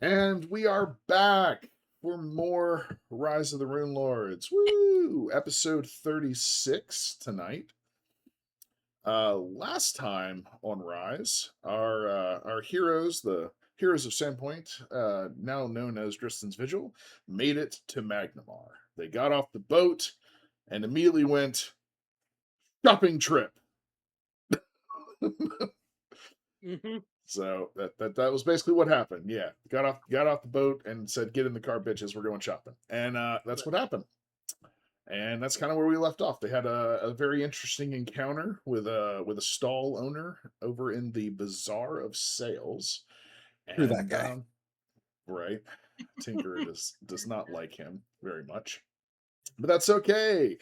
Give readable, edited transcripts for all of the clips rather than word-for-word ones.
And we are back for more Rise of the Runelords. Woo! Episode 36 tonight. Last time on Rise, our heroes, the heroes of Sandpoint, now known as Drystan's Vigil, made it to Magnamar. They got off the boat and immediately went shopping trip. Mm-hmm. So that was basically what happened. Yeah, got off the boat and said, "Get in the car, bitches. We're going shopping." And that's what happened. And that's kind of where we left off. They had a very interesting encounter with a stall owner over in the Bazaar of Sales. Who's that guy? Right, Tinker does not like him very much, but that's okay.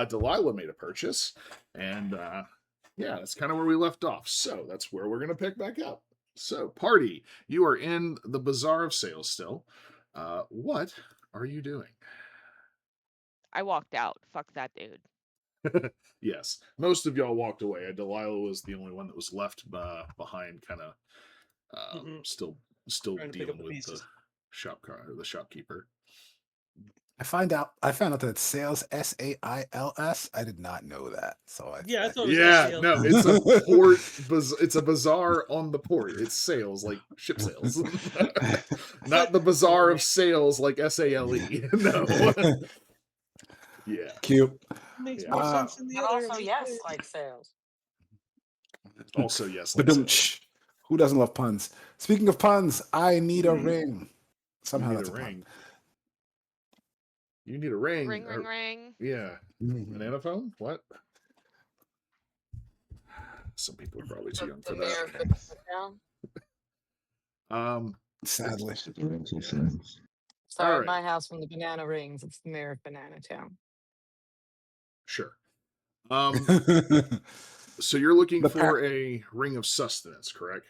Delilah made a purchase, and yeah, that's kind of where we left off. So that's where we're gonna pick back up. So, party, you are in the Bazaar of Sales still. What are you doing? I walked out. Fuck that dude. Yes, most of y'all walked away. Delilah was the only one that was left behind, kind of still Trying to pick up dealing the with the pieces. the shopkeeper. I found out that it's sales SAILS. I did not know that. So Yeah, I thought it was Yeah, SALS. no, it's a port. It's a bazaar on the port. It's sales, like ship sales, not the Bazaar of Sales, like SALE. No. Yeah. Cute. Makes Yeah. more sense than the But other. also, yes, like sales. Also, yes. Like Badum, sales. who doesn't love puns? Speaking of puns, I need a Mhm. ring. Somehow You need that's a a ring. You need a ring. Ring, ring, ring. Yeah. pun. Banana phone? What? Some people are probably too young for The mayor that. put the down. Sadly. Sorry, right. my house from the banana rings. It's the mayor of Banana Town. Sure. So you're looking The for a ring of sustenance, correct?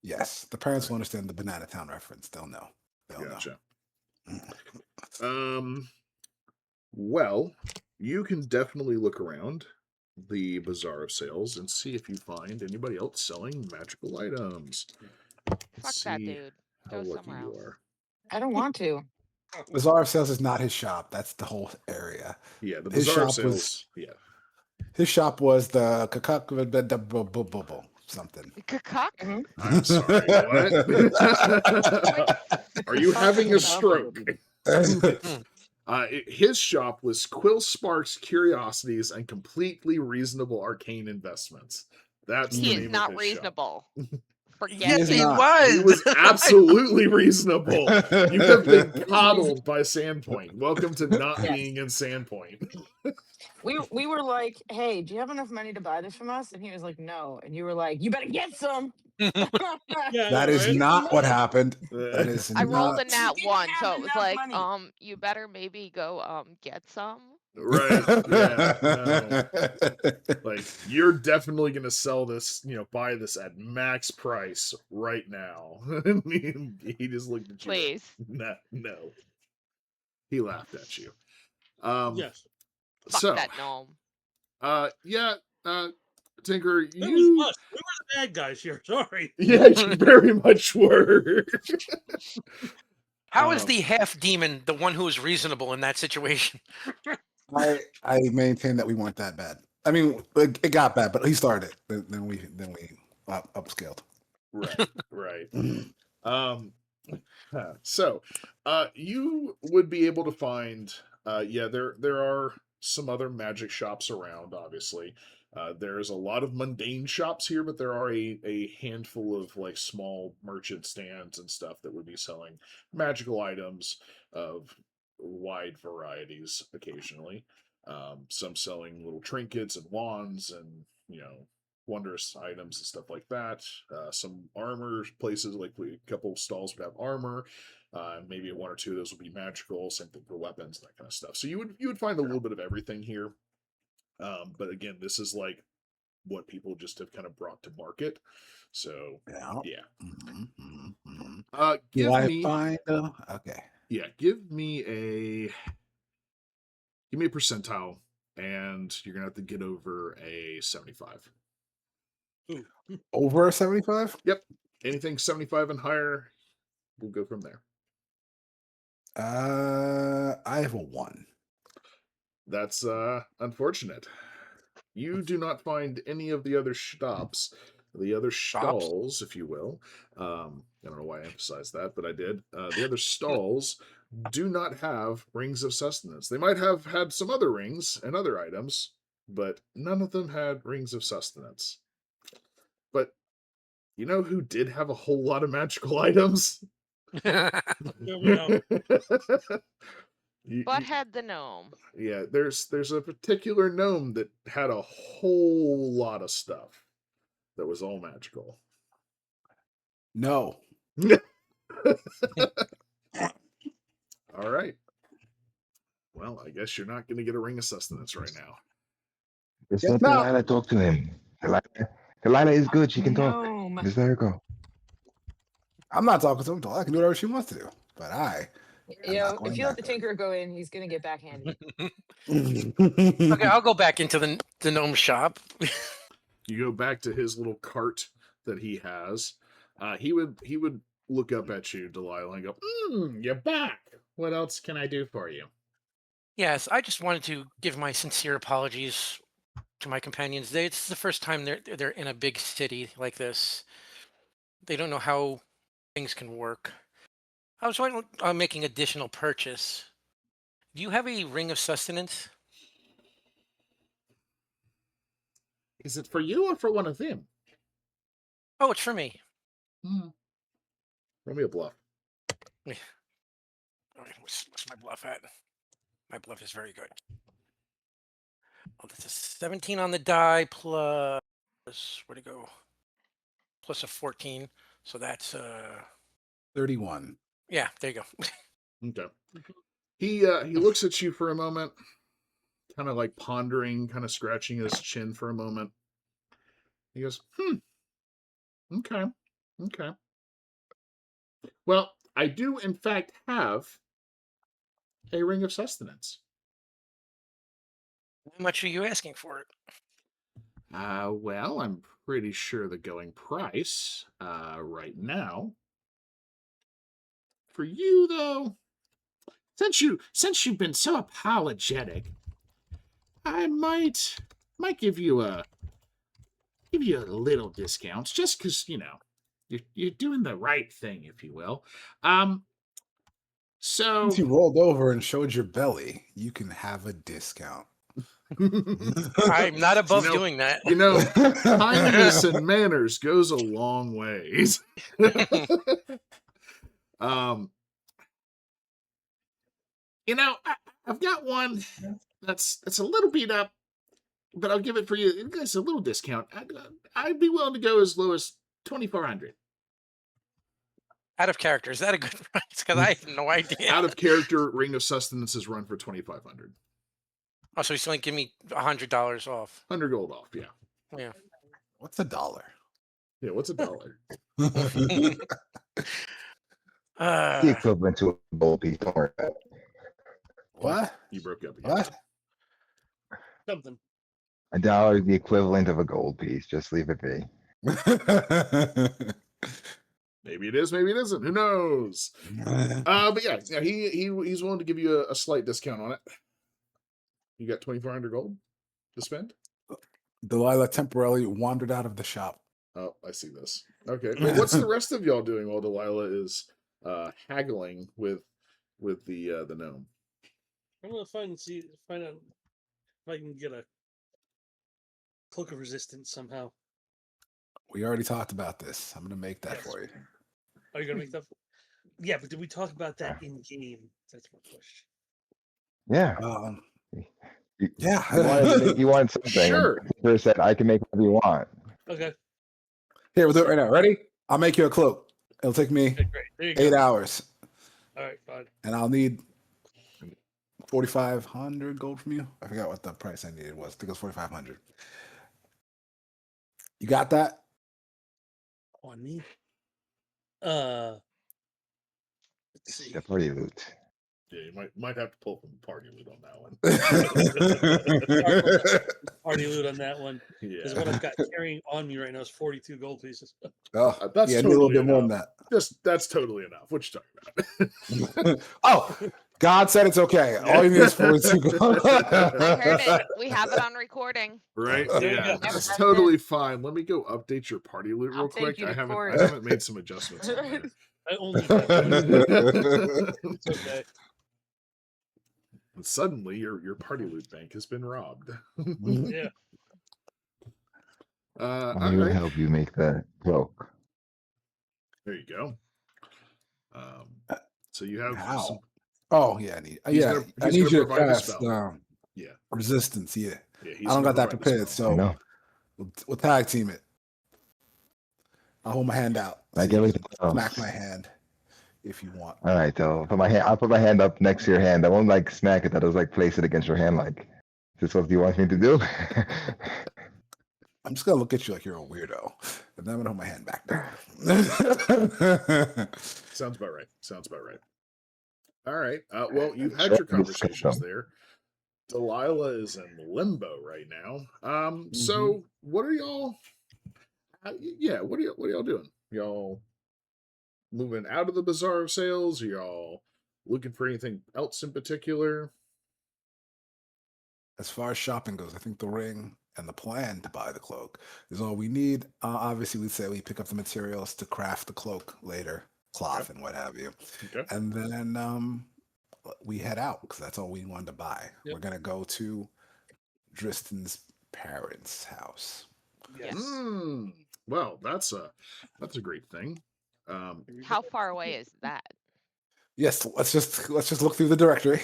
Yes, the parents will understand the Banana Town reference. They'll know. Gotcha. know. Well, you can definitely look around the Bazaar of Sales and see if you find anybody else selling magical items. Fuck that dude. How Go lucky somewhere you else. are. I don't want to. Bazaar of Sales is not his shop. That's the whole area. Yeah, the His Bazaar of shop Sales. was- Yeah. His shop was the something. Kakak? I'm sorry. What? Are you having a stroke? His shop was Quill Sparks Curiosities and Completely Reasonable Arcane Investments. That's the He name is not of his shop. reasonable. Forget Yes, it. he He was absolutely reasonable. You have been coddled by Sandpoint. Welcome to not Yes. being in Sandpoint. We were like, hey, do you have enough money to buy this from us? And he was like, no. And you were like, you better get some. Yeah, That is right? not what happened. That is I rolled not. a nat didn't one, have so it was enough like, money. you better maybe go get some. Right. Yeah. No. Like, you're definitely gonna sell this, buy this at max price right now. He just looked at you. Please. No. He laughed at you. Yes. Fuck So, that gnome. yeah, Tinker, It was you. us. We were the bad guys here. Sorry. Yeah, you very much were. How is the half demon the one who is reasonable in that situation? I maintain that we weren't that bad. I mean, it got bad, but he started it. Then we upscaled. Right. So, you would be able to find. There are some other magic shops around. Obviously, there's a lot of mundane shops here, but there are a handful of like small merchant stands and stuff that would be selling magical items of wide varieties occasionally. Some selling little trinkets and wands and wondrous items and stuff like that. Some armor places, like a couple stalls would have armor. Maybe one or two of those would be magical. Same thing for weapons and that kind of stuff. So you would find a little bit of everything here. But again, this is like what people just have kind of brought to market. So yeah. Give me. Okay. Yeah, give me a percentile, and you're gonna have to get over a 75. Over a 75? Yep. Anything 75 and higher, we'll go from there. I have a 1. That's unfortunate. You do not find any of the other shops, the other Shops? stalls, if you will. I don't know why I emphasized that, but I did. The other stalls do not have rings of sustenance. They might have had some other rings and other items, but none of them had rings of sustenance. But you know who did have a whole lot of magical items? There we go. Butthead the gnome. Yeah, there's a particular gnome that had a whole lot of stuff that was all magical. No. All right. Well, I guess you're not going to get a ring of sustenance right now. Just Yes, let no. Delilah talk to him. Delilah is good. She can talk. Gnome. Just let her go. I'm not talking to him. I can do whatever she wants to do. But You know, going if you let back the tinker go in, he's gonna get backhanded. Okay, I'll go back into the gnome shop. You go back to his little cart that he has. He would look up at you, Delilah, and go, "You're back. What else can I do for you?" Yes, I just wanted to give my sincere apologies to my companions. It's the first time they're in a big city like this. They don't know how things can work. I was making additional purchase. Do you have a ring of sustenance? Is it for you or for one of them? Oh, it's for me. Roll me a bluff. All right, what's my bluff at? My bluff is very good. Oh, that's a 17 on the die plus where'd it go? Plus a 14. So that's 31. yeah, there you go. Okay. He looks at you for a moment, kind of like pondering, kind of scratching his chin for a moment. He goes, okay, okay. Well, I do in fact have a ring of sustenance. How much are you asking for it? Well, I'm pretty sure the going price right now. For you though, since you've been so apologetic, I might give you a little discount just because you're doing the right thing, if you will. So Since you rolled over and showed your belly, you can have a discount. I'm not above doing that. Kindness and manners goes a long ways. um, I've got one that's a little beat up, but I'll give it for you. You guys a little discount. I'd be willing to go as low as 2,400. Out of character, is that a good price? Because I have no idea. Out of character, Ring of Sustenance is run for 2,500. Oh, so he's only give me $100 off. 100 gold off, yeah. Yeah. What's $1? Yeah, what's $1? The equivalent to a gold piece. Don't worry about it. What? You broke up again. What? Something. $1 is the equivalent of a gold piece. Just leave it be. Maybe it is, maybe it isn't. Who knows? But yeah, he's willing to give you a slight discount on it. You got 2,400 gold to spend? Delilah temporarily wandered out of the shop. Oh, I see this. Okay. Well, what's the rest of y'all doing while Delilah is haggling with the gnome? I'm gonna find out if I can get a cloak of resistance somehow. We already talked about this. I'm gonna make that for you. Are you gonna make that? Yeah, but did we talk about that in game? That's my question. Yeah. Yeah. You wanted something. Sure. And Peter said, I can make whatever you want. Okay. Here, we'll do it right now. Ready? I'll make you a cloak. It'll take me Okay, great. There you 8 go. hours. All right, fine. And I'll need 4,500 gold from you. I forgot what the price I needed was. I think it was 4,500. You got that? On me. Let's see. The party loot. Yeah, you might have to pull from the party loot on that one. Party loot on that one. Because Yeah, what I've got carrying on me right now is 42 gold pieces. Oh, that's yeah, I need a little totally bit more than enough. that. That's totally enough. What you talking about? Oh, God said it's okay. All you need is 42 gold. I heard it. We have it on recording. Right? There you Yeah, go. that's That's totally it. fine. Let me go update your party loot real I'll take quick. you I to haven't court. made some adjustments on I only have one. there. It's okay. And suddenly your party loot bank has been robbed. Yeah. All We will right. help you make that cloak. There you go. So you have How? some. Oh yeah, I need. He's Yeah, gonna- I he's need gonna you to provide the cast spell. Yeah, resistance. Yeah, yeah. I don't got that prepared, I so know. we'll tag team it. I'll hold my hand out. Like So you everything can else. smack my hand if you want. All right, so I'll put my hand up next to your hand. I won't like smack it. I'll just like place it against your hand. Like, is this what you want me to do? I'm just gonna look at you like you're a weirdo, and then I'm gonna hold my hand back down. Sounds about right. Sounds about right. All right. Well, you've had Sure, your discuss conversations them. there. Delilah is in limbo right now. Mm-hmm. So what are y'all? Yeah, what are y'all doing? Y'all moving out of the Bazaar of Sales? Are y'all looking for anything else in particular? As far as shopping goes, I think the ring and the plan to buy the cloak is all we need. Obviously, we'd say we pick up the materials to craft the cloak later, cloth and what have you, Okay. and then we head out because that's all we wanted to buy. Yep. We're gonna go to Drystan's parents' house. Yes. Well, that's a great thing. How far away is that? Yes, let's just look through the directory.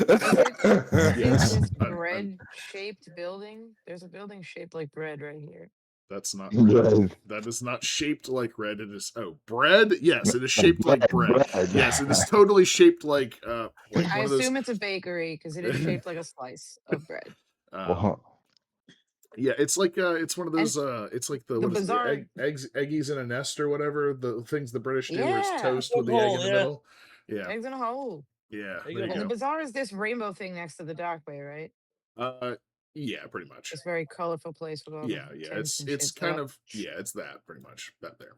Yes. This I'm- bread-shaped building. There's a building shaped like bread right here. That's not Yes. bread. That is not shaped like bread. It is bread. Yes, it is shaped like bread. Yes, it is totally shaped like I one of those. assume it's a bakery because it is shaped like a slice of bread. Well, Yeah, it's like it's one of And those it's like the the what is it, Bazaar- eggies in a nest or whatever, the things the British do where it's Yeah. toast with the egg in the Yeah. middle. Yeah. Eggs in a hole. Yeah. There you There And you the go. bazaar is this rainbow thing next to the dockway, right? Yeah, pretty much. This very colorful place with all Yeah, the yeah. tents It's and it's shit set kind up. of it's that pretty much that there.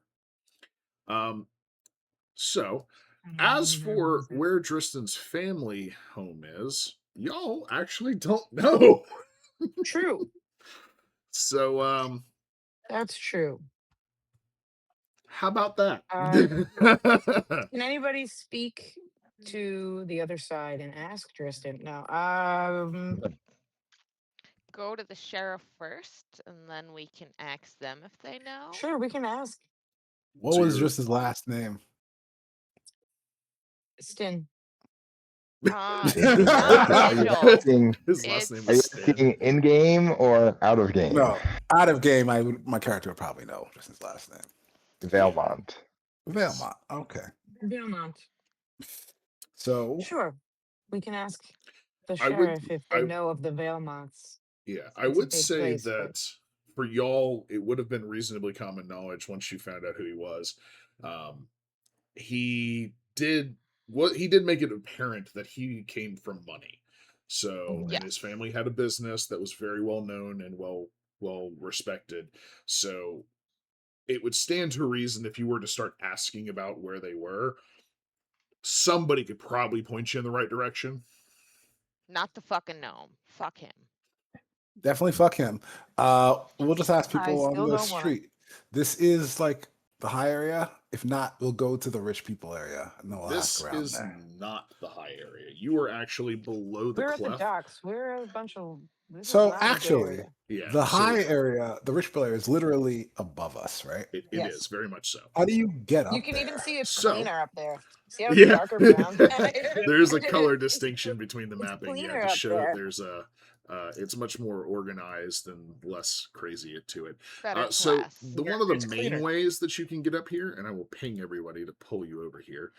So as for where Dristan's family home is, y'all actually don't know. True. So That's true. how about that? Can anybody speak to the other side and ask Dristan? No. Go to the sheriff first, and then we can ask them if they know. Sure, we can ask. What So was you're- just his last name? Stin. Not Are you Vigil. asking, His last name are you is Stan. asking in game or out of game? No, out of game. My character would probably know just his last name. Valmont. Velmont. Okay. Belmont. So Sure. We can ask the I would- sheriff if they I- know of the Valmonts. Yeah, I It's a would big say place, that but- for y'all, it would have been reasonably common knowledge once you found out who he was. He did make it apparent that he came from money. So, and his Yes. family had a business that was very well known and well respected. So, it would stand to reason if you were to start asking about where they were, somebody could probably point you in the right direction. Not the fucking gnome. Fuck him. definitely fuck him. We'll just ask I people on still the don't wanna- street. This is like the high area. If not, we'll go to the rich people area and then we'll This ask around is there. not the high area. You are actually below the We're at the cleft. docks. We're a bunch of. this is So, not a good actually, area. Yeah, The so high area, the rich people area, is literally above us, right? it Yes. is very much so. How do you get up You can even there? see it's So- cleaner up there. See how Yeah. it's darker brown? There's a color distinction between the It's mapping. cleaner Yeah, to up show there. that there's a it's much more organized and less crazy to it. Better So class. one of the It's main cleaner. ways that you can get up here, and I will ping everybody to pull you over here.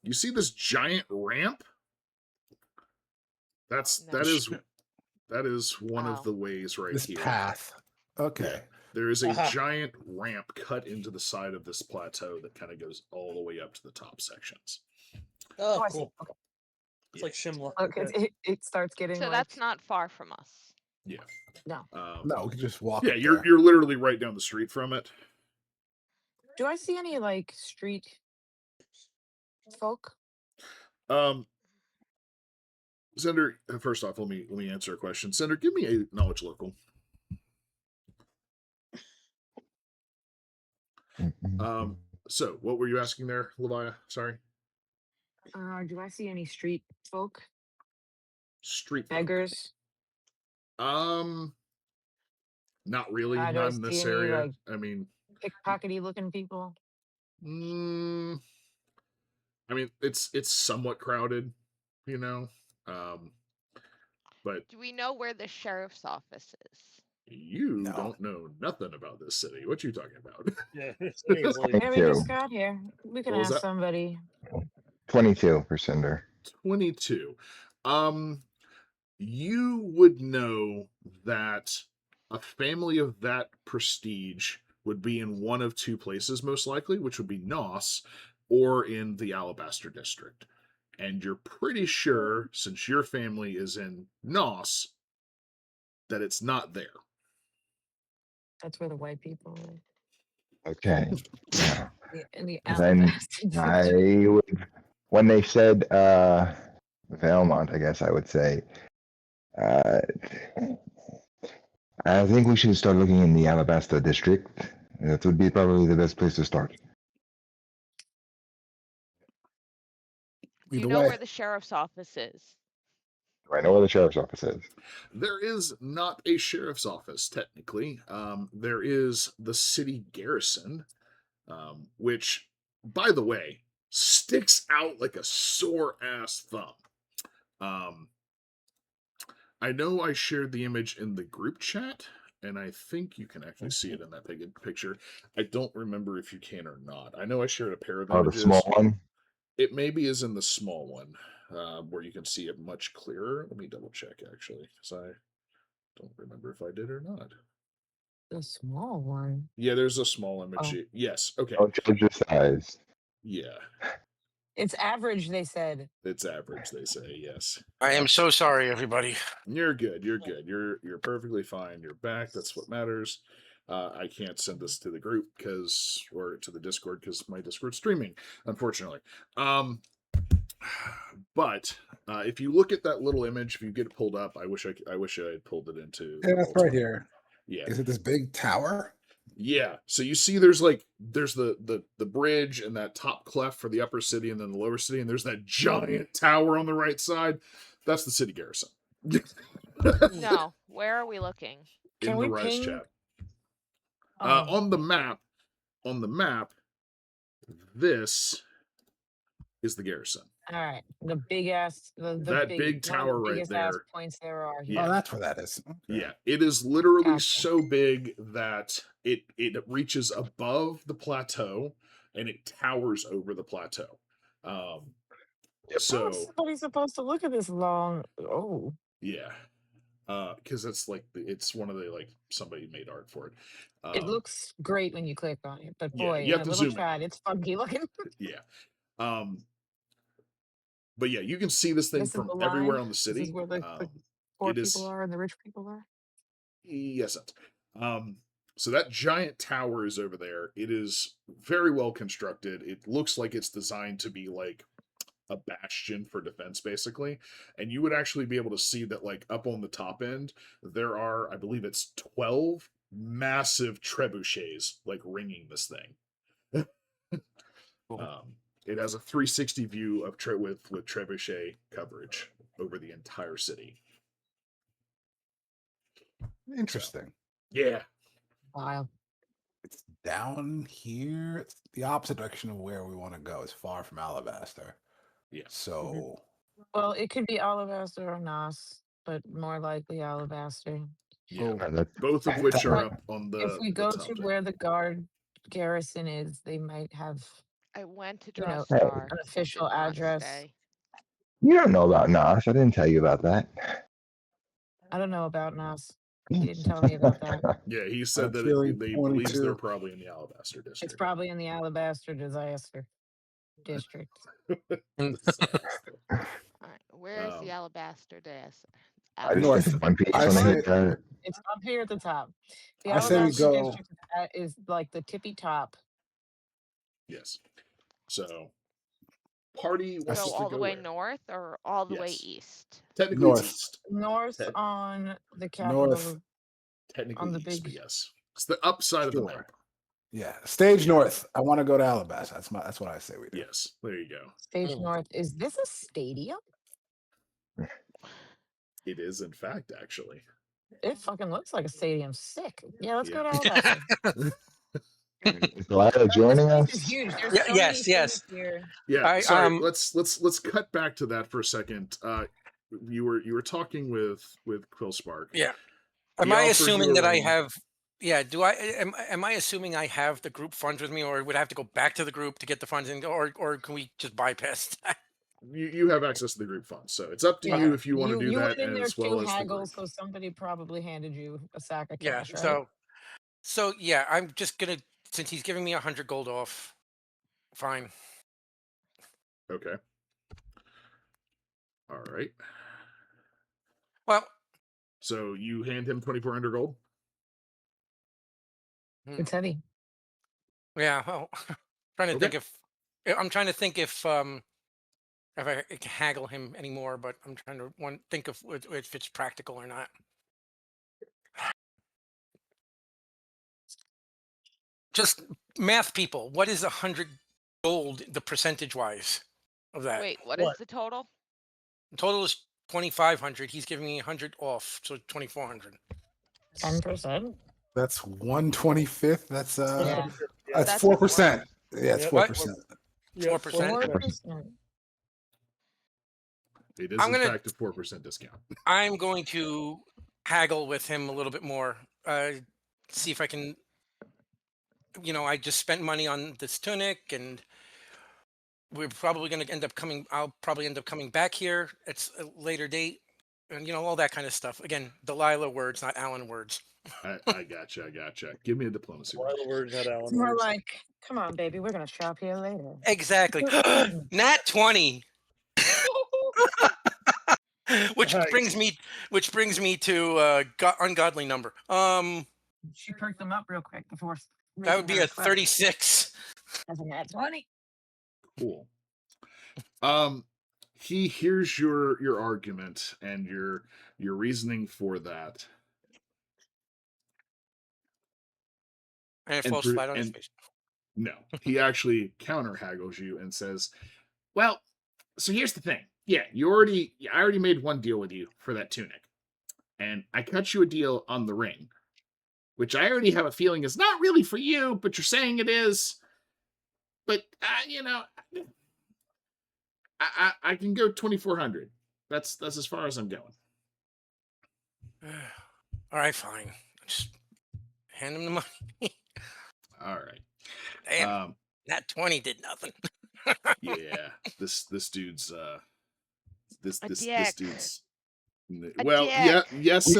You see this giant ramp? No. That is one Oh. of the ways right This here. path. Okay. There is a Uh-huh. giant ramp cut into the side of this plateau that kind of goes all the way up to the top sections. Oh, I see. cool. Okay. It's like Shimla. Look, it starts getting So like that's not far from us. Yeah. no. No, we can just walk Yeah, up you're there. you're literally right down the street from it. Do I see any like street folk? Um, Cinder, first off, let me answer a question. Cinder, give me a knowledge local. So what were you asking there, Levia? Sorry. Do I see any street folk? Street folk. Beggars? Um, not really. Do Not I in see this any area. like I mean, pickpockety looking people? mm, I mean, it's somewhat crowded, you know. Um, but Do we know where the sheriff's office is? you No. don't know nothing about this city. What you talking about? Yeah, seriously. Yeah, we 22. just got here. We can What was ask that? somebody. 22 for Cinder. 22. You would know that a family of that prestige would be in one of two places, most likely, which would be Nos or in the Alabaster District. And you're pretty sure, since your family is in Nos, that it's not there. That's where the white people live. Okay. Yeah. In the Then Alabaster I District. would, when they said Valmont, I guess I would say, uh, I think we should start looking in the Alabaster district. That would be probably the best place to start. Do you Either know way, where the sheriff's office is? Do I know where the sheriff's office is? There is not a sheriff's office, technically. There is the city garrison, which, by the way, sticks out like a sore ass thumb. I know I shared the image in the group chat, and I think you can actually see it in that picture. I don't remember if you can or not. I know I shared a pair of Oh, the images. small one? It maybe is in the small one, where you can see it much clearer. Let me double check, actually, because I don't remember if I did or not. The small one. Yeah, there's a small image. Oh. Yes, okay. Don't judge the size. Yeah, It's average, they said. it's average, they say, yes. I am so sorry, everybody. You're good. You're good. You're perfectly fine. You're back. That's what matters. I can't send this to the group or to the Discord because my Discord's streaming, unfortunately. But if you look at that little image, if you get it pulled up, I wish I had pulled it into. yeah, that's right Roll20. here. Yeah. Is it this big tower? Yeah. So you see, there's the bridge and that top cleft for the upper city, and then the lower city, and there's that giant tower on the right side. That's the city garrison. No. Where are we looking? Can In the we Rise ping? chat. Oh, On the map, this is the garrison. all right. The big ass, the That big, big one of tower the right biggest ass there. points there are here. Yeah. Oh, that's where that is. Okay. Yeah, it is literally Gotcha. so big that it reaches above the plateau and it towers over the plateau. How So is somebody supposed to look at this long? Oh, yeah, because it's one of the somebody made art for it. it looks great when you click on it, but Yeah, boy, you in have a to little zoom in. chat, it's funky looking. Yeah, but yeah, you can see this thing This is from the everywhere line. on the This city. is where the poor It people is are and the rich people are. Yes. So that giant tower is over there. It is very well constructed. It looks like it's designed to be like a bastion for defense, basically. And you would actually be able to see that, like, up on the top end, there are, I believe it's 12 massive trebuchets, like, ringing this thing. It has a 360 view of with trebuchet coverage over the entire city. Interesting. Yeah. Wow. It's down here. It's the opposite direction of where we want to go. It's far from Alabaster. Yeah. So Well, it could be Alabaster or Nos, but more likely Alabaster. Yeah. That's Both of Okay. which are But up on if we the go top to there. where the guard garrison is, they might have I went to You know, Drystar. an I official did not address. stay. You don't know about Nos. I didn't tell you about that. I don't know about Nos. He didn't tell me about that. Yeah, he I'm said that feeling they believes they're 22. probably in the Alabaster It's district. probably in the Alabaster Disaster District. And All right, where is the Um, alabaster disc? I just North. think One Piece I when I say hit that. It's up here at the top. The I say we alabaster go. district is like the tippy top. yes. So party I Go wants s- to all the go way where? north or all the way Yes. east? Technically, it's North. east. North Te- on the North. capital, technically on the east, but big yes, it's the upside of the Sure. map. Yeah. Stage North. I want to go to Alabasta. That's what I say we do. Yes, there you go. stage Mm. north. Is this a stadium? It is, in fact, actually. It fucking looks like a stadium. Sick. Yeah, let's go to Yeah. Alabaster. Is Delilah This joining place is us? huge. There's Yeah, so many yes, things yes. here. Yeah, I sorry. Let's cut back to that for a second. You were talking with Quillspark. Yeah. He Am I offered you assuming a that I ring. have? Yeah. Do I? Am I assuming I have the group funds with me, or would I have to go back to the group to get the funds, or can we just bypass that? You have access to the group funds, so it's up to Yeah. you if you want to do You that, went in there as well to as the haggle, group. so somebody probably handed you a sack of Yeah. cash, right? So yeah, I'm just gonna, since he's giving me 100 gold off. Fine. Okay. All right. Well, So you hand him 2,400 gold. It's heavy. yeah. Well, trying to Okay. think I'm trying to think if I can haggle him anymore, but I'm trying to think of if it's practical or not. Just math, people. What is 100 gold, the percentage wise of that? Wait, what is What? the total? The total is 2,500. He's giving me 100 off, so 2,400. 10%. That's 1/25th. That's Yeah. that's That's 4%. Yeah, it's Yep. 4%. Yeah, 4%? 4%. It is I'm in gonna- fact a 4% discount. I'm going to haggle with him a little bit more. See if I can. I just spent money on this tunic, and we're probably going to end up coming. I'll probably end up coming back here at a later date, and all that kind of stuff. Again, Delilah words, not Alan words. I gotcha. Give me a diplomacy roll. Wild words, not Alan It's more words. like, come on, baby, we're gonna shop here later. Exactly. Nat 20. which Nice. brings me to ungodly number. She perked them up real quick before. That would be a 36. As a nat 20. Cool. He hears your argument and your reasoning for that. And it And falls for- flat on his and- face. No, he actually counter haggles you and says, "Well, so here's the thing. Yeah, I already made one deal with you for that tunic, and I cut you a deal on the ring, which I already have a feeling is not really for you, but you're saying it is. But I can go 2,400. That's as far as I'm going." All right, fine. Just hand him the money. All right. Damn, that 20 did nothing. Yeah, this dude's this dick. dude's A well, dick. yeah, yes,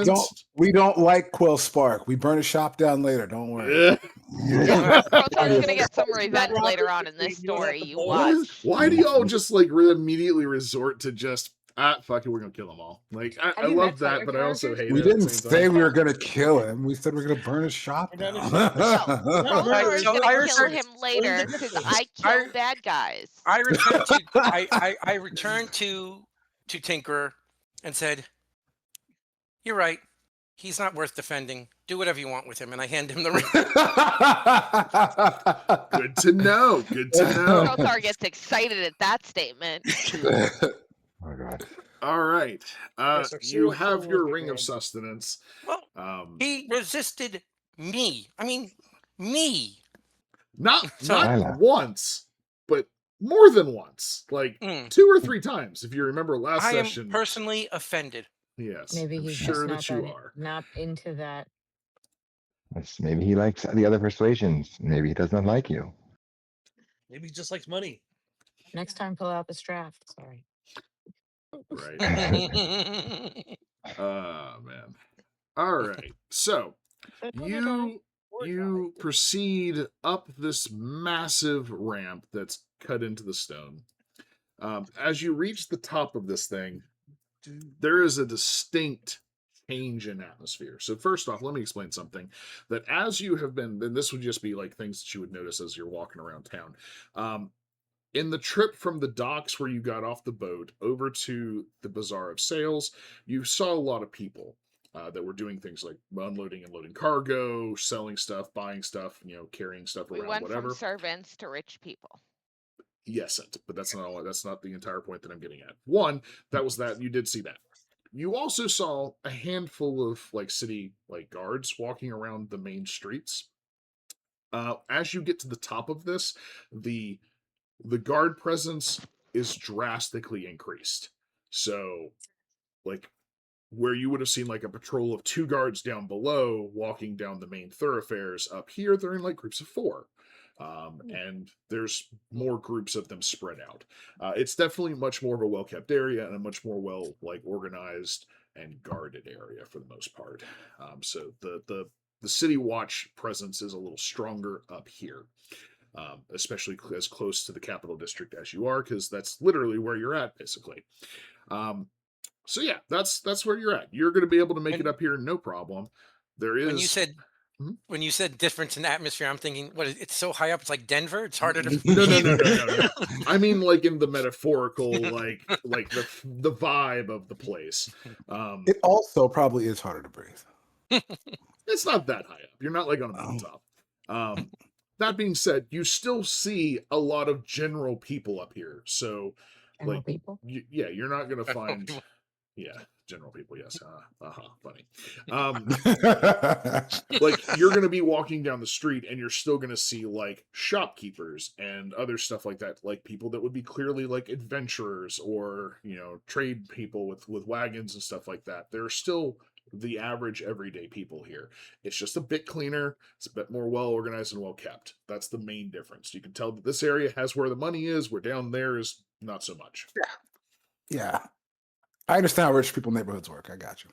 We don't like Quill Spark. We burn a shop down later. Don't worry. Crothar's gonna get some revenge later on in this You don't have story. to You vote. watch. Why do y'all just like immediately resort to just fuck it, we're gonna kill them all? Like I Have you love met some that, other but I also characters? hate We it. at the didn't same say time. we were gonna kill him. We said we are gonna burn his shop We're down. down to shop. Crothar's so gonna I kill returned- him later because I kill bad guys. I returned to I returned to Tinkerer and said, "You're right. He's not worth defending. Do whatever you want with him." And I hand him the ring. Good to know. Good to know. Krothar gets excited at that statement. Oh my god. All right. Yes, our You serial have killer your will be ring of grand. sustenance. Well, he resisted me. I mean, me. Not Delilah. once, but more than once. Like Mm. 2 or 3 times. If you remember last I am session. personally offended. Yes. Maybe I'm he's sure just that you not are. not into that. Maybe he likes the other persuasions. Maybe he does not like you. Maybe he just likes money. Next time, pull out the strap. Sorry. Right. Man. All right. So you proceed up this massive ramp that's cut into the stone. As you reach the top of this thing, there is a distinct change in atmosphere. So first off, let me explain something that as you have been, and this would just be like things that you would notice as you're walking around town. In the trip from the docks where you got off the boat over to the Bazaar of Sales, you saw a lot of people that were doing things like unloading and loading cargo, selling stuff, buying stuff, carrying stuff We around, went from whatever. servants to rich people. Yes, but that's not all. That's not the entire point that I'm getting at. One, that was that you did see that. You also saw a handful of like city like guards walking around the main streets. As you get to the top of this, the guard presence is drastically increased. So, like where you would have seen like a patrol of 2 guards down below walking down the main thoroughfares, up here they're in like groups of 4. And there's more groups of them spread out. It's definitely much more of a well-kept area and a much more well like organized and guarded area for the most part. So the city watch presence is a little stronger up here. Especially as close to the capital district as you are, because that's literally where you're at, basically. So yeah, that's where you're at. You're going to be able to make it up here, no problem. There is. When you said Hmm? when you said difference in atmosphere, I'm thinking, what? It's so high up, it's like Denver. It's harder to. No. I mean, like in the metaphorical, like the vibe of the place. It also probably is harder to breathe. It's not that high up. You're not like on a mountaintop. That being said, you still see a lot of general people up here. So, General like, people. you're not gonna find, general people. Yes, funny. Like you're gonna be walking down the street, and you're still gonna see like shopkeepers and other stuff like that, like people that would be clearly like adventurers or trade people with wagons and stuff like that. There are still the average everyday people here. It's just a bit cleaner, it's a bit more well organized and well kept. That's the main difference. You can tell that this area has where the money is, where down there is not so much. Yeah. I understand how rich people neighborhoods work. I got you.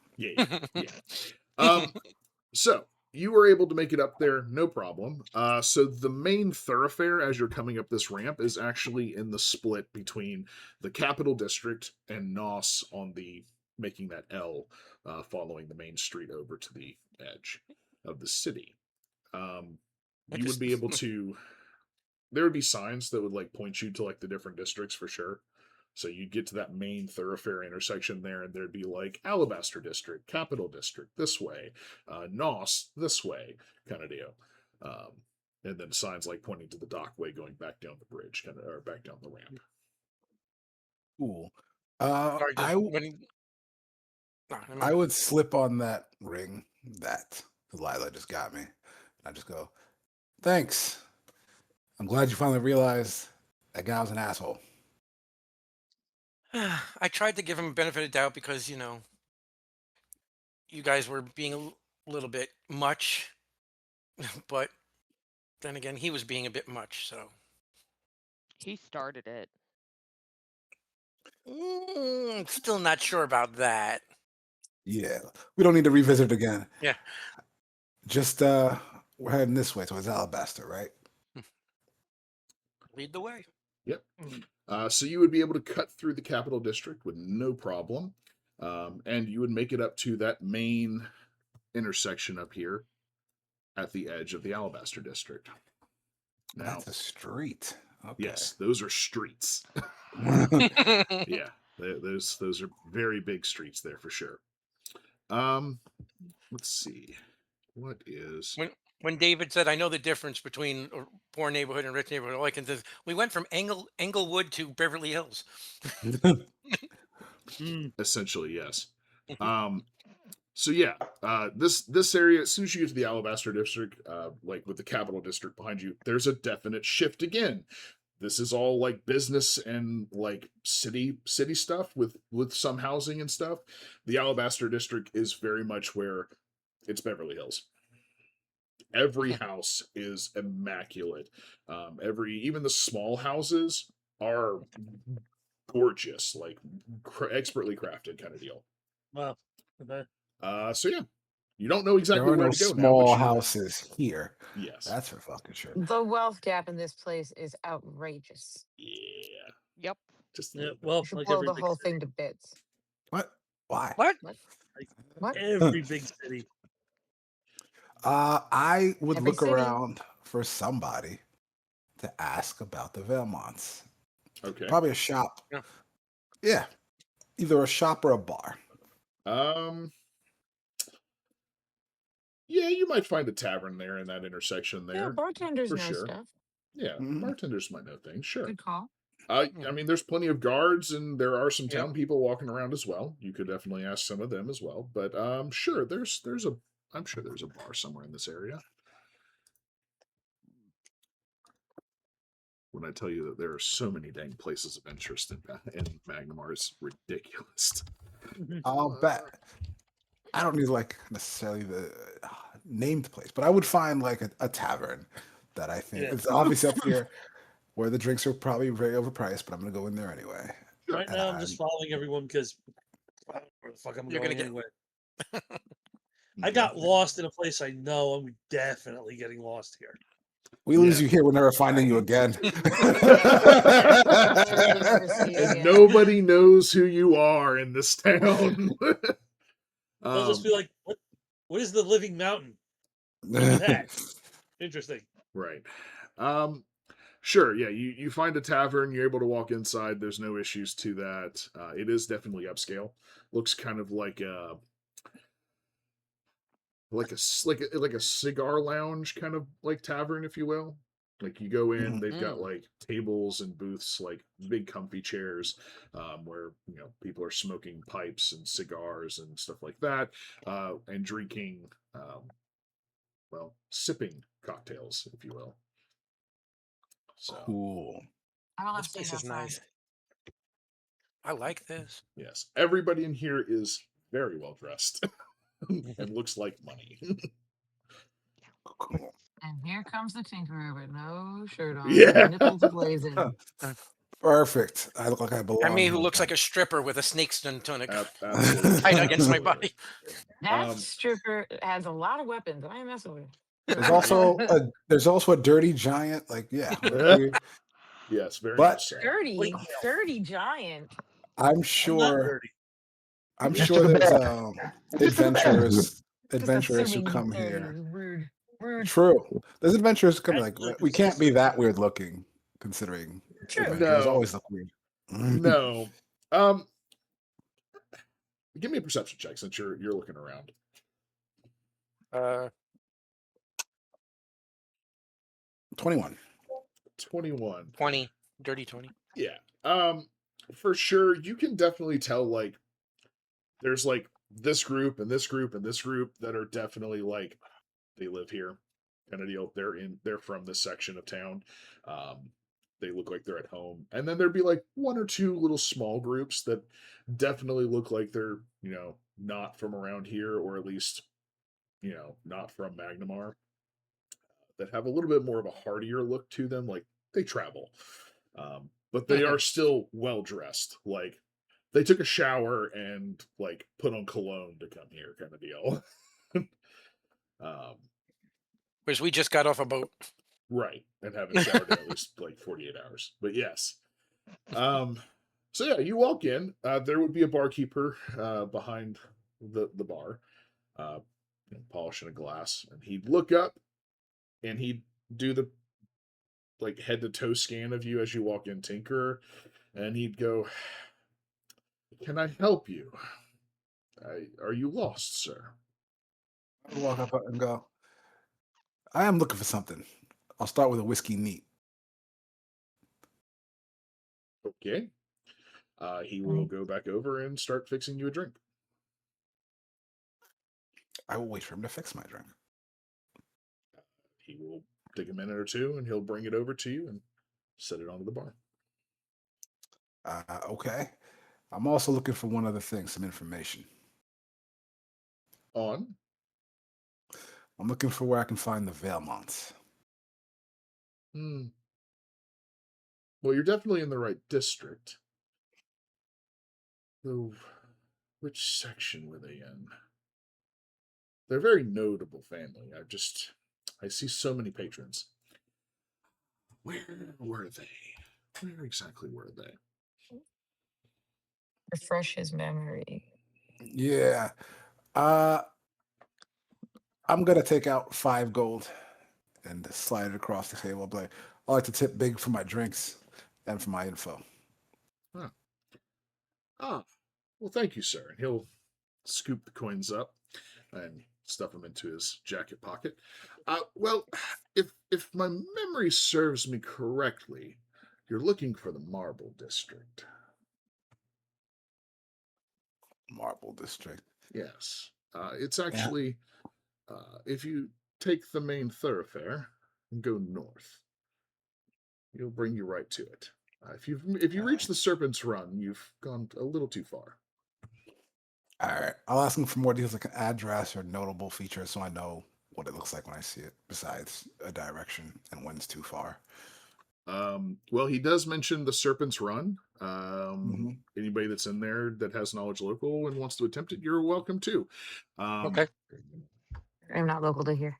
Yeah. So you were able to make it up there, no problem. So the main thoroughfare as you're coming up this ramp is actually in the split between the capital district and Nos on the making that L, following the main street over to the edge of the city. You would be able to. There would be signs that would like point you to like the different districts for sure. So you'd get to that main thoroughfare intersection there, and there'd be like Alabaster District, Capital District this way, Nos this way, kind of deal. And then signs like pointing to the dockway going back down the bridge, or back down the ramp. Cool. Sorry, I would slip on that ring that Delilah just got me. I just go, thanks. I'm glad you finally realized that guy was an asshole. I tried to give him a benefit of doubt because you guys were being a little bit much, but then again, he was being a bit much. So He started it. Still not sure about that. Yeah. We don't need to revisit it again. Yeah. Just we're heading this way towards Alabaster, right? Lead the way. Yep. So you would be able to cut through the capital district with no problem. And you would make it up to that main intersection up here at the edge of the Alabaster district. Now, That's a street. Okay. yes, those are streets. Yeah, those are very big streets there for sure. Let's see. What is When David said, "I know the difference between a poor neighborhood and a rich neighborhood," all I can say is, we went from Englewood to Beverly Hills. essentially yes. So yeah, this area, as soon as you get to the Alabaster district, like with the capital district behind you, there's a definite shift again. This is all like business and like city stuff with some housing and stuff. The Alabaster district is very much where it's Beverly Hills. Every house is immaculate. Even the small houses are gorgeous, like expertly crafted kind of deal. Wow. Okay. So yeah, you don't know exactly There are where no to go now. small but you- houses here. Yes. That's for fucking sure. The wealth gap in this place is outrageous. Yeah. Yep. Just a Yeah, little bit. well, You should like blow every the big whole city. thing to bits. What? Why? What? What? Like What? every big city. I would Every look city. around for somebody to ask about the Velmonts. Okay. Probably a shop. Yeah. Yeah, either a shop or a bar. Um. Yeah, you might find a tavern there in that intersection Yeah, there, bartenders for know sure. stuff. Yeah, Mhm. bartenders might know things. Sure. Good call. I Hmm. mean, there's plenty of guards, and there are some Yep. town people walking around as well. You could definitely ask some of them as well. But sure, there's a I'm sure there's a bar somewhere in this area. When I tell you that there are so many dang places of interest in Magnamar, it's ridiculous. I'll bet. I don't need like necessarily the named place, but I would find like a tavern that I think Yeah. it's obviously up here where the drinks are probably very overpriced, but I'm gonna go in there anyway. Right And now, I'm just following everyone because I don't know where the fuck I'm You're going gonna get- anyway. I got lost in a place I know. I'm definitely getting lost here. we lose Yeah. you here, we're never finding you again. Never see you And again. nobody knows who you are in this town. They'll just be like, what is the living mountain? Look at that. Interesting. Right. Sure, yeah, you find a tavern, you're able to walk inside, there's no issues to that. It is definitely upscale. Looks kind of like a like a cigar lounge kind of like tavern, if you will. Like you go in, Mhm. they've got like tables and booths, like big comfy chairs, where people are smoking pipes and cigars and stuff like that, and drinking, sipping cocktails, if you will. So Cool. I will This have stayed place is outside. nice. I like this. yes, everybody in here is very well dressed and looks like money. Cool. And here comes the tinkerer with no shirt on, Yeah. nipples blazing. Perfect. I look like I belong. And me, who here. looks like a stripper with a snakeskin tunic Absolutely. tied against my body. That Um, stripper has a lot of weapons. I ain't messing with. There's also a dirty giant. Like, yeah. Yes, very But- much so. Dirty, dirty giant. I'm I'm not sure dirty. I'm Just sure took a there's bath. adventurers Just adventurers who assuming come dirty here. is rude. Rude. True. There's adventurers who come like Actually, we can't be consistent. that weird looking, considering True. adventurers No. always look weird. No. Give me a perception check since you're looking around. 21. 21. 20. Dirty 20. Yeah. For sure, you can definitely tell like there's like this group and this group and this group that are definitely like they live here kind of deal. They're from this section of town. They look like they're at home. And then there'd be like one or two little small groups that definitely look like they're, not from around here, or at least, not from Magnamar, that have a little bit more of a heartier look to them. Like they travel. But they are still well dressed. Like they took a shower and like put on cologne to come here, kind of deal. Whereas we just got off a boat. Right, and haven't showered in at least like 48 hours. But yes. So yeah, you walk in. There would be a barkeeper behind the bar, polishing a glass, and he'd look up and he'd do the like head to toe scan of you as you walk in, Tinkerer, and he'd go, "Can I help you? Are you lost, sir?" I walk up and go, I am looking for something. I'll start with a whiskey neat. Okay. He will go back over and start fixing you a drink. I will wait for him to fix my drink. He will take a minute or two, and he'll bring it over to you and set it onto the bar. Okay. I'm also looking for one other thing, some information. On. I'm looking for where I can find the Velmonts. Well, you're definitely in the right district. Though, which section were they in? They're a very notable family. I see so many patrons. Where were they? Where exactly were they? Refresh his memory. Yeah. Uh, I'm gonna take out 5 gold and slide it across the table. But I like to tip big for my drinks and for my info. Huh. Ah, well, thank you, sir. And he'll scoop the coins up and stuff them into his jacket pocket. Well, if my memory serves me correctly, you're looking for the Marble District. Marble District. Yes. It's Yeah. actually, if you take the main thoroughfare and go north, it'll bring you right to it. If you reach the Serpent's Run, you've gone a little too far. All right. I'll ask him for more details, like an address or notable features, so I know what it looks like when I see it. Besides a direction and when it's too far. Well, he does mention the Serpent's Run. Mhm. Anybody that's in there that has knowledge local and wants to attempt it, you're welcome to. Okay. I'm not local to here.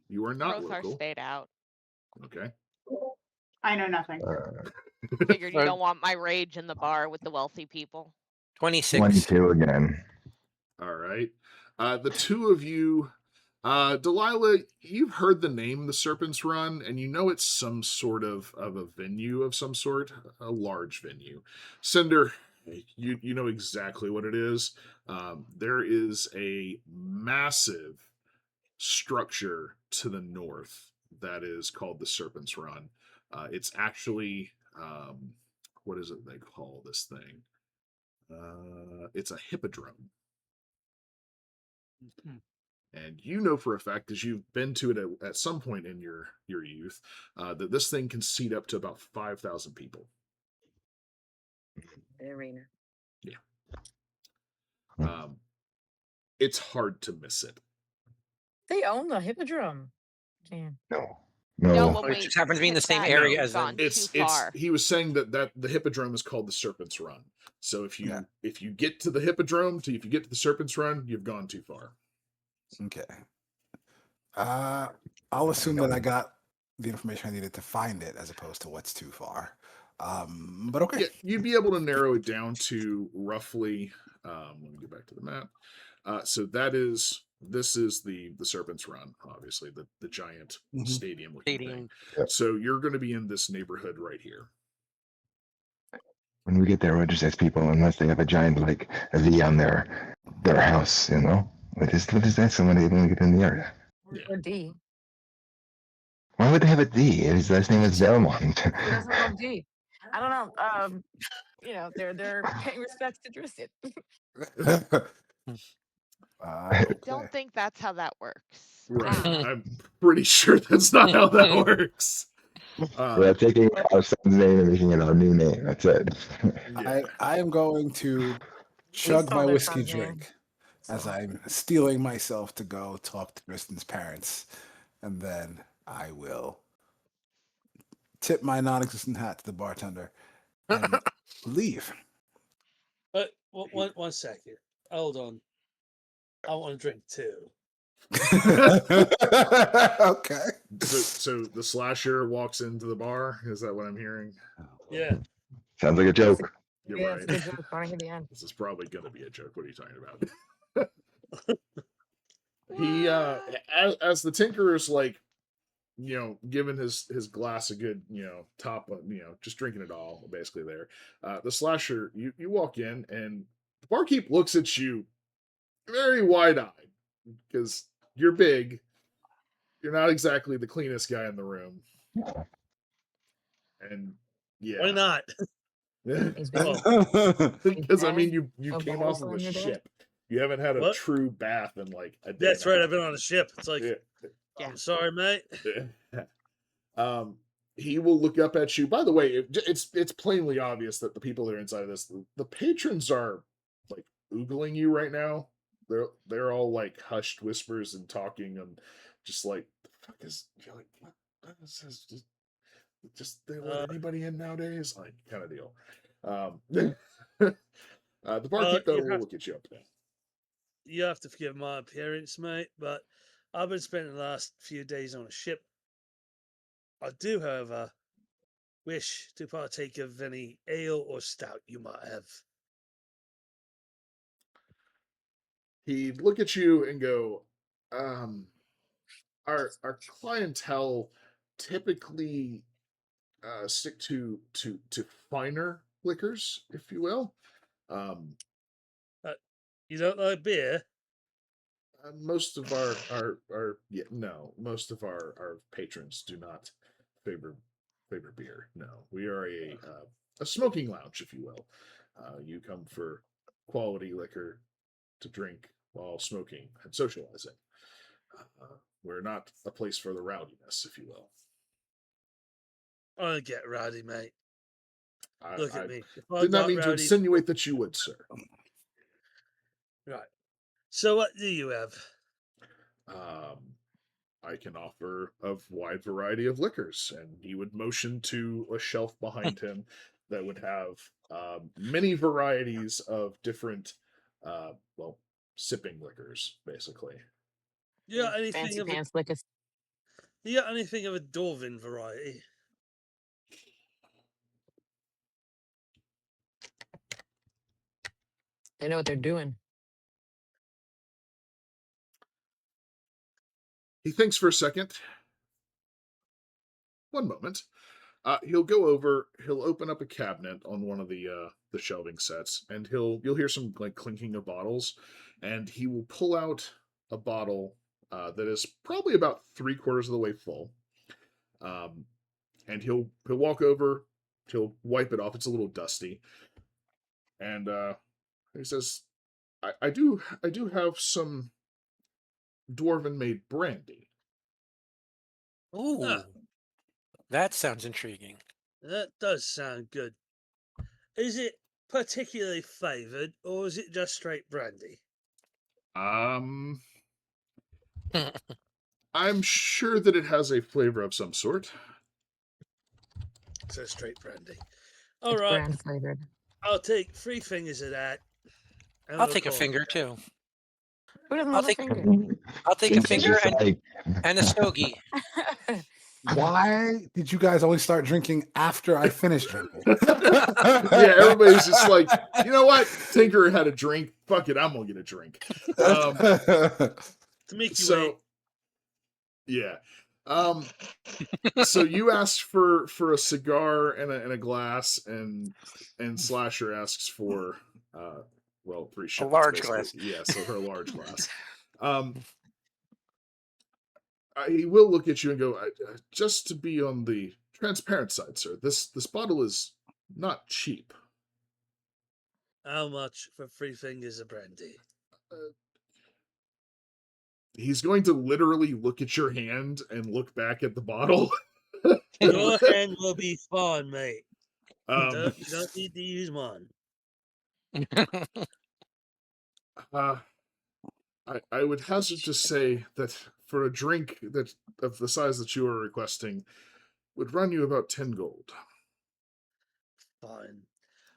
You are not Krothar local. stayed out. Okay. I know nothing. Figured you Uh, don't want my rage in the bar with the wealthy people. 26. 22 again. All right. The two of you, Delilah, you've heard the name the Serpent's Run, and you know it's some sort of a venue of some sort, a large venue. Cinder, you know exactly what it is. There is a massive structure to the north that is called the Serpent's Run. It's actually, what is it they call this thing? It's a hippodrome. And you know for a fact, because you've been to it at some point in your youth, that this thing can seat up to about 5,000 people. The arena. Yeah. Hmm. It's hard to miss it. They own the hippodrome. Damn. No. No, No. when It we just happens to be in the hit same that, area we've as gone them. too far. He was saying that the hippodrome is called the Serpent's Run. So if Yeah. you get to the hippodrome, if you get to the Serpent's Run, you've gone too far. Okay. I'll assume that I got the information I needed to find it as opposed to what's too far. But okay. Yeah, you'd be able to narrow it down to roughly. Let me get back to the map. So this is the Serpent's Run, obviously the giant Mhm. stadium looking thing. Stadium. Yep. So you're going to be in this neighborhood right here. When we get there, we'll just ask people unless they have a giant like a V on their house, you know. What is that? Somebody when we get in the area. Yeah. Or D. Why would they have a D? His last name is Belmont. Who doesn't love D? I don't know. You know, they're paying respects to Drystan. I Okay. don't think that's how that works. Right. Ah. I'm pretty sure that's not how that works. We're taking our son's name and making it our new name. That's it. Yeah. I am going to chug stole my their whiskey son's name, drink as so. I'm steeling myself to go talk to Tristan's parents, and then I will tip my non-existent hat to the bartender and leave. But one second. Hold on. I want a drink too. Okay. So the slasher walks into the bar. Is that what I'm hearing? Yeah. Sounds like a joke. You're Yeah, right. it's a good joke. Running at the end. This is probably going to be a joke. What are you talking about? He as the tinkerer's like, giving his glass a good, top of, just drinking it all basically there. The slasher, you walk in and the barkeep looks at you very wide-eyed because you're big. You're not exactly the cleanest guy in the room. And Why yeah. not? He's Oh, big. Because I Okay. mean you No came balls off of on a your dad? ship. You haven't had a What? true bath in like a day. That's and a right. half. I've been on a ship. It's like, Yeah. I'm sorry, mate. He will look up at you. By the way, it's plainly obvious that the people that are inside of this, the patrons are like oogling you right now. They're all like hushed whispers and talking and just like the fuck is you're like what is this? Just they let anybody in nowadays, like kind of deal. The barkeep though will look at you up there. You have to forgive my appearance, mate, but I've been spending the last few days on a ship. I do, however, wish to partake of any ale or stout you might have. he'd look at you and go, our clientele typically stick to finer liquors, if you will. Um, You don't like beer? most of most of our patrons do not favor beer. No, we are a smoking lounge, if you will. You come for quality liquor to drink while smoking and socializing. We're not a place for the rowdiness, if you will. I don't get rowdy, mate. Look I at me. If I did not got mean to rowdy, insinuate that you would, sir. right. So what do you have? I can offer a wide variety of liquors, and he would motion to a shelf behind him that would have many varieties of different, well, sipping liquors, basically. You got Fancy anything of a pants lickers. you got anything of a Dwarven variety? They know what they're doing. He thinks for a second. One moment. He'll go over. He'll open up a cabinet on one of the shelving sets, and you'll hear some like clinking of bottles, and he will pull out a bottle that is probably about 3/4 of the way full. And he'll walk over. He'll wipe it off. It's a little dusty, and he says, I do have some dwarven made brandy." Ooh, Ah, that sounds intriguing. that does sound good. Is it particularly flavoured, or is it just straight brandy? Um, I'm sure that it has a flavor of some sort. So straight brandy. All It's right, brand flavored. I'll take 3 fingers of that. and I'll we'll take a call it finger that. too. Who doesn't I'll love a take finger? I'll take a It's finger just like, and a stogie. Why did you guys always start drinking after I finished drinking? Yeah, everybody's just like, you know what? Tinker had a drink. Fuck it, I'm gonna get a drink. To make you wait. So, yeah. So you asked for a cigar and a glass, and Slasher asks for well, 3 shipments, large basically. glass. Yeah, so her large glass. He will look at you and go, just to be on the transparent side, sir. This bottle is not cheap. How much for 3 fingers of brandy? He's going to literally look at your hand and look back at the bottle. Your hand will be fine, mate. You don't need to use mine. I would hazard to say that for a drink that of the size that you are requesting would run you about 10 gold. Fine.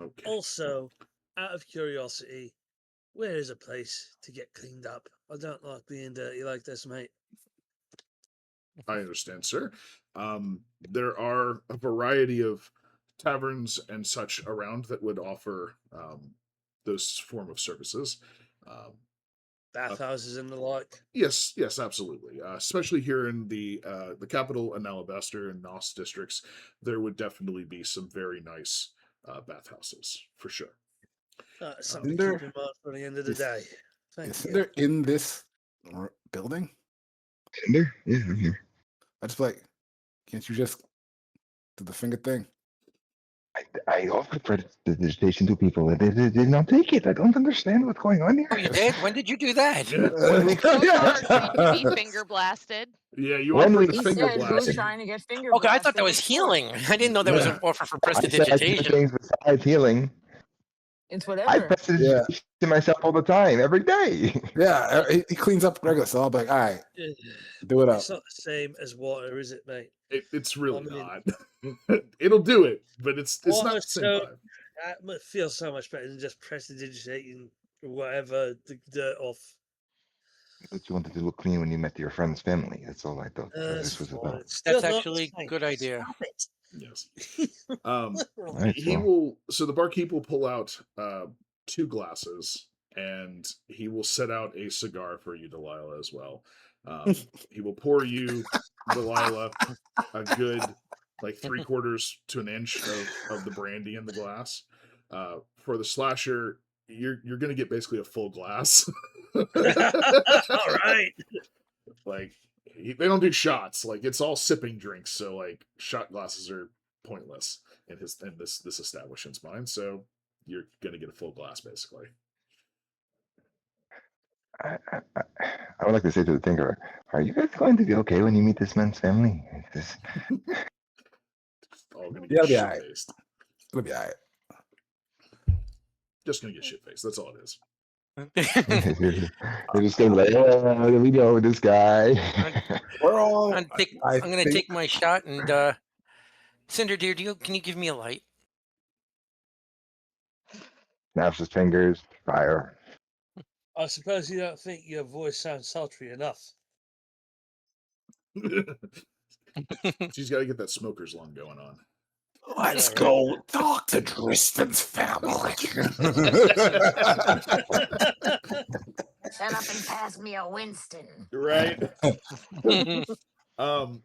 Okay. Also, out of curiosity, where is a place to get cleaned up? I don't like being dirty like this, mate. I understand, sir. There are a variety of taverns and such around that would offer those form of services. Bathhouses and the like. Yes, absolutely. Especially here in the capital and Alabaster and Nos districts, there would definitely be some very nice bathhouses for sure. Something to Cinder keep in mind for the end of the is- day. Thank Is you. Cinder in this building? Cinder? Yeah, I'm here. I just like, can't you just do the finger thing? I offered prestidigitation to people and they did not take it. I don't understand what's going on here. Oh, you did? When did you do that? Krothar agreed to be finger blasted. Yeah, you When offered we- the He finger said, "Who's blasting. trying to get finger Okay, I thought that blasted was before?" healing. I didn't know that was Yeah. an offer for I said I do prestidigitation. things besides healing. It's I whatever. prestidigitation myself all the time, every day. Yeah, he cleans up regular, so I'll be like, all right, do it up. It's not the same as water, is it, mate? It's really I mean- not. It'll do it, but it's not Water the same so- vibe. That feels so much better than just prestidigitating whatever the dirt off. But you wanted to look clean when you met your friend's family. That's all I thought this was fine. about. It's still That's not the actually a same. good idea. Stop it. Yes. Literally. Right, He so- will. So the barkeep will pull out 2 glasses, and he will set out a cigar for you, Delilah, as well. He will pour you, Delilah, a good like 3/4 to an inch of the brandy in the glass. For the slasher, you're gonna get basically a full glass. All right. Like they don't do shots. Like it's all sipping drinks. So like shot glasses are pointless in this establishment's mind. So you're gonna get a full glass basically. I would like to say to the thinker, are you guys going to be okay when you meet this man's family? This, All gonna Yeah, get it'll be shit alright. faced. It'll be all right. Just gonna get shit faced. That's all it is. they're just gonna be like, oh, we know this guy. We're all. I'm I gonna think take my shot and Cinder, dear, can you give me a light? Snaps his fingers, fire. I suppose you don't think your voice sounds sultry enough. She's got to get that smoker's lung going on. let's Yeah, right. go talk to Drystan's family. Shut up and pass me a Winston. Right. All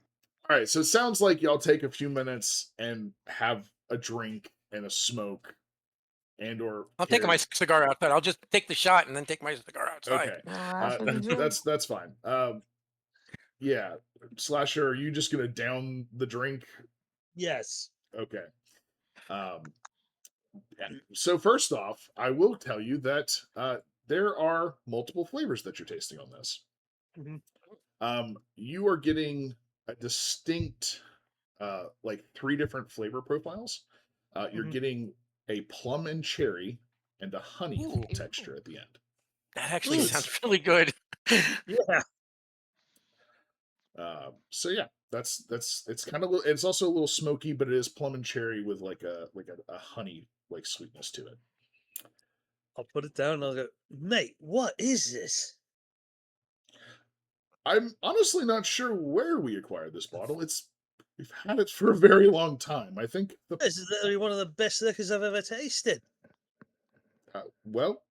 right. So it sounds like y'all take a few minutes and have a drink and a smoke, and or I'll take my cigar outside. I'll just take the shot and then take my cigar outside. Okay. After the drink. That's fine. Yeah, Slasher, are you just gonna down the drink? Yes. Okay. So first off, I will tell you that there are multiple flavors that you're tasting on this. Mhm. You are getting a distinct, like 3 different flavor profiles. You're Mhm. getting a plum and cherry and a honey Ooh. texture at the end. That actually Ooh. sounds really good. Yeah. So yeah, that's it's kind of it's also a little smoky, but it is plum and cherry with like a honey like sweetness to it. I'll put it down and I'll go, mate, what is this? I'm honestly not sure where we acquired this bottle. We've had it for a very long time. I think This is literally one of the best liquors I've ever tasted. well,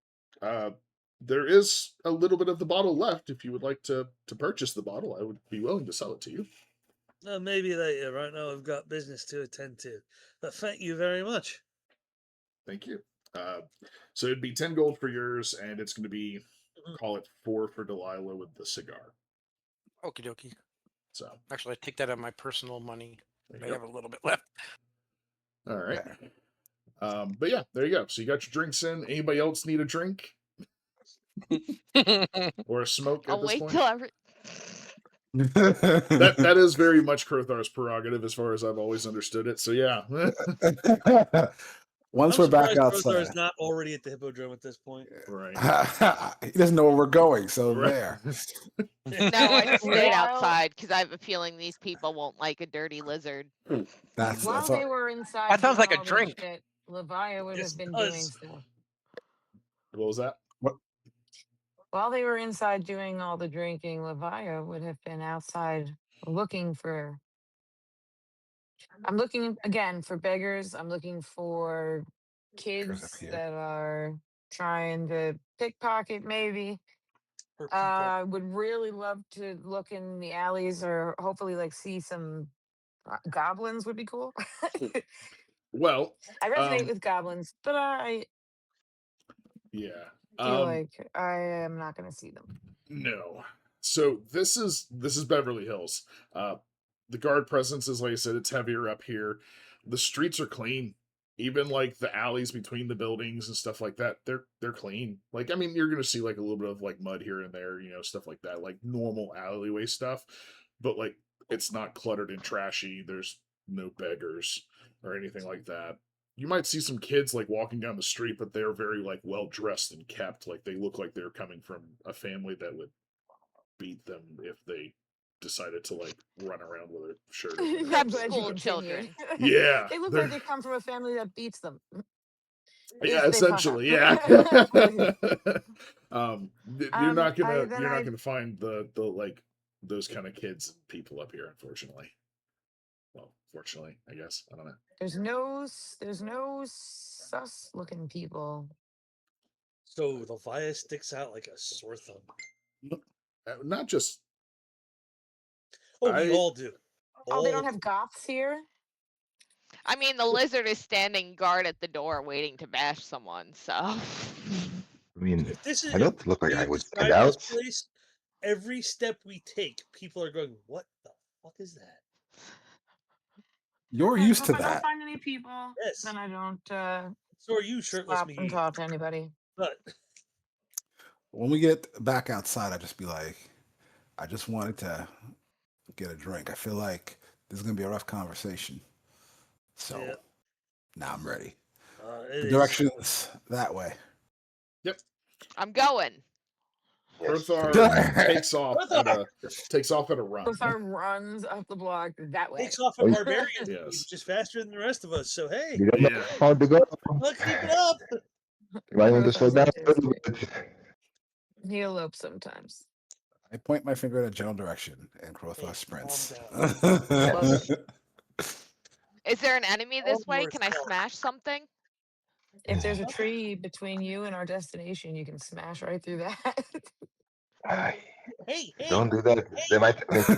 there is a little bit of the bottle left. If you would like to purchase the bottle, I would be willing to sell it to you. Maybe later. Right now, I've got business to attend to. But thank you very much. Thank you. So it'd be 10 gold for yours, and it's going to be call it 4 for Delilah with the cigar. Okie dokie. So Actually, I take that out of my personal money. there I you have a little bit left. go. All right. But yeah, there you go. So you got your drinks in. Anybody else need a drink or a smoke at I'll this wait point? till every. That is very much Krothar's prerogative as far as I've always understood it. So yeah. Once I'm we're back surprised Krothar is outside, not already at the Hippodrome at this point. Right. he doesn't know where we're going. So Right. there. No, I just stayed While- outside because I have a feeling these people won't like a dirty lizard. That's While all. they were inside, That sounds doing like a all this drink. shit, Levia would Yes, have been it doing does. stuff. What was that? While they were inside doing all the drinking, Levia would have been outside looking for. I'm looking again for beggars. I'm looking for kids here. that are trying to pickpocket, maybe. For people. I would really love to look in the alleys or hopefully like see some goblins would be cool. Well, I resonate with goblins, but I yeah. feel like I am not going to see them. No. So this is Beverly Hills. The guard presence is, like I said, it's heavier up here. The streets are clean. Even like the alleys between the buildings and stuff like that, they're clean. Like I mean, you're gonna see like a little bit of like mud here and there, stuff like that, like normal alleyway stuff. But like it's not cluttered and trashy. There's no beggars or anything like that. You might see some kids like walking down the street, but they're very like well dressed and kept. Like they look like they're coming from a family that would beat them if they decided to like run around with a shirt. open or I'm Prep glad you school continued. children. Yeah, They look they're- like they come from a family that beats them. yeah, If they fuck essentially, up. yeah. You're not then gonna find the like those kind of kids and people up here, unfortunately. Well, fortunately, I guess. I don't know. There's no sus looking people. So Levia sticks out like a sore thumb. Not just Oh, we I- all do. Oh, they All don't have do. goths here? I mean, the lizard is standing guard at the door waiting to bash someone, so. I mean, If this is I don't look like we I would stand describe this out. place, every step we take, people are going, "What the fuck is that?" You're Okay, used so to if I don't that. find any people, Yes. then I don't So are you, shirtless stop and McGee. talk to anybody. But When we get back outside, I just be like, I just wanted to get a drink. I feel like this is gonna be a rough conversation. So Yeah. now I'm ready. it The is. direction's that way. I'm going. Yes. Krothar takes off Krothar! at a run. Krothar runs up the block that way. Takes off a Oh, barbarian speed, yes. which is faster than the rest of us. So hey, You don't know Yeah. how to go. let's keep it up. You might want to slow Krothar's down a little artistic. bit. He elopes sometimes. I point my finger in a general direction, and Krothar Hey, sprints. Love Is there an enemy this All way? yours, Can I Clark. smash something? If there's a tree between you and our destination, you can smash right through that. Ay, Hey, don't do that. They might make you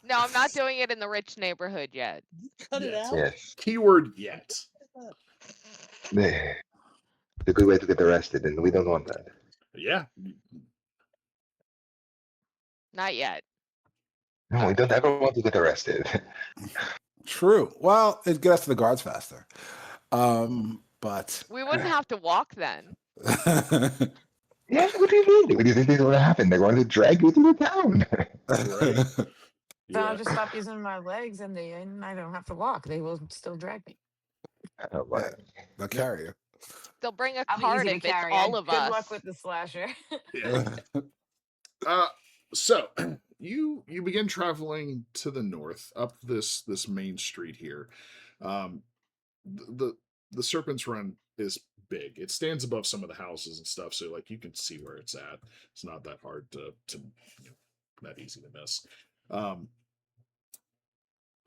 No, I'm not doing it in the rich neighborhood yet. cut it Yes. out. Yes. Keyword yet. It's a good way to get arrested, and we don't want that. Yeah. Not yet. No, we don't ever want to get arrested. True. Well, it'd get us to the guards faster. But We wouldn't have to walk then. Yeah, what do you mean? What do you think is going to happen? They're going to drag you to the town. Right. So I'll Yeah. just stop using my legs and I don't have to walk. They will still drag me. Oh, boy. They'll carry you. They'll bring a I'm cart easy to if it's carry. all of Good us. luck with the slasher. Yeah. So you begin traveling to the north up this main street here. The Serpent's Run is big. It stands above some of the houses and stuff, so like you can see where it's at. It's not that hard to that easy to miss.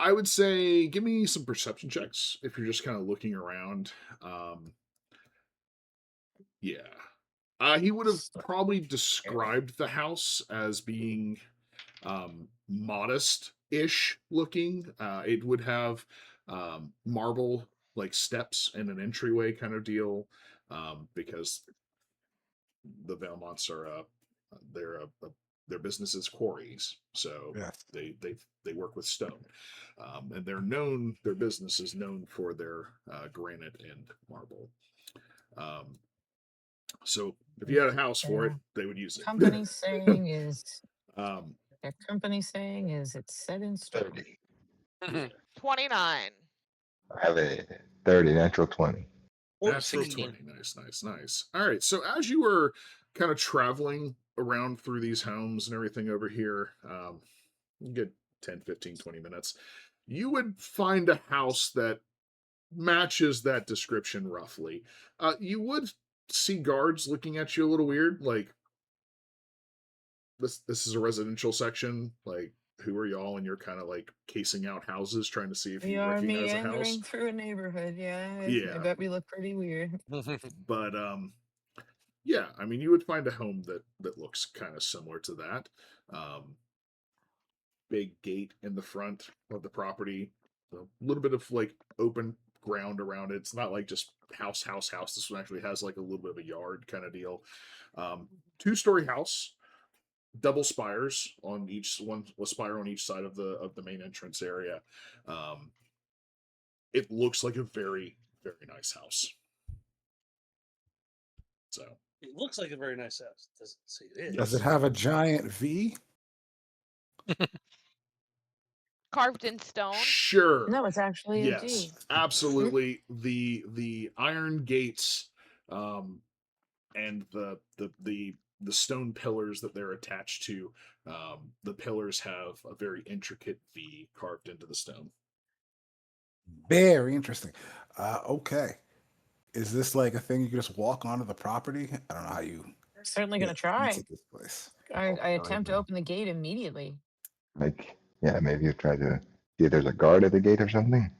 I would say give me some perception checks if you're just kind of looking around. Yeah. He would have probably described the house as being modest-ish looking. It would have marble like steps and an entryway kind of deal, because the Valmonts are their business is quarries, so Yes. they work with stone, and their business is known for their granite and marble. So if you had a house for it, they would use it. Company saying is Um, their company saying is it's set in stone. 30. 29. I have a 30, natural 20. Natural 16. 20. Nice. All right. So as you were kind of traveling around through these homes and everything over here, you get 10, 15, 20 minutes, you would find a house that matches that description roughly. You would see guards looking at you a little weird, like, this is a residential section, like, who are y'all? And you're kind of like casing out houses, trying to see if We you are recognize a house. meandering through a neighborhood. Yeah, I Yeah. bet we look pretty weird. But yeah, I mean, you would find a home that looks kind of similar to that. Big gate in the front of the property, a little bit of like open ground around it. It's not like just house. This one actually has like a little bit of a yard kind of deal. 2-story house, double spires on each one, a spire on each side of the main entrance area. It looks like a very, very nice house. So It looks like a very nice house. Doesn't say it is. Does it have a giant V? Carved in stone. sure. No, it's actually a Yes, G. absolutely. The iron gates, and the stone pillars that they're attached to, the pillars have a very intricate V carved into the stone. Very interesting. Okay. Is this like a thing you can just walk onto the property? I don't know how you Certainly gonna get try. into this place. I attempt to open the gate immediately. Like, yeah, maybe you try to see if there's a guard at the gate or something.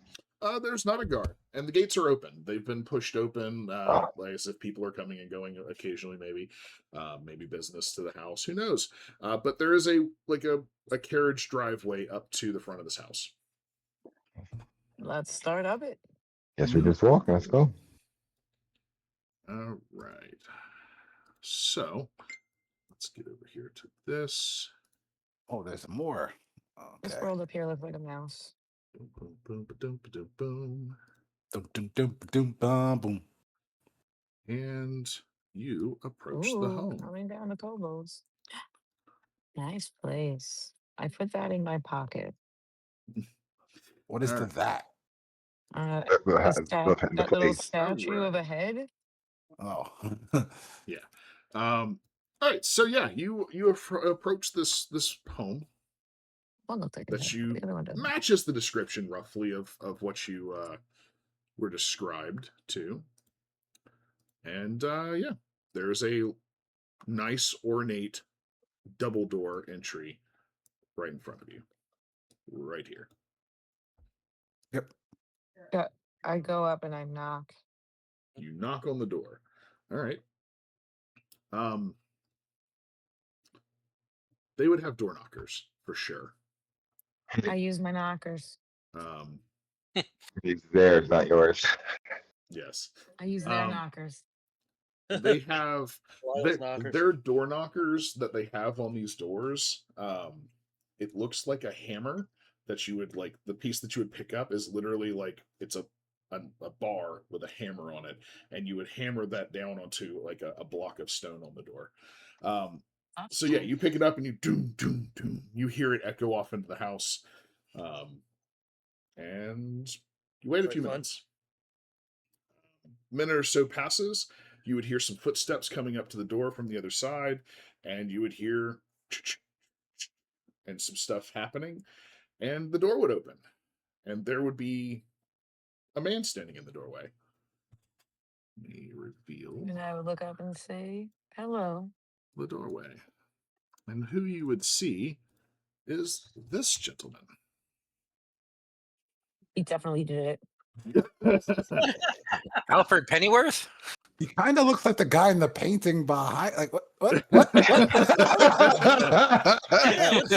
There's not a guard, and the gates are open. They've been pushed open, Oh, like as if people are coming and going occasionally. Maybe business to the house. Who knows? But there is a carriage driveway up to the front of this house. Let's start up it. guess we just walk. Let's go. All right. So let's get over here to this. Oh, there's more. This Okay. world up here looks like a mouse. Boom, boom, boom, ba-dum, ba-dum, boom. Dum, dum, dum, dum, bum, boom. And you approach the Ooh, home. coming down the kobolds. Nice place. I put that in my pocket. What is All the right. that? That little place. statue of a Alright. head. Oh. Yeah. All right. So yeah, you approach this home One looks like a that head, but you the other one doesn't. matches the description roughly of what you were described to, and yeah, there's a nice ornate double door entry right in front of you, right here. Yep. Yeah, I go up and I knock. You knock on the door. All right. Um, they would have door knockers for sure. I use my knockers. Um, It's theirs, not yours. yes. I use their knockers. They have Lyle's knockers. their door knockers that they have on these doors. It looks like a hammer that you would like. The piece that you would pick up is literally like it's a bar with a hammer on it, and you would hammer that down onto like a block of stone on the door. That's So yeah, cool. you pick it up and you doom doom doom. You hear it echo off into the house, and you wait a Quite few fun. minutes. Minute or so passes, you would hear some footsteps coming up to the door from the other side, and you would hear and some stuff happening, and the door would open, and there would be a man standing in the doorway. Let me reveal And I would look up and say, hello. the doorway. And who you would see is this gentleman. He definitely did it. Alfred Pennyworth? He kind of looks like the guy in the painting behind. Like what? What the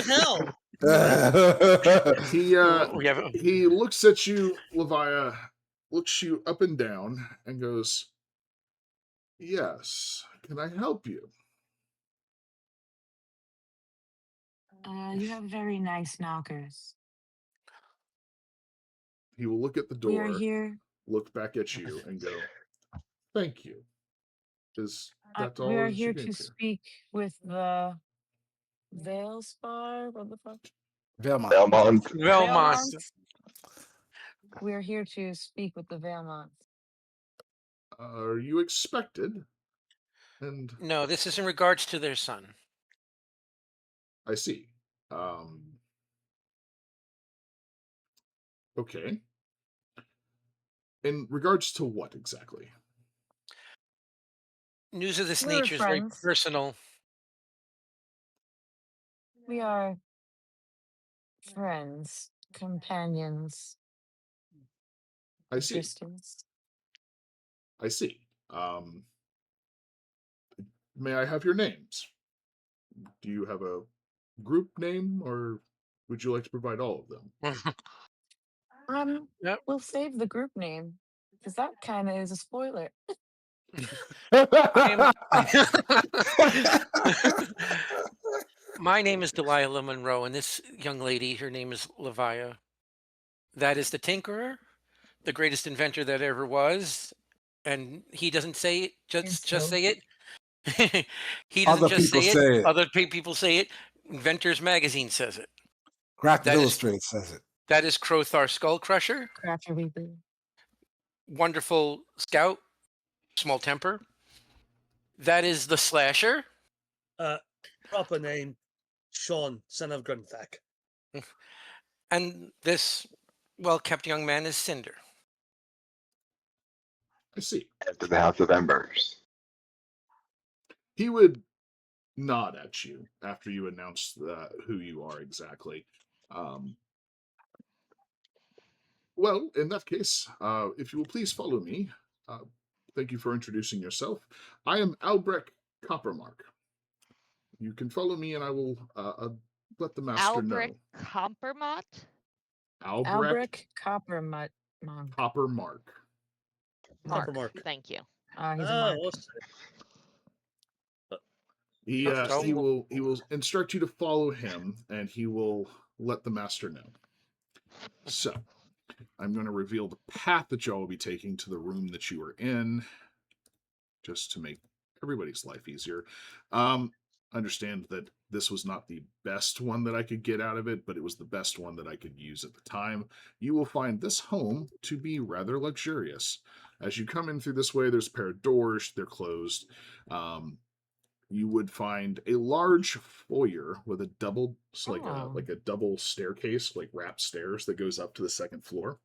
hell? We have He looks at you, Levia, looks you up and down, and goes, "Yes, can I help you?" You have very nice knockers. He will look at the We are door, here. look back at you, and go, "Thank you." Is that We all are that you here came to to? speak with the Veil Spar. What the fuck? Velma. Belmont. Velmont. Veilmonts. We are here to speak with the Veilmonts. Are you expected? And No, this is in regards to their son. I see. Okay. In regards to what exactly? News of this We were nature is very friends. personal. We are friends, companions, I see. distance. I see. May I have your names? Do you have a group name, or would you like to provide all of them? Yep. We'll save the group name because that kind of is a spoiler. My name is Delilah Monroe, and this young lady, her name is Levia. That is the Tinkerer, the greatest inventor that ever was. And he doesn't say it, just say it. He doesn't Other just people say it. say it. Other people say it. Inventors Magazine says it. Graphic That is- Illustrated says it. That is Krothar Skull Crusher. Crafter Weekly. Wonderful scout, small temper. That is the Slasher. Proper name, Sean, son of Grunthak. And this well-kept young man is Cinder. I see. To the House of Embers. He would nod at you after you announce who you are exactly. Well, in that case, if you will please follow me. Uh, thank you for introducing yourself. I am Albrecht Coppermark. You can follow me, and I will let the master Albrecht know. Compermott? Albrecht Albrecht Coppermut Monk. Coppermark. Mark. Mark. Thank you. He's a Oh, Mark. awesome. He Oh, he will instruct you to follow him, and he will let the master know. So, I'm going to reveal the path that y'all will be taking to the room that you are in, just to make everybody's life easier. Understand that this was not the best one that I could get out of it, but it was the best one that I could use at the time. You will find this home to be rather luxurious. As you come in through this way, there's a pair of doors, they're closed. You would find a large foyer with a double, like a double staircase, like wrapped stairs that goes up to the second floor.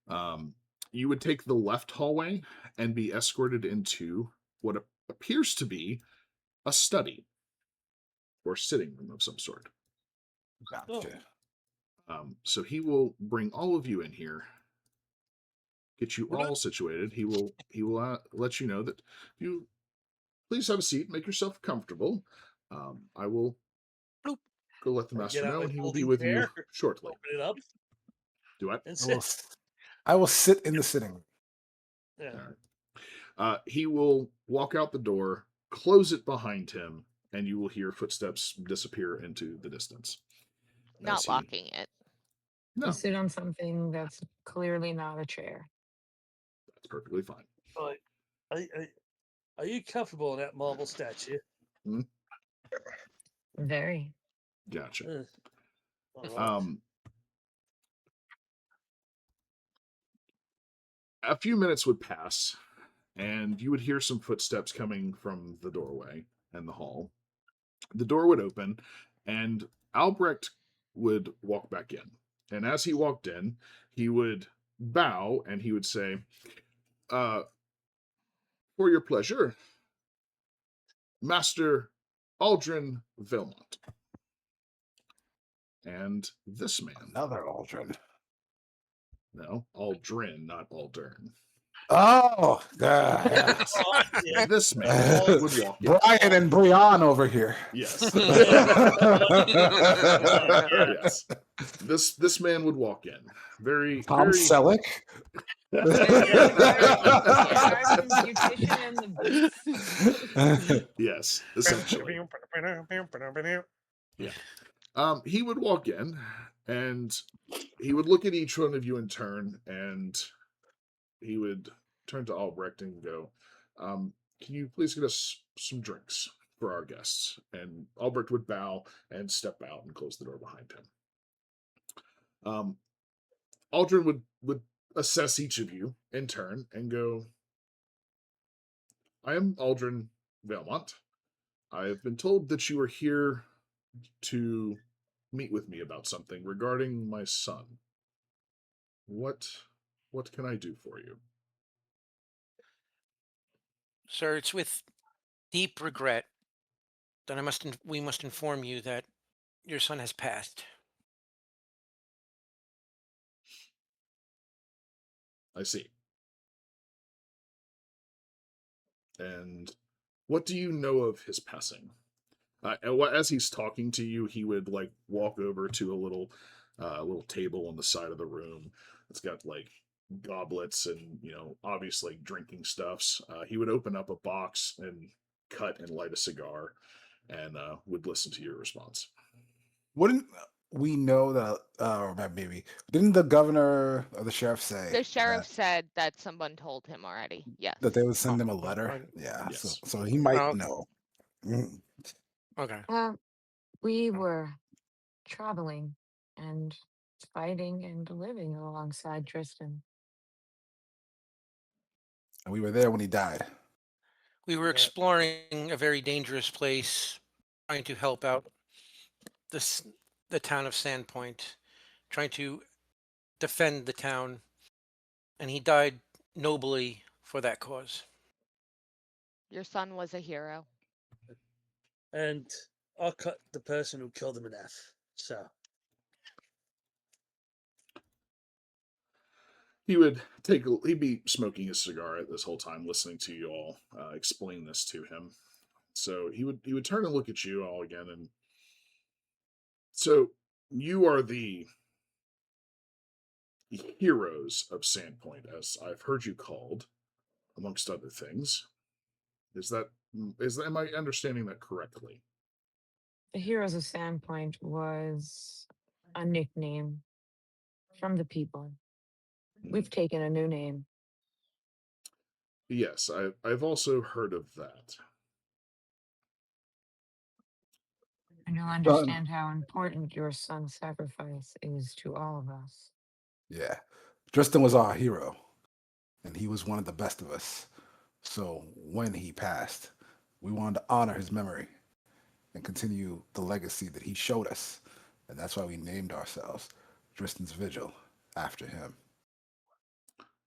You would take the left hallway and be escorted into what appears to be a study or sitting room of some sort. Gotcha. So he will bring all of you in here, get you all situated. He will let you know that you please have a seat, make yourself comfortable. I will Bloop. go let the Get master out know, my and he will be folding with you chair, shortly. Open it up Do what? and I will, sit. I will sit in the sitting room. Yeah. All right. He will walk out the door, close it behind him, and you will hear footsteps disappear into the distance. Not locking it. No, You sit on something that's clearly not a chair. that's perfectly fine. Right. Are you comfortable in that marble statue? Very. Gotcha. All right. A few minutes would pass, and you would hear some footsteps coming from the doorway and the hall. The door would open, and Albrecht would walk back in. And as he walked in, he would bow and he would say, For your pleasure, Master Aldrin Vilmont. And this man. Another Aldrin. No, Aldrin, not Aldern. Oh, yeah. Yeah. This man would walk in. Brian and Brian over here. Yes. Yeah. Yes. This man would walk in. Tom Selleck. Driving beautician and the beast. Yes, essentially. Yeah. He would walk in, and he would look at each one of you in turn, and he would turn to Albrecht and go, can you please get us some drinks for our guests? And Albrecht would bow and step out and close the door behind him. Aldrin would assess each of you in turn and go, I am Aldrin Valmont. I have been told that you are here to meet with me about something regarding my son. What can I do for you? Sir, it's with deep regret that we must inform you that your son has passed. I see. And what do you know of his passing? As he's talking to you, he would like walk over to a little table on the side of the room. It's got like goblets and obvious like drinking stuffs. He would open up a box and cut and light a cigar, and would listen to your response. Wouldn't we know that, or maybe, didn't the governor or the sheriff say The sheriff said that someone told him already. Yes. that they would send him a letter? Yeah, Yes. so he might know. Mm. Okay. We were traveling and fighting and living alongside Drystan. And we were there when he died. We were exploring a very dangerous place, trying to help out the town of Sandpoint, trying to defend the town, and he died nobly for that cause. Your son was a hero. And I'll cut the person who killed him in half. So he'd be smoking his cigar at this whole time, listening to you all explain this to him. So he would turn and look at you all again, and so you are the heroes of Sandpoint, as I've heard you called, amongst other things. Am I understanding that correctly? The Heroes of Sandpoint was a nickname from the people. We've taken a new name. Yes, I've also heard of that. And you'll understand how important your son's sacrifice is to all of us. Yeah. Drystan was our hero, and he was one of the best of us. So when he passed, we wanted to honor his memory and continue the legacy that he showed us. And that's why we named ourselves Drystan's Vigil after him.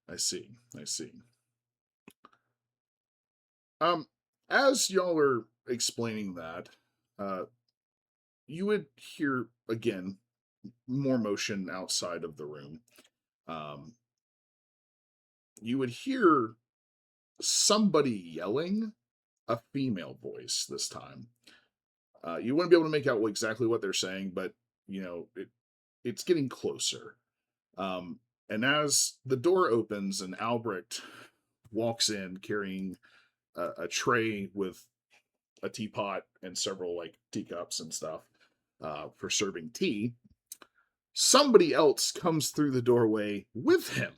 I see. As y'all are explaining that, you would hear again more motion outside of the room. You would hear somebody yelling, a female voice this time. You wouldn't be able to make out exactly what they're saying, but it's getting closer. And as the door opens and Albrecht walks in carrying a tray with a teapot and several like teacups and stuff for serving tea, somebody else comes through the doorway with him.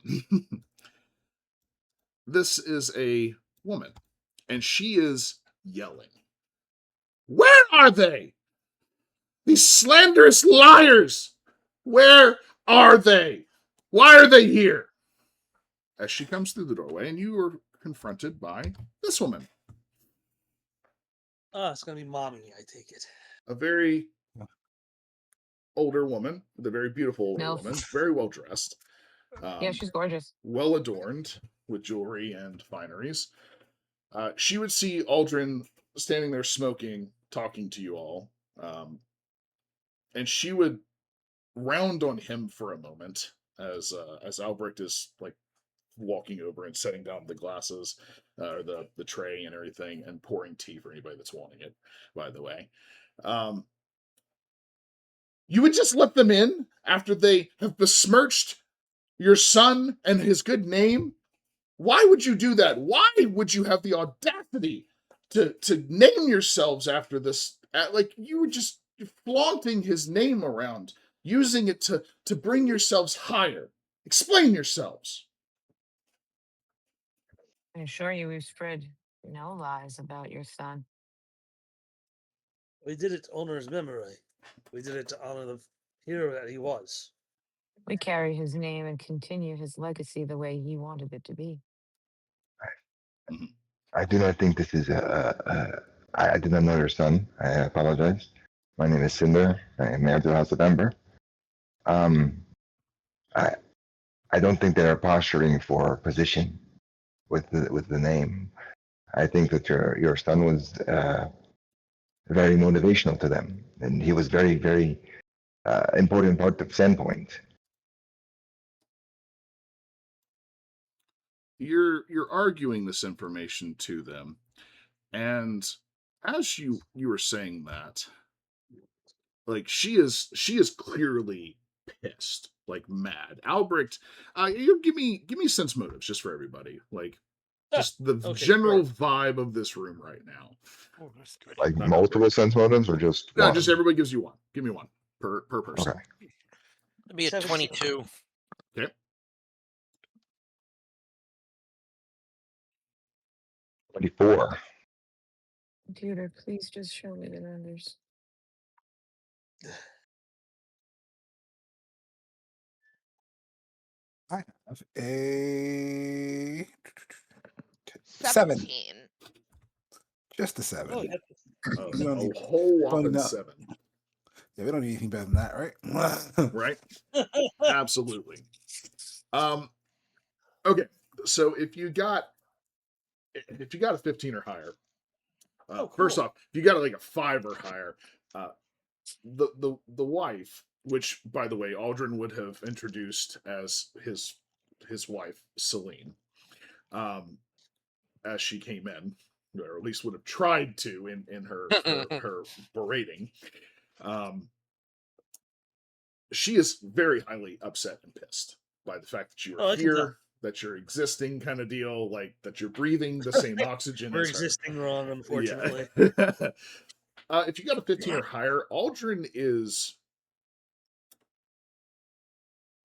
This is a woman, and she is yelling. Where are they? These slanderous liars! Where are they? Why are they here? As she comes through the doorway, and you are confronted by this woman. It's gonna be mommy, I take it. A very older woman, with a very beautiful older woman, very well dressed. Yeah, she's gorgeous. Well adorned with jewelry and fineries. She would see Aldrin standing there smoking, talking to you all. And she would round on him for a moment as Albrecht is like walking over and setting down the glasses, or the tray and everything, and pouring tea for anybody that's wanting it, by the way. You would just let them in after they have besmirched your son and his good name? Why would you do that? Why would you have the audacity to name yourselves after this? Like, you were just flaunting his name around, using it to bring yourselves higher. Explain yourselves. I assure you we've spread no lies about your son. We did it to honor his memory. We did it to honor the hero that he was. We carry his name and continue his legacy the way he wanted it to be. I do not think this is I did not know your son. I apologize. My name is Cinder. I am mayor of the House of Ember. I don't think they're posturing for position with the name. I think that your son was very motivational to them, and he was very, very important part of Sandpoint. You're arguing this information to them, and as you were saying that, like, she is clearly pissed, like mad. Albrecht, you give me sense motives just for everybody, like just the general vibe of this room right now. Oh, that's good. Like multiple sense motives, or just no, one? just everybody gives you one. Give me one per person. Okay. It'd be a 22. Okay. 24. Computer, please just show me the numbers. I have a 17. Just a 7. Oh, We don't A need- whole whopping don't know. 7. Yeah, we don't need anything better than that, right? Right? Absolutely. Okay. So if you got a 15 or higher, cool. First off, if you got like a 5 or higher, the wife, which by the way Aldrin would have introduced as his his wife, Celine, as she came in, or at least would have tried to in her berating. She is very highly upset and pissed by the fact that you Oh, are I can tell. here, that you're existing, kind of deal, like that you're breathing the same oxygen We're as her. existing wrong, unfortunately. Yeah. If you got a 15 or higher, Aldrin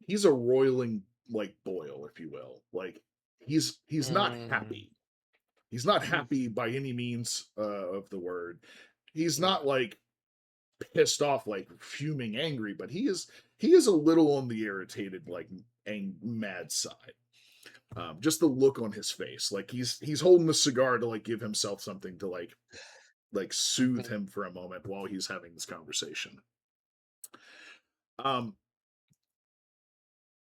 he's a roiling like boil, if you will. Like he's not happy. He's not happy by any means of the word. He's not like pissed off, like fuming angry, but he is a little on the irritated, like mad side. Just the look on his face, like he's holding the cigar to like give himself something to like soothe him for a moment while he's having this conversation.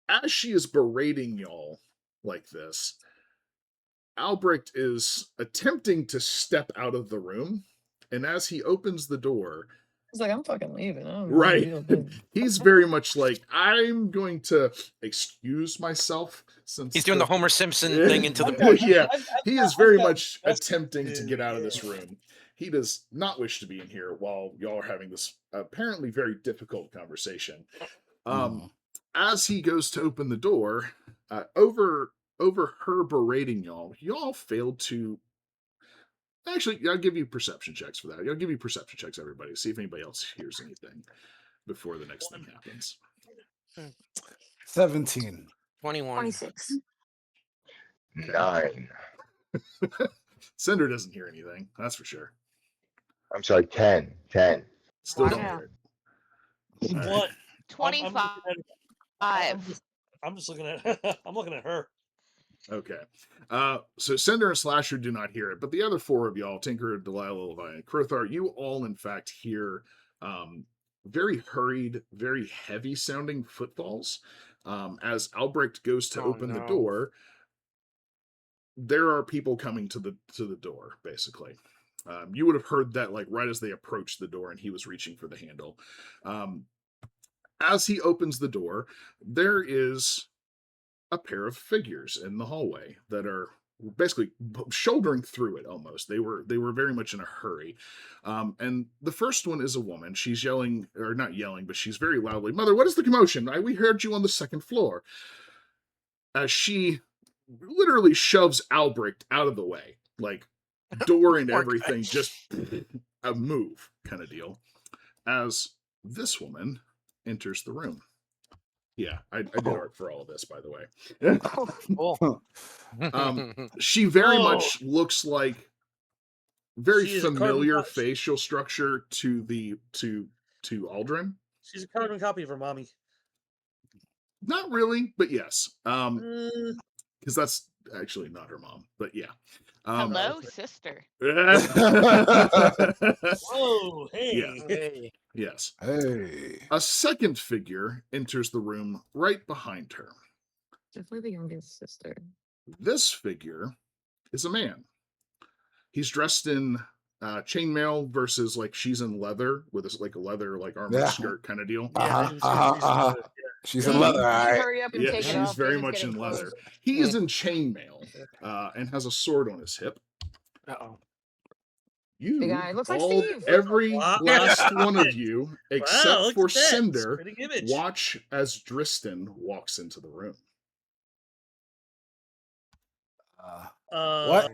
As she is berating y'all like this, Albrecht is attempting to step out of the room, and as he opens the door, He's like, I'm fucking leaving. I don't right, deal with this. he's very much like, I'm going to excuse myself since He's doing the Homer Simpson thing into the yeah, he is very got much disgusted attempting to too, get out of this yeah. room. He does not wish to be in here while y'all are having this apparently very difficult conversation. As he goes to open the door, over her berating y'all failed to. Actually, I'll give you perception checks for that. I'll give you perception checks, everybody. See if anybody else hears anything before the next thing happens. 17. 21. 26. 9. Cinder doesn't hear anything. That's for sure. I'm sorry, 10. 10. Still Wow. don't hear it. All right. What? 25. I'm just looking at I'm looking at her. Okay. So Cinder and Slasher do not hear it, but the other four of y'all, Tinker, Delilah, Levia, and Krothar, you all in fact hear very hurried, very heavy sounding footfalls. As Albrecht goes to open the door, there are people coming to the door, basically. You would have heard that like right as they approached the door and he was reaching for the handle. As he opens the door, there is a pair of figures in the hallway that are basically shouldering through it almost. They were very much in a hurry. And the first one is a woman. She's yelling, or not yelling, but she's very loudly, "Mother, what is the commotion? We heard you on the second floor." As she literally shoves Albrecht out of the way, like door and everything, just a move kind of deal. As this woman enters the room. Yeah, I did art for all of this, by the way. Cool. She very much looks like very She is a familiar carbon copy. facial structure to Aldrin. She's a carbon copy of her mommy. Not really, but yes. Because that's actually not her mom, but yeah. Hello, sister. Whoa, hey. Yeah. Yes. Hey. A second figure enters the room right behind her. Definitely the youngest sister. This figure is a man. He's dressed in chainmail versus like she's in leather with a, like a leather like armor skirt kind of deal. She's in leather. All right. Hurry up and Yeah, take it she's off. very Dinner's much getting in leather. close. He is in chainmail and has a sword on his hip. Uh-oh. You The guy looks like all, Steve. every Wow. last one of you, except look for at that. Cinder, Spitting image. watch as Drystan walks into the room. What?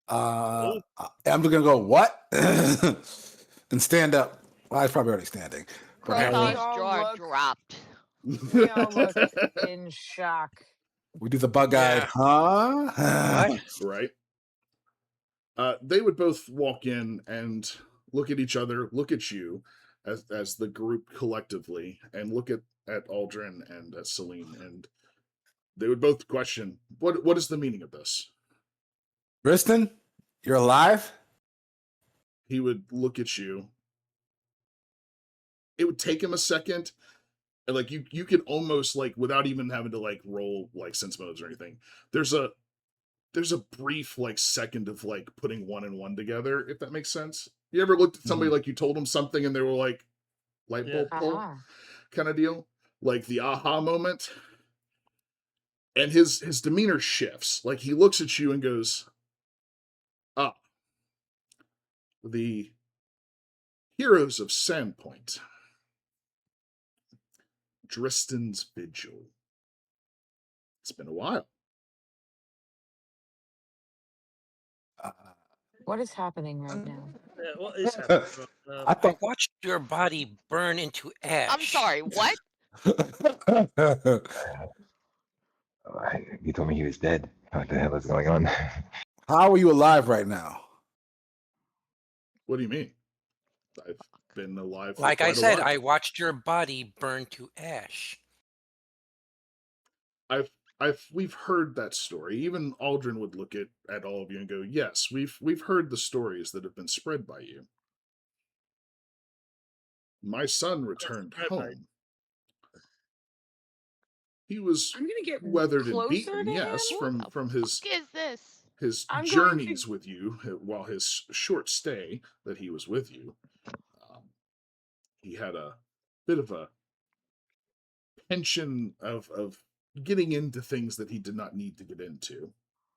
I'm gonna go what? And stand up. Well, I was probably already standing. But Krothar's all jaw look- dropped. We all look in shock. we do the bug-eyed, huh? Right? They would both walk in and look at each other, look at you as the group collectively, and look at Aldrin and at Celine, and they would both question, what is the meaning of this? Drystan, you're alive? He would look at you. It would take him a second. And like you could almost like without even having to like roll like sense motives or anything. There's a brief like second of like putting one and one together, if that makes sense. You ever looked at somebody like you told them something and they were like light bulb pull kind of deal? like the aha moment, and his demeanor shifts. Like he looks at you and goes, "Ah, the heroes of Sandpoint, Drystan's Vigil. It's been a while." Uh, What is happening right now? Yeah, what is happening right now? I I thought. watched your body burn into ash. I'm sorry, what? He told me he was dead. What the hell is going on? How are you alive right now? What do you mean? I've been alive for Like I quite a said, while. I watched your body burn to ash. We've heard that story. Even Aldrin would look at all of you and go, "Yes, we've heard the stories that have been spread by you." My son returned Right, mate. home. He was I'm gonna get weathered and closer beaten, to yes, him. Who from the his fuck is this? I'm going to. journeys with you while his short stay that he was with you. Um, he had a bit of a penchant of getting into things that he did not need to get into.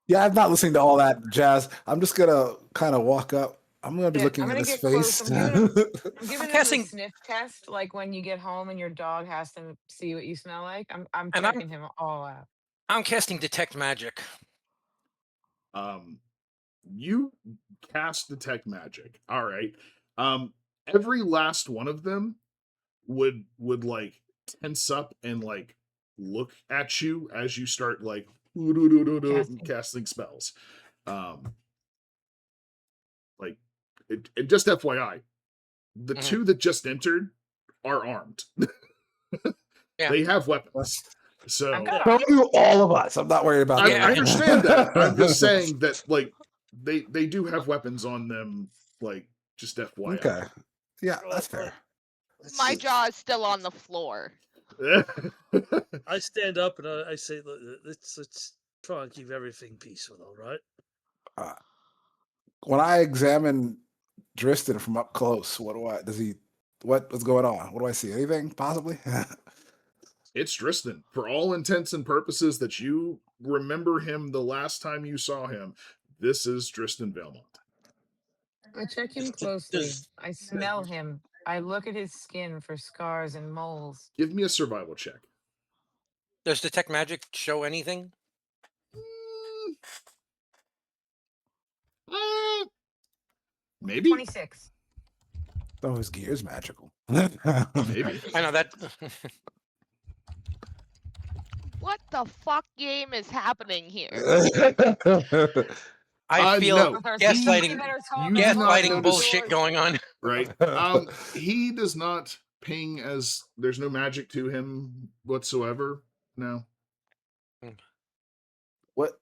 Yeah, I'm not listening to all that jazz. I'm just gonna kind of walk up. I'm gonna be Yeah, looking I'm at gonna his get close. face. I'm giving him the casting- sniff test, like when you get home and your dog has to see what you smell like. I'm And I'm- checking him all out. I'm casting detect magic. You cast detect magic. All right. Every last one of them would like tense up and like look at you as you start like Casting. casting spells. Um, like it just FYI, the Mhm. two that just entered are armed. Yeah. They have weapons. So I've got So do all of us. I'm not worried about I, that. I understand that. I'm just saying that like they do have weapons on them, like just FYI. Okay. Yeah, Right, that's right. fair. Let's My see. jaw is still on the floor. I stand up and I say, "Look, let's try and keep everything peaceful, all right?" Uh, when I examine Drystan from up close, what's going on? What do I see? Anything possibly? It's Drystan. For all intents and purposes that you remember him the last time you saw him, this is Drystan Valmont. I check him Does- closely. does- I smell him. I look at his skin for scars and moles. Give me a survival check. Does detect magic show anything? Maybe. 26. Oh, his gear is magical. Maybe. I know that. What the fuck game is happening here? I feel no. Krothar, He- somebody gaslighting, better talk you do or not walk gaslighting through the notice- bullshit doors. going on. Right. He does not ping as there's no magic to him whatsoever. No. What?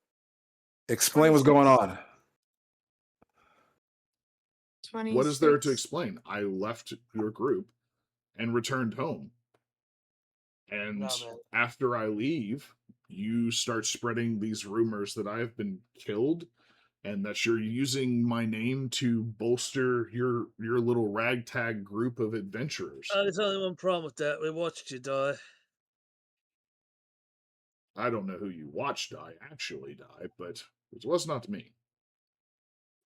Explain what's going on. 26. What is there to explain? I left your group and returned home. And No, man. after I leave, you start spreading these rumors that I've been killed and that you're using my name to bolster your little ragtag group of adventurers. There's only one problem with that. We watched you die. I don't know who you watched actually die, but it was not me.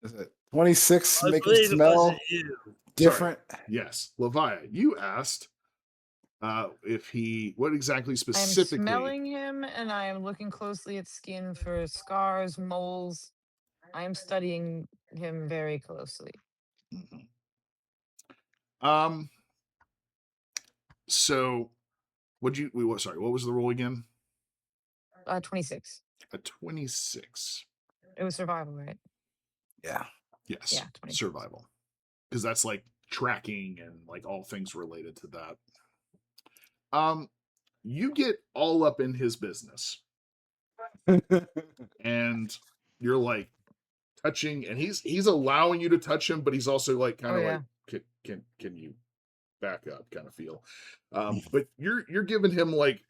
Is it 26 I make him believe it smell wasn't you. different? Yes, Levia, you asked if he, what exactly I am specifically? smelling him and I am looking closely at skin for scars, moles. I am studying him very closely. Mhm. So, what was the roll again? 26. A 26. It was survival, right? Yeah. Yes, Yeah, 26. survival. Because that's like tracking and like all things related to that. You get all up in his business and you're like touching, and he's allowing you to touch him, but he's also like kind Oh, of yeah. like can you back up kind of feel. But you're giving him like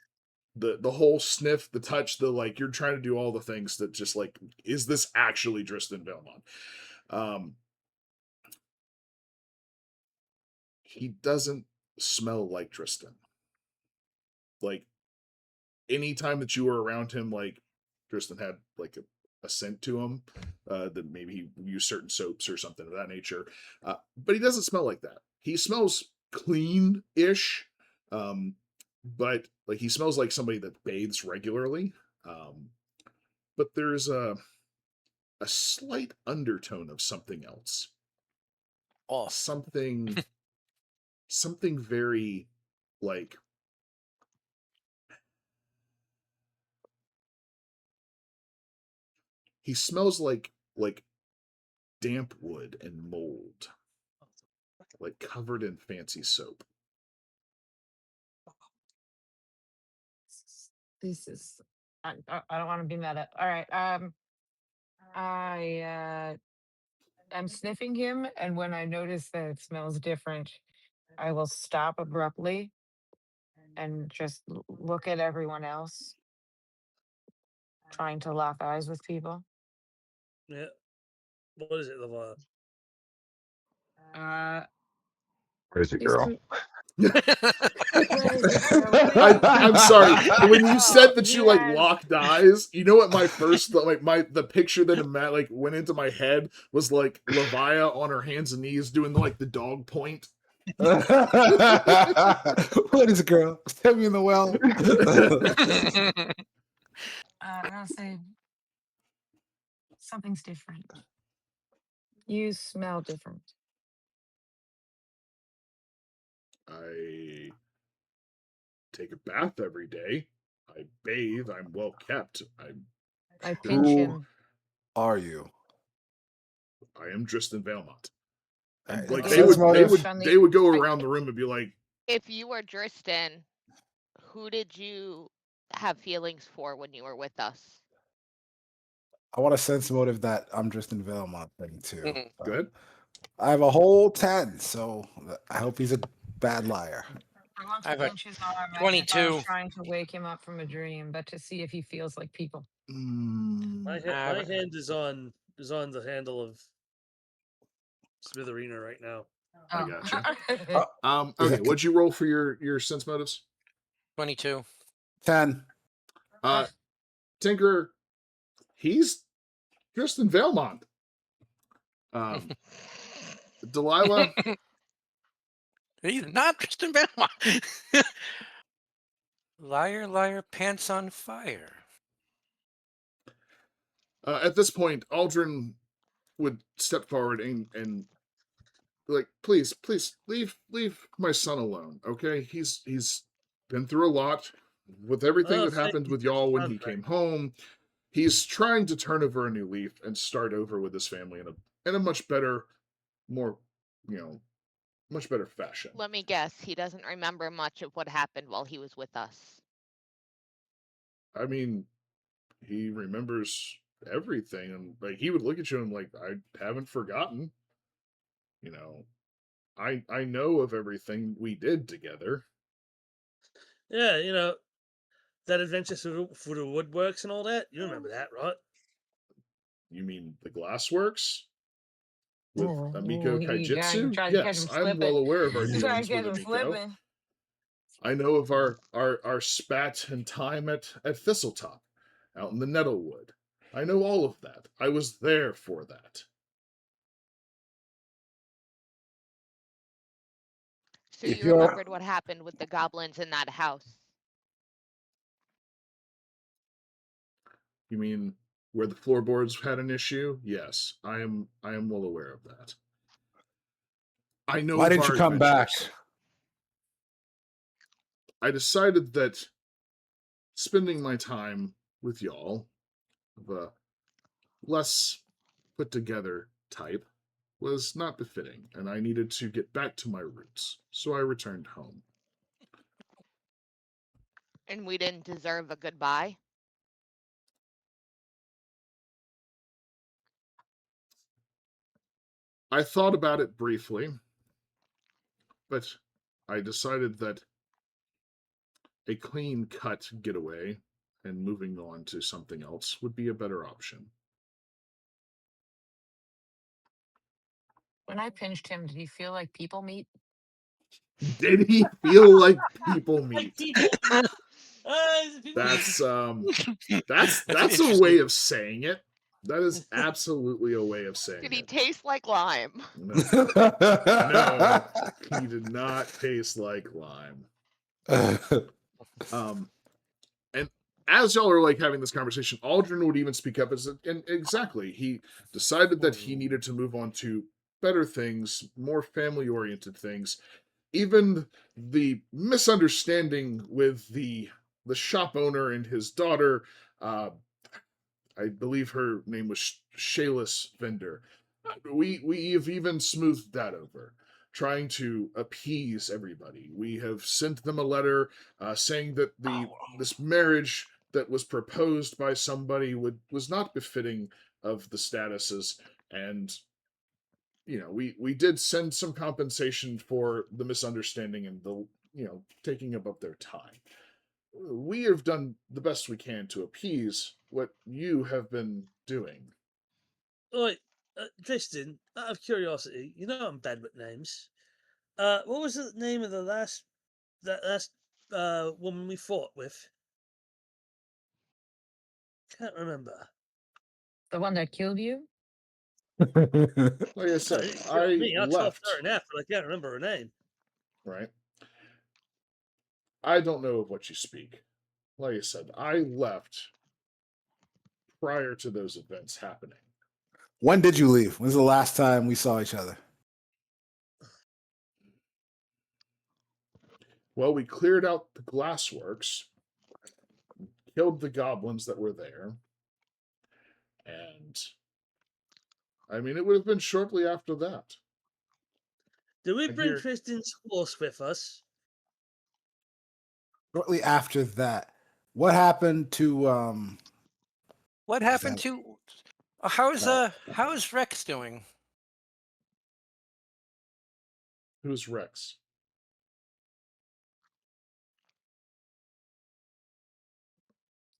the whole sniff, the touch, the like you're trying to do all the things that just like, is this actually Drystan Valmont? He doesn't smell like Drystan. like anytime that you were around him, like Drystan had like a scent to him, that maybe he used certain soaps or something of that nature. But he doesn't smell like that. He smells clean-ish, but like he smells like somebody that bathes regularly. But there's a slight undertone of something else. Off. Something very like he smells like damp wood and mold, like covered in fancy soap. This is. I don't want to be mad at. All right. I am sniffing him, and when I notice that it smells different, I will stop abruptly and just look at everyone else, trying to lock eyes with people. Yeah. What is it, Levia? Where's the He's girl? com- Where is the girl? Let me. I'm sorry. When you No, said that he you like has. locked eyes, you know what my first like the picture that like went into my head was like Levia on her hands and knees doing like the dog point. What is it, girl? Tell me in the well. I'll say something's different. You smell different. I take a bath every day. I bathe. I'm well kept. I pinch Who him. are you? I am Drystan Valmont. And Alright, like Give they him a sense would motive. friendly. go I- around the room and be like, If you were Drystan, who did you have feelings for when you were with us? I want a sense motive that I'm Drystan Valmont thing too. Mhm. good. I have a whole 10, so I hope he's a bad liar. I want I to have a pinch his arm as if I 22. was trying to wake him up from a dream, but to see if he feels like people. My I- hand is on the handle of Smitherina right now. I gotcha. Oh. Is Okay, it what'd you roll for your sense motives? 22. 10? Tinker, he's Drystan Valmont. Delilah, He's not Tristan Belmont. Liar, liar, pants on fire. at this point, Aldrin would step forward and like, please leave my son alone, okay? He's been through a lot with everything that happened with y'all when he came home. He's trying to turn over a new leaf and start over with his family in a much better, more, much better fashion. Let me guess, he doesn't remember much of what happened while he was with us. I mean, he remembers everything, and like he would look at you and like, I haven't forgotten. You know, I know of everything we did together. Yeah, that adventure through the woodworks and all that. You remember that, right? You mean the glassworks with Amiko You Kaijitsu? tried to catch Yes, him I'm slipping. well aware of our You tried to dealings with catch him Amiko. slipping. I know of our spat and time at Thistletop, out in the Nettlewood. I know all of that. I was there for that. So If you you're- remembered what happened with the goblins in that house. You mean where the floorboards had an issue? Yes, I am well aware of that. I know. Why of didn't you our come back? adventures. I decided that spending my time with y'all, of a less put together type, was not befitting, and I needed to get back to my roots, so I returned home. And we didn't deserve a goodbye. I thought about it briefly, but I decided that a clean cut getaway and moving on to something else would be a better option. When I pinched him, did he feel like people meat? Did he feel like people meet? That's That's that's a interesting. way of saying it. That is absolutely a way of saying Did he it. taste like lime? No, no, he did not taste like lime. And as y'all are like having this conversation, Aldrin would even speak up and exactly, he decided that he needed to move on to better things, more family-oriented things. Even the misunderstanding with the shop owner and his daughter, uh, I believe her name was Shayless Vendor. We've even smoothed that over, trying to appease everybody. We have sent them a letter saying that this marriage that was proposed by somebody was not befitting of the statuses, and we did send some compensation for the misunderstanding and the taking up their time. We have done the best we can to appease what you have been doing. Right, Drystan, out of curiosity, you know I'm bad with names. What was the name of that last woman we fought with? Can't remember. The one that killed you? Like I No, said, it didn't kill I me. I chopped left, her in half, but I can't remember her name. right? I don't know of what you speak. Like I said, I left prior to those events happening. When did you leave? When's the last time we saw each other? Well, we cleared out the glassworks, killed the goblins that were there, and I mean, it would have been shortly after that. Did we I bring hear- Tristan's horse with us? Shortly after that, what happened to What happened to? How's Rex doing? Who's Rex?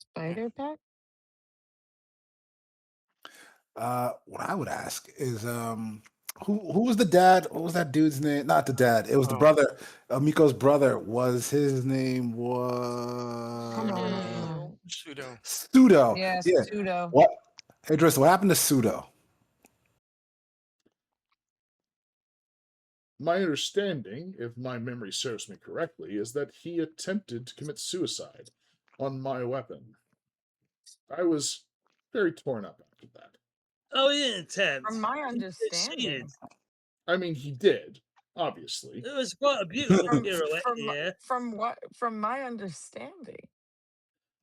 Spider Pack? what I would ask is who was the dad? What was that dude's name? Not the dad. It was the Oh. brother. Miko's brother. Was his name was Come on. Pseudo. Pseudo. Yes, Yeah. pseudo. What? Hey, Drystan, what happened to Pseudo? My understanding, if my memory serves me correctly, is that he attempted to commit suicide on my weapon. I was very torn up after that. Oh, he didn't attempt. From my He understanding, succeeded. I mean, he did, obviously. It was quite a beautiful from pirouette, yeah. from my understanding,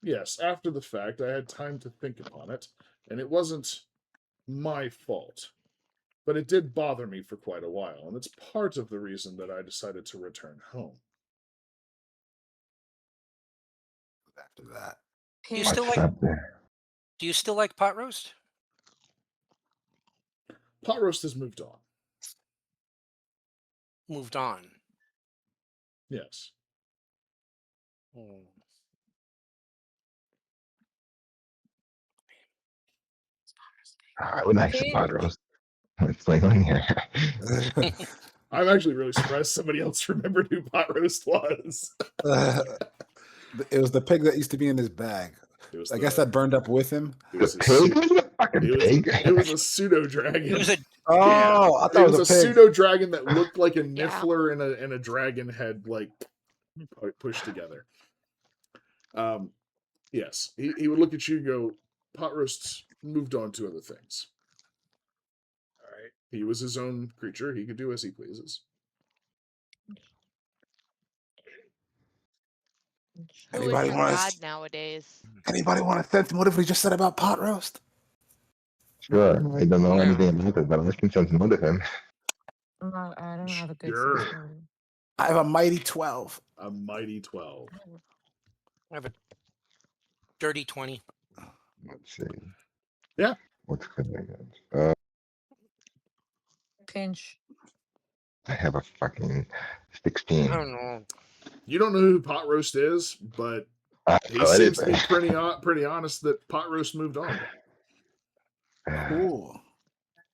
Yes, after the fact, I had time to think upon it, and it wasn't my fault. But it did bother me for quite a while, and it's part of the reason that I decided to return home. After that, Do you Pinch. still What's like? up there? Do you still like pot roast? Pot roast has moved on. Moved on. Yes. Hmm. I would like some Pink. pot roast. What's going on here? I'm actually really surprised somebody else remembered who pot roast was. it was the pig that used to be in his bag. It was I guess that burned up with him. It The was pig? Was it a fucking pig? it was a pseudo dragon. It was a Oh, Yeah. I thought It it was a was a pig. pseudo dragon that looked like a Yeah. niffler and a dragon head like pushed together. Yes, he would look at you and go, pot roast's moved on to other things. All right, he was his own creature. He could do as he pleases. Who is Anybody your want god to? nowadays? Anybody want to sense what if we just said about pot roast? Sure, I don't know Yeah. anything about it, but I can sense more of him. No, I don't have a good Sure. sense motive. I have a mighty 12. A mighty 12. I have a dirty 20. Let's see. Yeah. What's good I got? Pinch. I have a fucking 16. I don't know. You don't know who pot roast is, but I he don't know seems to be anything. pretty honest that pot roast moved on. Cool.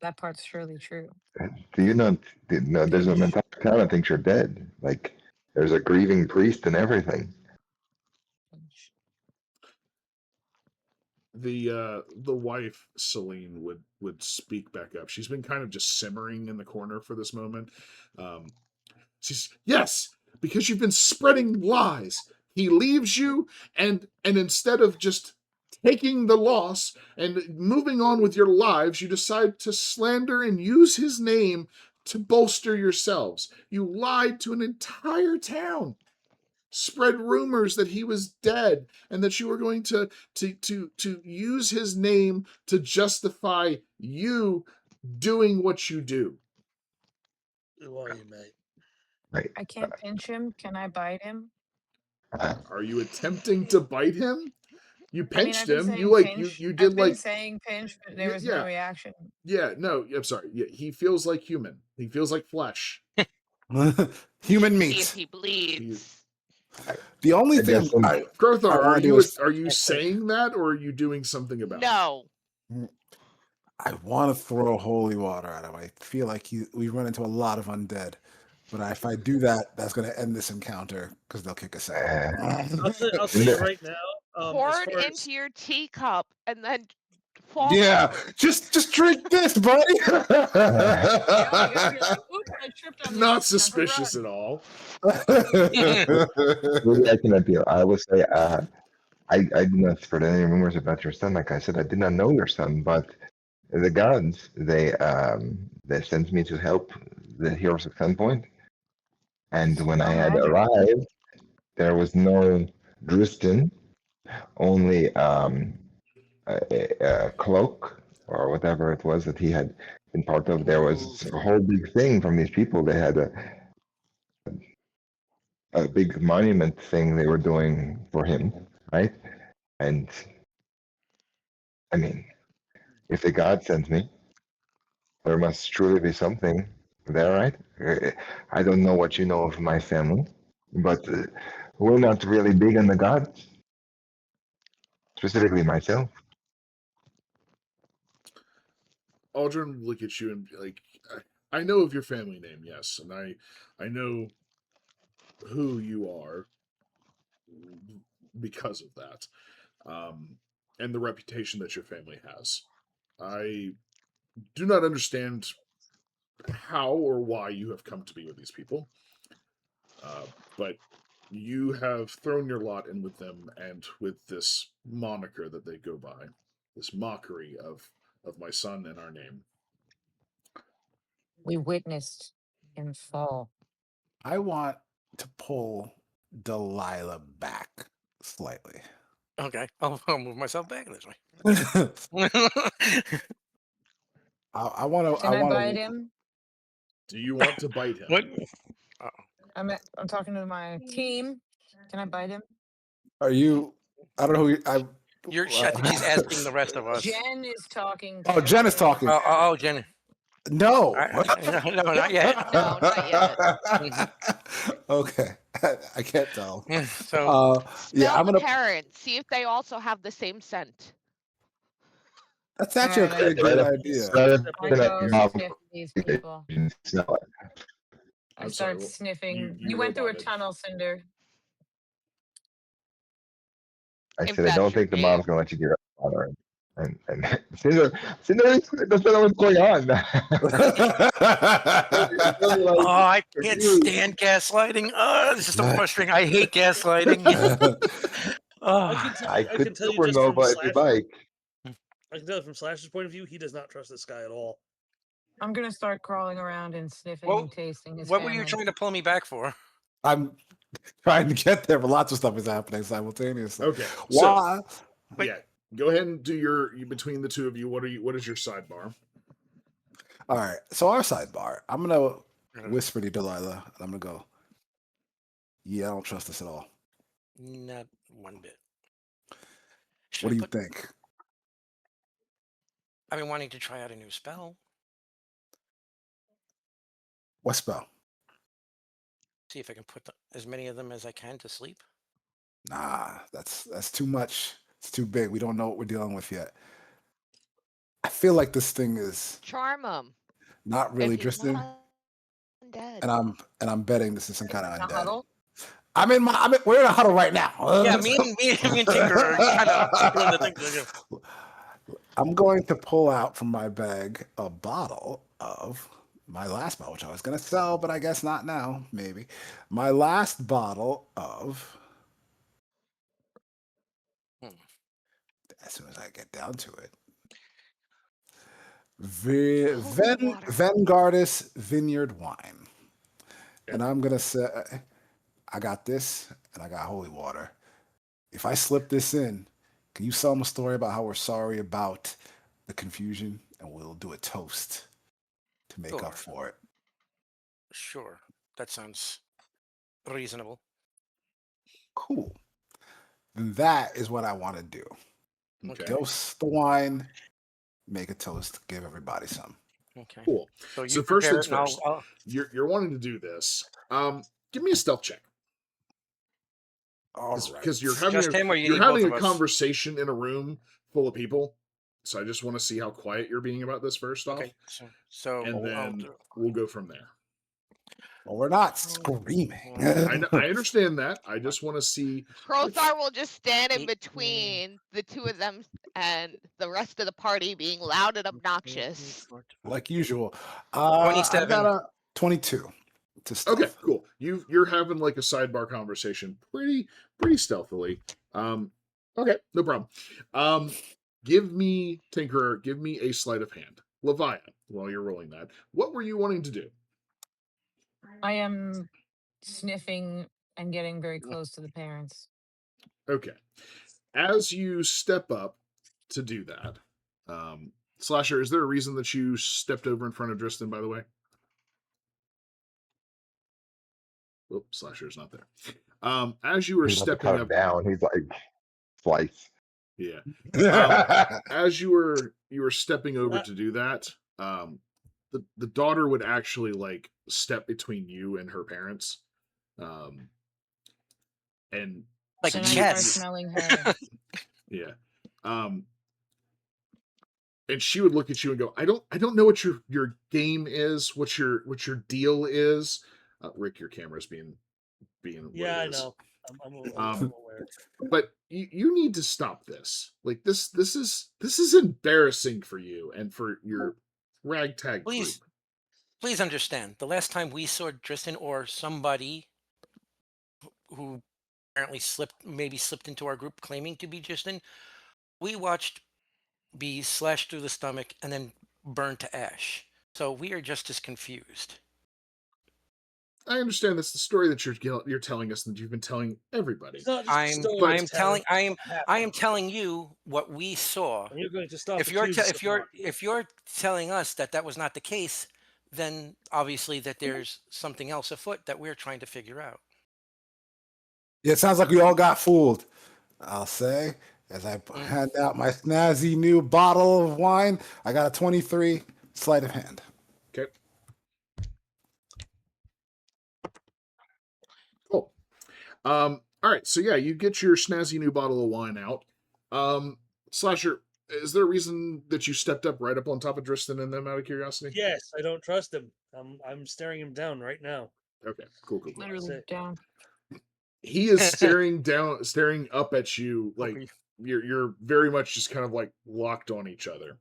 That part's surely true. Do you know? No, there's an entire town that thinks you're dead. Like there's a grieving priest and everything. Pinch. the wife Celine would speak back up. She's been kind of just simmering in the corner for this moment. Um, she's yes, because you've been spreading lies. He leaves you, and instead of just taking the loss and moving on with your lives, you decide to slander and use his name to bolster yourselves. You lied to an entire town, spread rumors that he was dead and that you were going to use his name to justify you doing what you do. Who are you, mate? Right. I can't pinch him. Can I bite him? Are you attempting to bite him? You I mean, pinched I've been him. You saying like pinch. you I've did been like saying pinch, but there was no yeah. reaction. Yeah, no, I'm sorry. Yeah, he feels like human. He feels like flesh. Human See if meat. he bleeds. The only I guess thing I'm, Krothar, I are want to do you is are you saying that or are you doing something about it? No. I want to throw holy water at him. I feel like we run into a lot of undead. But if I do that, that's going to end this encounter because they'll kick us out. I'll tell you Cinder, right now. Pour As it far as into your teacup and then fall Yeah, forward. just drink this, buddy. Yeah, you're gonna be like, "Oops, I tripped on this. Not Time to suspicious run." at all. maybe I can appeal. I will say, I do not spread any rumors about your son. Like I said, I did not know your son, but the gods, they sent me to help the heroes of Gunpoint. And when I Oh, had magic. arrived, there was no Drystan, only a cloak or whatever it was that he had been part of. There was a whole big thing from these people. They had a big monument thing they were doing for him, right? And I mean, if the god sent me, there must truly be something there, right? I don't know what you know of my family, but we're not really big on the gods, specifically myself. Aldrin would look at you and be like, I know of your family name, yes, and I know who you are because of that, and the reputation that your family has. I do not understand how or why you have come to be with these people, but you have thrown your lot in with them and with this moniker that they go by, this mockery of my son and our name. We witnessed him fall. I want to pull Delilah back slightly. Okay, I'll move myself back this I, way. I want to. Can I bite to. him? Do you want to bite him? What? I'm talking to my team. Can I bite him? Are you? I don't know who. I think she's asking the rest of us. Jen is talking. Oh, Jen is talking. Oh, Jenny. No. No, not yet. No, not yet. Okay, I can't tell. So Yeah, Smell I'm the gonna. parents. See if they also have the same scent. That's actually a Alright, pretty good idea. I go sniff these people. I I'm sorry, start well, sniffing. you You went through a roboted. tunnel, Cinder. I If said, I that's don't your think the name. mom's gonna let you get out of and Cinder doesn't know what's going on. oh, I can't stand gaslighting. Oh, this is so frustrating. I hate gaslighting. I I can could tell you just from supernova if you like. I can tell from Slash's point of view, he does not trust this guy at all. I'm gonna start crawling around and sniffing Well, and tasting his what family. were you trying to pull me back for? I'm trying to get there, but lots of stuff is happening simultaneously. Okay, Why? Wait. Yeah, go ahead and do your between the two of you. What is your sidebar? All right. So our sidebar. I'm gonna whisper to Delilah, and I'm gonna go. Yeah, I don't trust this at all. Not one bit. What do you think? I've been wanting to try out a new spell. What spell? See if I can put as many of them as I can to sleep. Nah, that's too much. It's too big. We don't know what we're dealing with yet. I feel like this thing is Charm him. not really If he's Drystan, not undead. and I'm betting this is some kind of A undead. huddle? We're in a huddle right now. Yeah, me and Tinker are kind of doing the thing together. I'm going to pull out from my bag a bottle of my last bottle, which I was going to sell, but I guess not now, maybe. My last bottle of, as soon as I get down to it, Holy water. Vanguardus Vineyard Wine. And I'm going to say, I got this and I got holy water. If I slip this in, can you sell them a story about how we're sorry about the confusion and we'll do a toast to make up for it? Sure. That sounds reasonable. Cool. Then that is what I want to do. Okay. Dose the wine, make a toast, give everybody some. Okay. Cool. So, you So first prepare things it and first. I'll- You're wanting to do this. Give me a stealth check. All right. Because you're having Just him or you you're need having both a of us? conversation in a room full of people. So I just want to see how quiet you're being about this first off. Okay. So And I'll then do- we'll go from there. Well, we're not screaming. I understand that. I just want to see. Krothar will just stand in 18. between the two of them and the rest of the party being loud and obnoxious. Like usual. 27. I got a 22 to stealth. Okay, cool. You're having like a sidebar conversation pretty stealthily. Okay, no problem. Give me Tinkerer, give me a sleight of hand. Levia, while you're rolling that, what were you wanting to do? I am sniffing and getting very close to the parents. Okay. As you step up to do that, Slasher, is there a reason that you stepped over in front of Drystan, by the way? Oh, Slasher's not there. As you were He's about to stepping cut up, him down. He's like, slice. yeah. As you were stepping over to do that, the daughter would actually like step between you and her parents, and Like And a I start chess. smelling her. yeah, and she would look at you and go, I don't know what your game is, what your deal is. Rick, your camera's being what Yeah, it I is. know. I'm aware. But you need to stop this. Like this is embarrassing for you and for your ragtag group. Please understand. The last time we saw Drystan or somebody who apparently slipped into our group claiming to be Drystan, we watched be slashed through the stomach and then burned to ash. So we are just as confused. I understand that's the story that you're telling us and you've been telling everybody. It's not just a story I it's telling. I am telling you what we saw. And you're going to stop. If you're accusing someone. if you're telling us that was not the case, then obviously that there's something else afoot that we're trying to figure out. Yeah, it sounds like we all got fooled. I'll say, as I hand out my snazzy new bottle of wine, I got a 23 sleight of hand. Okay. Cool. All right, so yeah, you get your snazzy new bottle of wine out. Slasher, is there a reason that you stepped up right up on top of Drystan and them out of curiosity? Yes, I don't trust him. I'm staring him down right now. Okay, cool. Literally down. He is staring up at you like you're very much just kind of like locked on each other.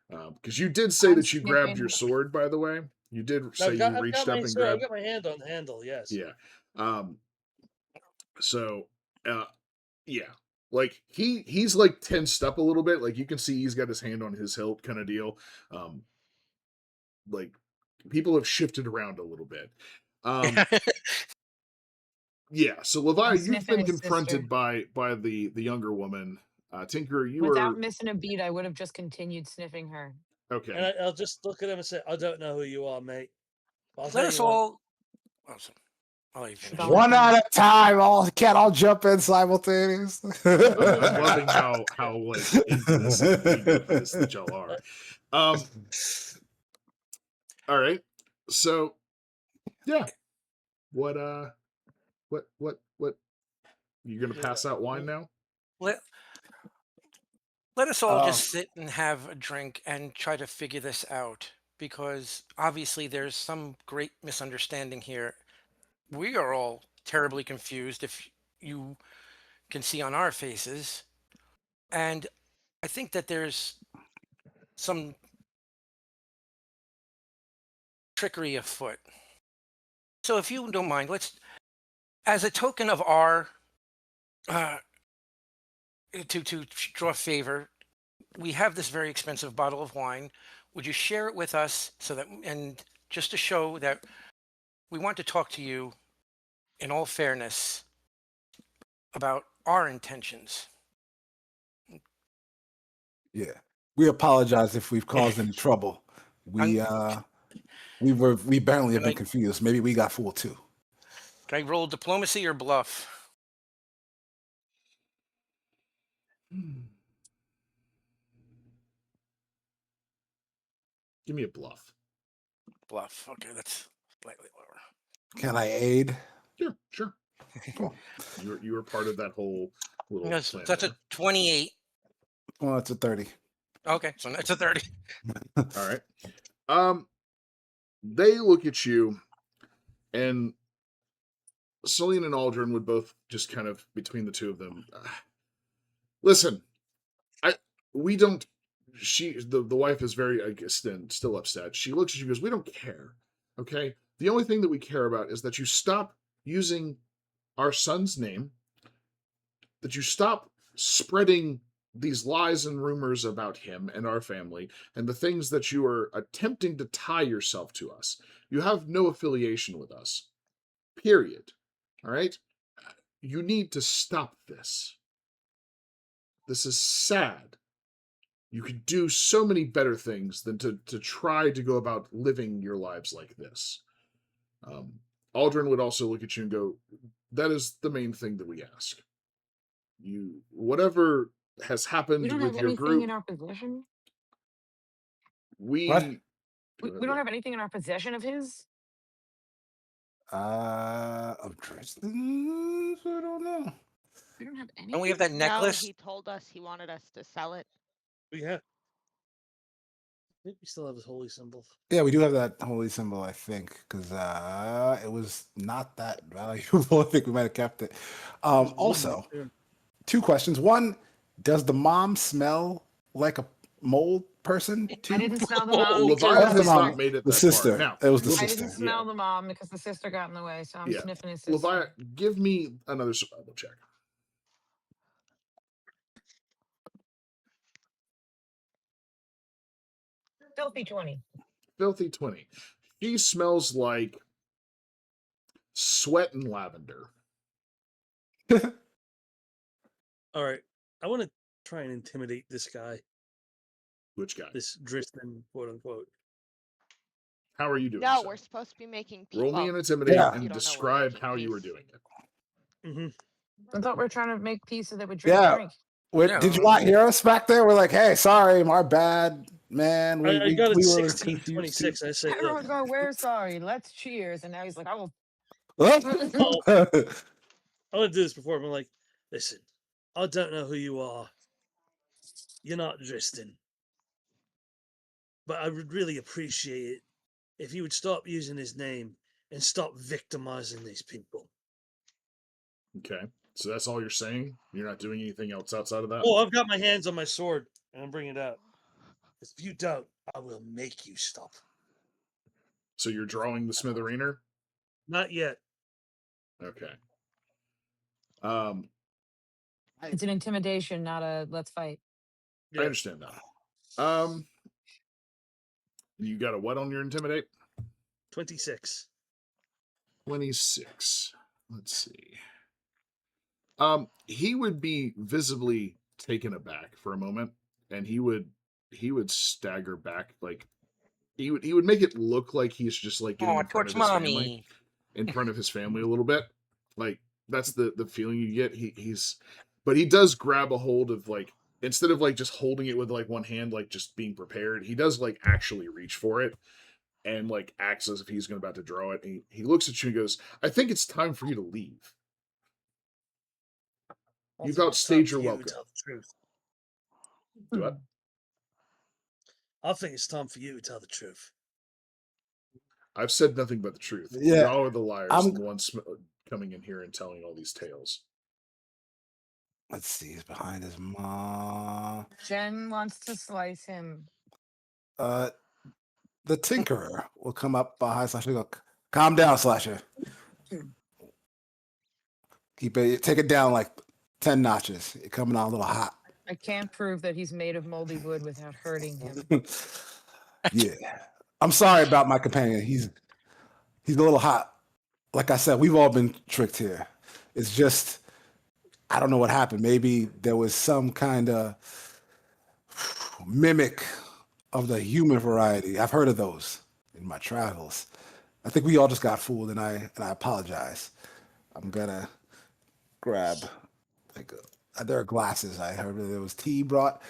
Because you did say that you grabbed your sword, by the way. You did say you reached up and I've grabbed. got my hand on the handle. Yes. Yeah. So, yeah, like he's like tensed up a little bit. Like you can see he's got his hand on his hilt, kind of deal. Like people have shifted around a little bit. Yeah. So Levia, you've sniffing been his confronted sister. by the younger woman. Tinker, you Without were missing a beat, I would have just continued sniffing her. okay. And I'll just look at him and say, "I don't know who you are, mate." I'll Let tell us you what, all. Awesome. I'll let you finish. Don't- One at a time. Can't all jump in simultaneously. I'm loving how like into this that y'all are. All right. So yeah. What you're gonna pass out wine now? Let us all just sit and have a drink and try to figure this out, because obviously there's some great misunderstanding here. We are all terribly confused, if you can see on our faces. And I think that there's some trickery afoot. So if you don't mind, let's, as a token of our, to draw favor, we have this very expensive bottle of wine. Would you share it with us so that, and just to show that we want to talk to you in all fairness about our intentions? Yeah. We apologize if we've caused any trouble. We apparently have been confused. Maybe we got fooled too. Can I roll diplomacy or bluff? Give me a bluff. Bluff. Okay, that's slightly lower. Can I aid? Sure. Cool. You were part of that whole little Yes, plan that's there. a 28. Well, it's a 30. Okay, so that's a 30. All right. They look at you, and Celine and Aldrin would both just kind of, between the two of them, listen, we don't. The wife is very, I guess, then still upset. She looks at you and goes, "We don't care. Okay. The only thing that we care about is that you stop using our son's name, that you stop spreading these lies and rumors about him and our family, and the things that you are attempting to tie yourself to us. You have no affiliation with us. Period. All right? You need to stop this. This is sad. You could do so many better things than to try to go about living your lives like this." Aldrin would also look at you and go, "That is the main thing that we ask. Whatever has happened We don't with have your anything group, in our possession. What? We don't have anything in our possession of his. Of Drystan? I don't know. We don't have any. Don't we have that No, necklace? he told us he wanted us to sell it. Yeah. I think we still have his holy symbol. Yeah, we do have that holy symbol, I think, because it was not that valuable. I think we might have kept it. Also, Yeah. 2 questions. One, does the mom smell like a mold person? I 2, didn't smell the mom. Leviathan because has mom, not made it the that sister. far. Now, It was the Lev- I sister. didn't smell the mom because the sister got in the way, so I'm Yeah. sniffing his sister. Leviathan, give me another survival check. Filthy 20. Filthy 20. She smells like sweat and lavender. All right. I want to try and intimidate this guy, Which guy? this Drystan, quote unquote. How are you doing No, so? we're supposed to be making peace. Roll me an intimidate Yeah. and You don't know we're describe making how you were peace. doing it. Mm-hmm. I thought we were trying to make peace so that we drink. Yeah. Yeah. Did you not hear us back there? We're like, hey, sorry, our bad, man. I got a we were 16, confused 26. I say, look, Everyone's going, we're sorry. Let's cheers. And now he's like, I will. too. I want to do this before. I'm like, listen, I don't know who you are. You're not Drystan. But I would really appreciate it if you would stop using his name and stop victimizing these people. Okay. So that's all you're saying? You're not doing anything else outside of that? Oh, I've got my hands on my sword and I'm bringing it out. If you don't, I will make you stop. So you're drawing the smithereener? Not yet. Okay. It's an intimidation, not a let's fight. I understand that. You got a what on your intimidate? 26. 26. Let's see. He would be visibly taken aback for a moment, and he would stagger back, like he would make it look like he's just like getting in front of his family, in front of his family a little bit. Like that's the feeling you get. But he does grab a hold of, like, instead of like just holding it with like one hand, like just being prepared, he does like actually reach for it and like acts as if he's about to draw it. And he looks at you and goes, "I think it's time for you to leave. You've outstayed your welcome." Tell the truth. Do what? I think it's time for you to tell the truth. I've said nothing but the truth. Yeah. Y'all are the liars and the ones coming in here and telling all these tales? Let's see. He's behind his mom. Jen wants to slice him. The Tinkerer will come up behind Slasher. And go, calm down, Slasher. Take it down like 10 notches. You're coming out a little hot. I can't prove that he's made of moldy wood without hurting him. Yeah. I'm sorry about my companion. He's a little hot. Like I said, we've all been tricked here. It's just, I don't know what happened. Maybe there was some kind of mimic of the human variety. I've heard of those in my travels. I think we all just got fooled, and I apologize. I'm gonna grab there are glasses. I heard there was tea brought,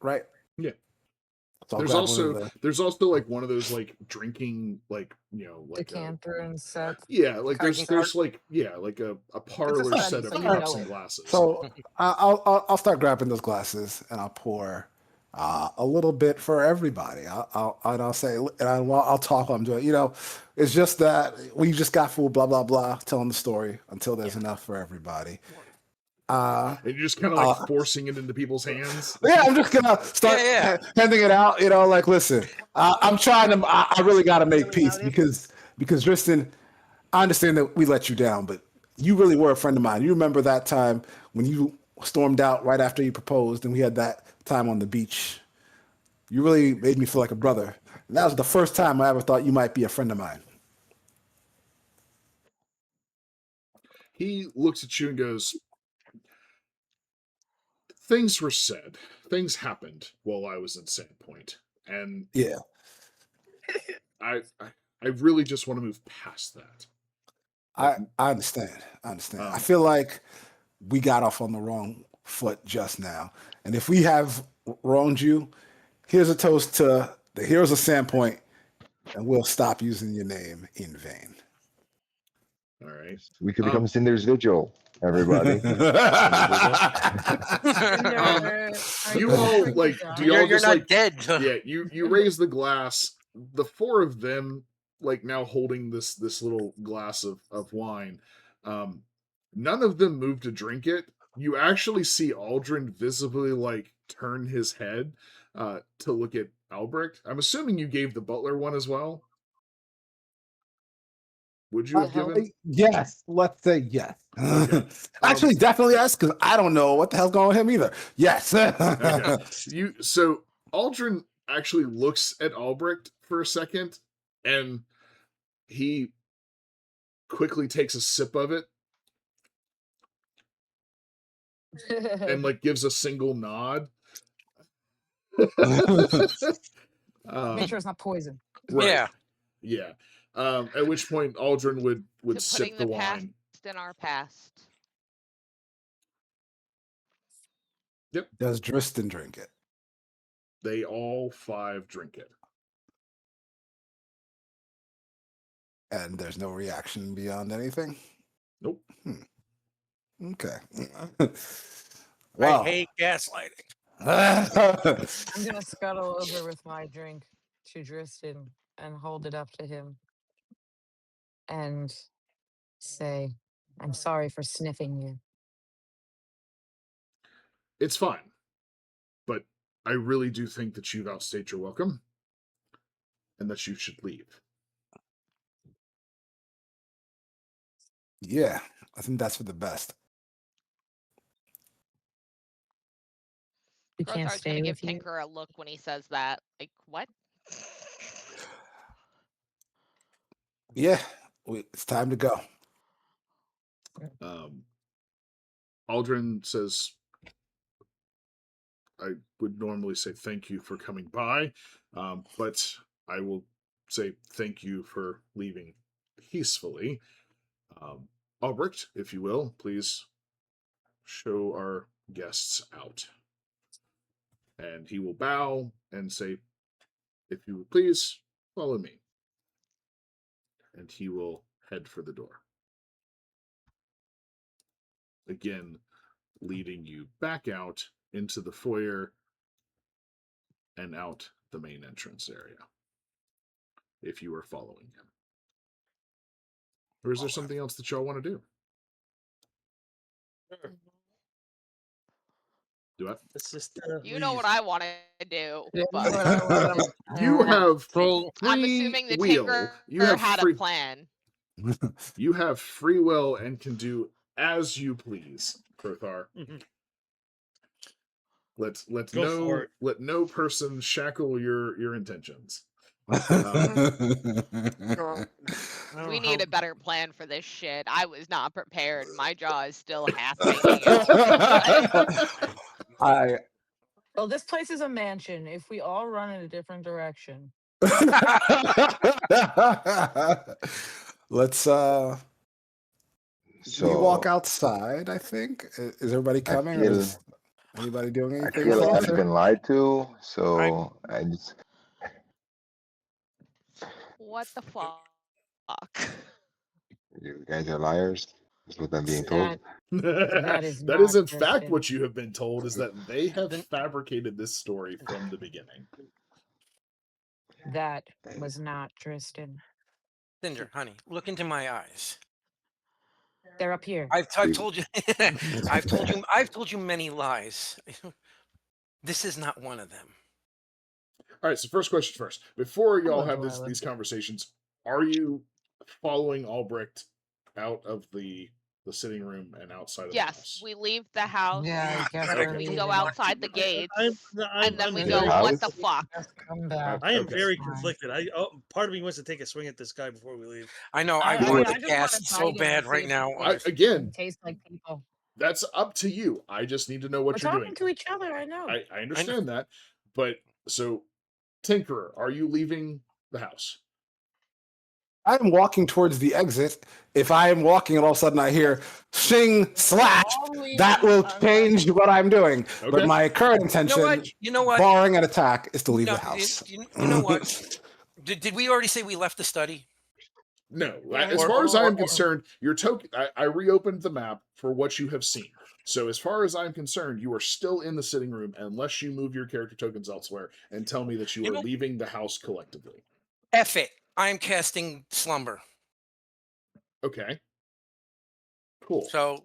right? Yeah. So there's also like one of those like drinking like like Decanter and sets. yeah, like Drinking there's like like a parlor set, set of so you cups know and it. glasses. So I'll start grabbing those glasses, and I'll pour a little bit for everybody. I'll say, and I'll talk while I'm doing it. It's just that we just got fooled, blah blah blah, telling the story until there's enough for everybody. And you're just kind of like forcing it into people's hands. Yeah, I'm just gonna start handing it out. Like, listen, I'm trying to. I really got to make peace because Drystan, I understand that we let you down, but you really were a friend of mine. You remember that time when you stormed out right after you proposed, and we had that time on the beach. You really made me feel like a brother. And that was the first time I ever thought you might be a friend of mine. He looks at you and goes, things were said. Things happened while I was in Sandpoint. And Yeah. I really just want to move past that. I understand. I feel like we got off on the wrong foot just now. And if we have wronged you, here's a toast to the heroes of Sandpoint, and we'll stop using your name in vain. All right. We could become Cinder's Vigil, everybody. You all like do y'all You're just not like dead. Yeah, you raise the glass. The four of them like now holding this little glass of wine. None of them move to drink it. You actually see Aldrin visibly like turn his head to look at Albrecht. I'm assuming you gave the butler one as well. Would you have given? Yes, let's say yes. Okay. Actually, definitely yes, because I don't know what the hell's going on with him either. Yes. Okay. So Aldrin actually looks at Albrecht for a second, and he quickly takes a sip of it and like gives a single nod. Make sure it's not poison. Right. Yeah. At which point Aldrin would To sip putting the the past wine. in our past. Yep. Does Drystan drink it? They all five drink it. And there's no reaction beyond anything? Nope. Okay. Wow. I hate gaslighting. I'm gonna scuttle over with my drink to Drystan and hold it up to him and say, I'm sorry for sniffing you. It's fine. But I really do think that you've outstayed your welcome and that you should leave. Yeah, I think that's for the best. We can't Krothar's stay gonna give with you. Tinker a look when he says that. Like, what? Yeah, it's time to go. Aldrin says, I would normally say thank you for coming by, but I will say thank you for leaving peacefully. Albrecht, if you will, please show our guests out. And he will bow and say, if you would please follow me. And he will head for the door. Again, leading you back out into the foyer and out the main entrance area, if you are following him. Or is there something else that y'all want to do? Do I? Let's just You know leave. what I want to do, Yeah, but what I wanna- You have Roll. I'm free assuming the will. Tinkerer You have had a free. plan. You have free will and can do as you please, Krothar. Mhm. Let Go for it. no person shackle your intentions. We need a better plan for this shit. I was not prepared. My jaw is still half hanging out. Well, this place is a mansion. If we all run in a different direction, Let's we walk So outside, I think. Is everybody I coming or feel is anybody doing I anything feel like closer? I've been lied to. So I just What the fuck? you guys are liars. Is what I'm being told. that is That is not in fact Tristan. what you have been told, is that they have Then- fabricated this story from the beginning. That was not Tristan. Cinder, honey, look into my eyes. They're up here. I've told you. I've told you many lies. This is not one of them. All right, so first question first. Before y'all Hello, have Delilah. these conversations, are you following Albrecht out of the sitting room and outside of the Yes, house? we leave the house. Yeah, I guess Okay. we're We leaving. go outside the gates, and then we Okay. go, The what the house? fuck? Just come back. I am Okay. very Fine. conflicted. Part of me wants to take a swing at this guy before we leave. I know. I I want mean, to I just want cast to so bite him bad and see right if now. he Again, tastes like people. that's up to you. I just need to know what We're you're talking doing. to each other. I know. I understand that, but so Tinkerer, are you leaving the house? I'm walking towards the exit. If I am walking and all of a sudden I hear sing slash, that will change what I'm doing. Okay. But my current intention, You know what? barring an attack, is to leave No, the house. You know what? Did we already say we left the study? No, Yeah, as Or- far as I am or- concerned, your token. I reopened the map for what you have seen. So as far as I'm concerned, you are still in the sitting room unless you move your character tokens elsewhere and tell me that you You are know- leaving the house collectively. F it. I'm casting slumber. Okay. Cool. So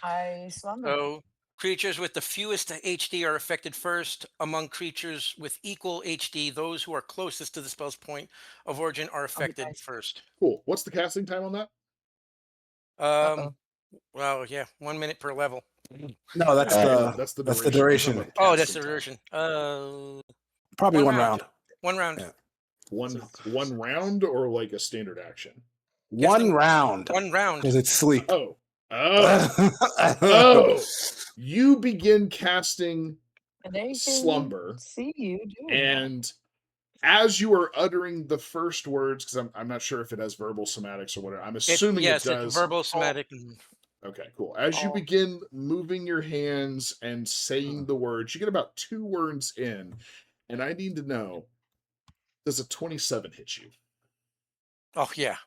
I slumber. creatures with the fewest HD are affected first. Among creatures with equal HD, those who are closest to the spell's point of origin are affected nice. first. Cool. What's the casting time on that? Uh-oh. Well, yeah, 1 minute per level. No, that's That's the the duration. duration. Oh, that's the casting time. duration. Probably One one round. round. 1 round. Yeah. One round or like a standard action? One round. 1 round. Because it's sleep. Oh. Oh. You begin casting And they can slumber, see you doing and as you are uttering the first words, because I'm not sure if it has verbal somatics or whatever. I'm assuming Yes, it does. it's verbal somatic. Okay, cool. As you Oh. begin moving your hands and saying the words, you get about 2 words in, and I need to know, does a 27 hit you? Oh, yeah.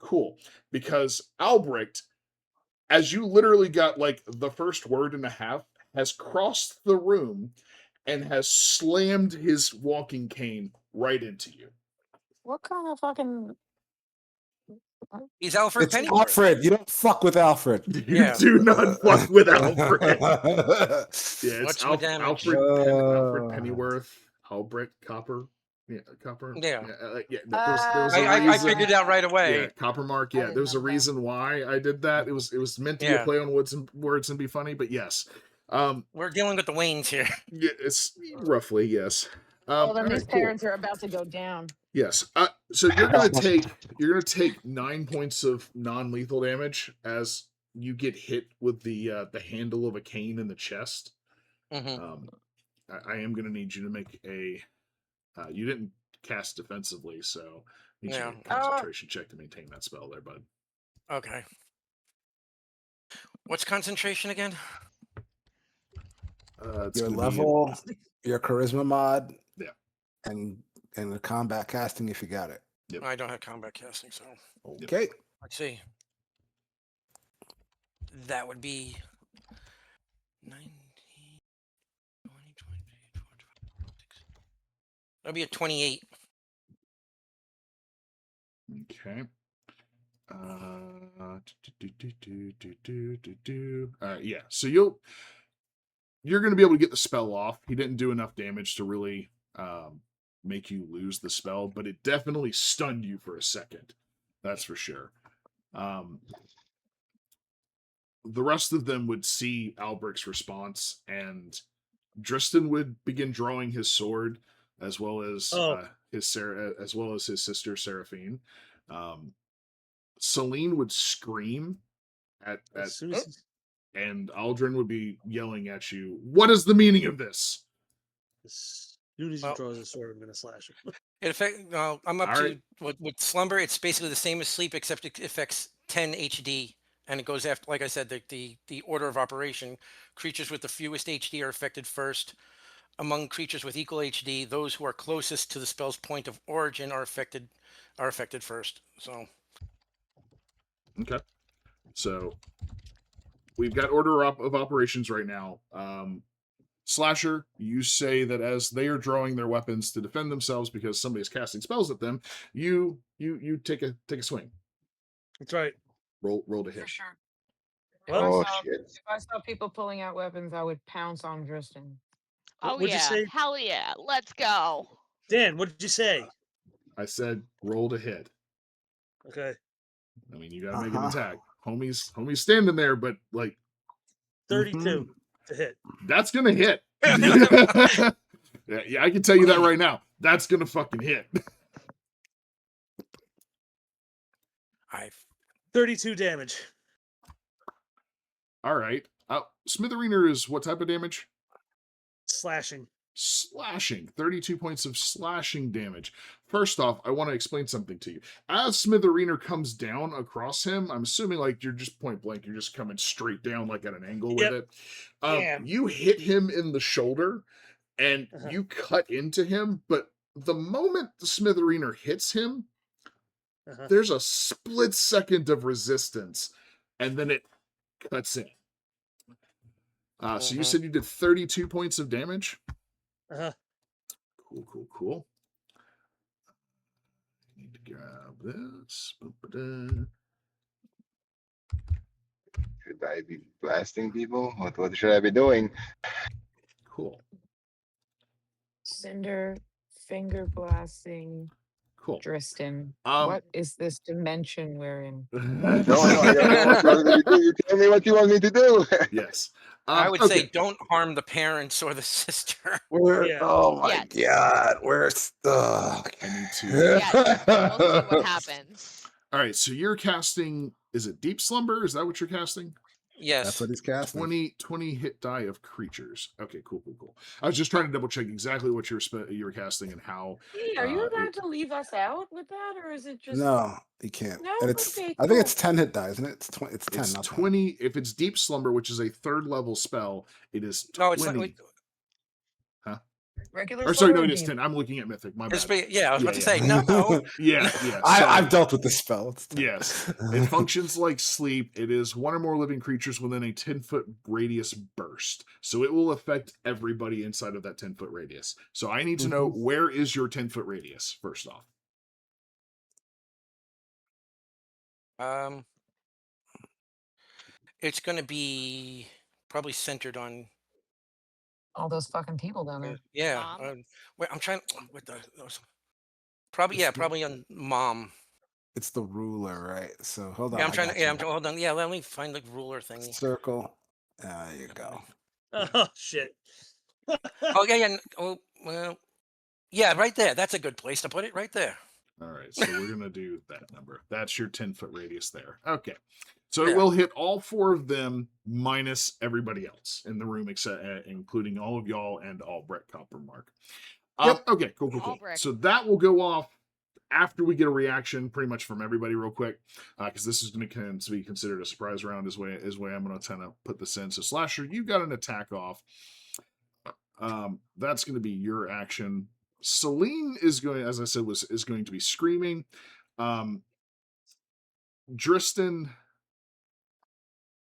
Cool. Because Albrecht, as you literally got like the first word and a half, has crossed the room and has slammed his walking cane right into you. What kind of fucking... He's Alfred It's Pennyworth. Alfred. You don't fuck with Alfred. You Yeah. do not fuck with Alfred. Yeah, it's What's my damage? Alfred Pennyworth, Albrecht Copper. Yeah, Copper. Yeah. There was a I reason. figured it out right away. Yeah, Copper Mark. I Yeah, didn't there's a know that. reason why I did that. It was meant to be a Yeah. play on words and be funny, but yes. We're dealing with the Waynes here. Yeah, it's roughly yes. Well, then all these right, cool. parents are about to go down. Yes. So you're gonna take 9 points of non-lethal damage as you get hit with the handle of a cane in the chest. Mhm. I am gonna need you to make a. You didn't cast defensively, so I need you to Yeah. make a concentration check to maintain that spell there, bud. Okay. What's concentration again? It's Your gonna level, your charisma mod, Yeah. and the combat casting if you got it. Yep. I don't have combat casting, so Okay. let's see. That would be 19, 20, 23, 24, 26. That'd be a 28. Okay. Yeah, so you're going to be able to get the spell off. He didn't do enough damage to really make you lose the spell, but it definitely stunned you for a second. That's for sure. The rest of them would see Alberic's response, and Drystan would begin drawing his sword, as well as as well as his sister Seraphine. Celine would scream as soon as and Aldrin would be yelling at you, "What is the meaning of this?" he Well- draws his sword, I'm gonna slash him. It affect. I'm up All to right. with slumber. It's basically the same as sleep, except it affects 10 HD, and it goes after. Like I said, the order of operation. Creatures with the fewest HD are affected first. Among creatures with equal HD, those who are closest to the spell's point of origin are affected first. So Okay. So we've got order of operations right now. Slasher, you say that as they are drawing their weapons to defend themselves because somebody's casting spells at them, you take a swing. That's right. Roll to For hit. sure. Oh, If shit. I saw people pulling out weapons, I would pounce on Drystan. Oh What'd you yeah, say? hell yeah, let's go. Dan, what did you say? I said roll to hit. Okay. I mean, you got to make an attack. Homie's standing there, but like 32 to hit. that's gonna hit. Yeah, I can tell you that right now. That's gonna fucking hit. 32 damage. All right. Smithereener is what type of damage? Slashing. Slashing. 32 points of slashing damage. First off, I want to explain something to you. As Smithereener comes down across him, I'm assuming like you're just point blank, you're just coming straight down like at an angle with it. Damn. You hit him in the shoulder and Uh-huh. you cut into him, but the moment the Smithereener hits him, there's a split second of resistance, and then it cuts in. So you said you did 32 points of damage? Cool. I need to grab this. Should I be blasting people? What should I be doing? Cool. Cinder, finger blasting, Cool. Drystan. Um, What is this dimension we're in? No, I don't know what you want me to do. You tell me what you want me to do. Yes. I would okay. say don't harm the parents or the sister. Oh my Yes. god, we're stuck. I need to. Yes, we'll see what happens. All right, so you're casting. Is it Deep Slumber? Is that what you're casting? Yes. That's what he's casting. 20 hit die of creatures. Okay, cool. I was just trying to double check exactly what you were casting and how. Hey, are you allowed to leave us out with that, or is it just No, you can't. No? And it's Okay, I think cool. it's 10 hit die, isn't it? It's 20. It's 10. It's not 10. 20. If it's Deep Slumber, which is a third level spell, it is 20. No, it's not. regular? Or sorry, no, slumber it or is deep? 10. I'm looking at Mythic. My bad. Yeah, I was about to Yeah. say no. Yeah. I've dealt with this spell. It's 10. Yes. It functions like sleep. It is one or more living creatures within a 10-foot radius burst. So it will affect everybody inside of that 10-foot radius. So I need to know, where is your 10-foot radius, first off? It's going to be probably centered on. All those fucking people down there. Yeah. Wait, I'm trying. With the probably on mom. It's the ruler, right? So hold on. Yeah, I'm I trying got to. Yeah, you. hold on. Yeah, let me find the ruler thingy. Circle. There you go. Oh shit. Oh yeah. Oh well. Yeah, right there. That's a good place to put it. Right there. All right, so we're going to do that number. That's your 10-foot radius there. Okay. So it will hit all 4 of them minus everybody else in the room, except including all of y'all and Albrecht Coppermark. Okay, cool. Albrecht. So that will go off after we get a reaction pretty much from everybody real quick, because this is going to be considered a surprise round is way I'm going to kind of put this in. So Slasher, you got an attack off. That's going to be your action. Celine is going, as I said, is going to be screaming. Drystan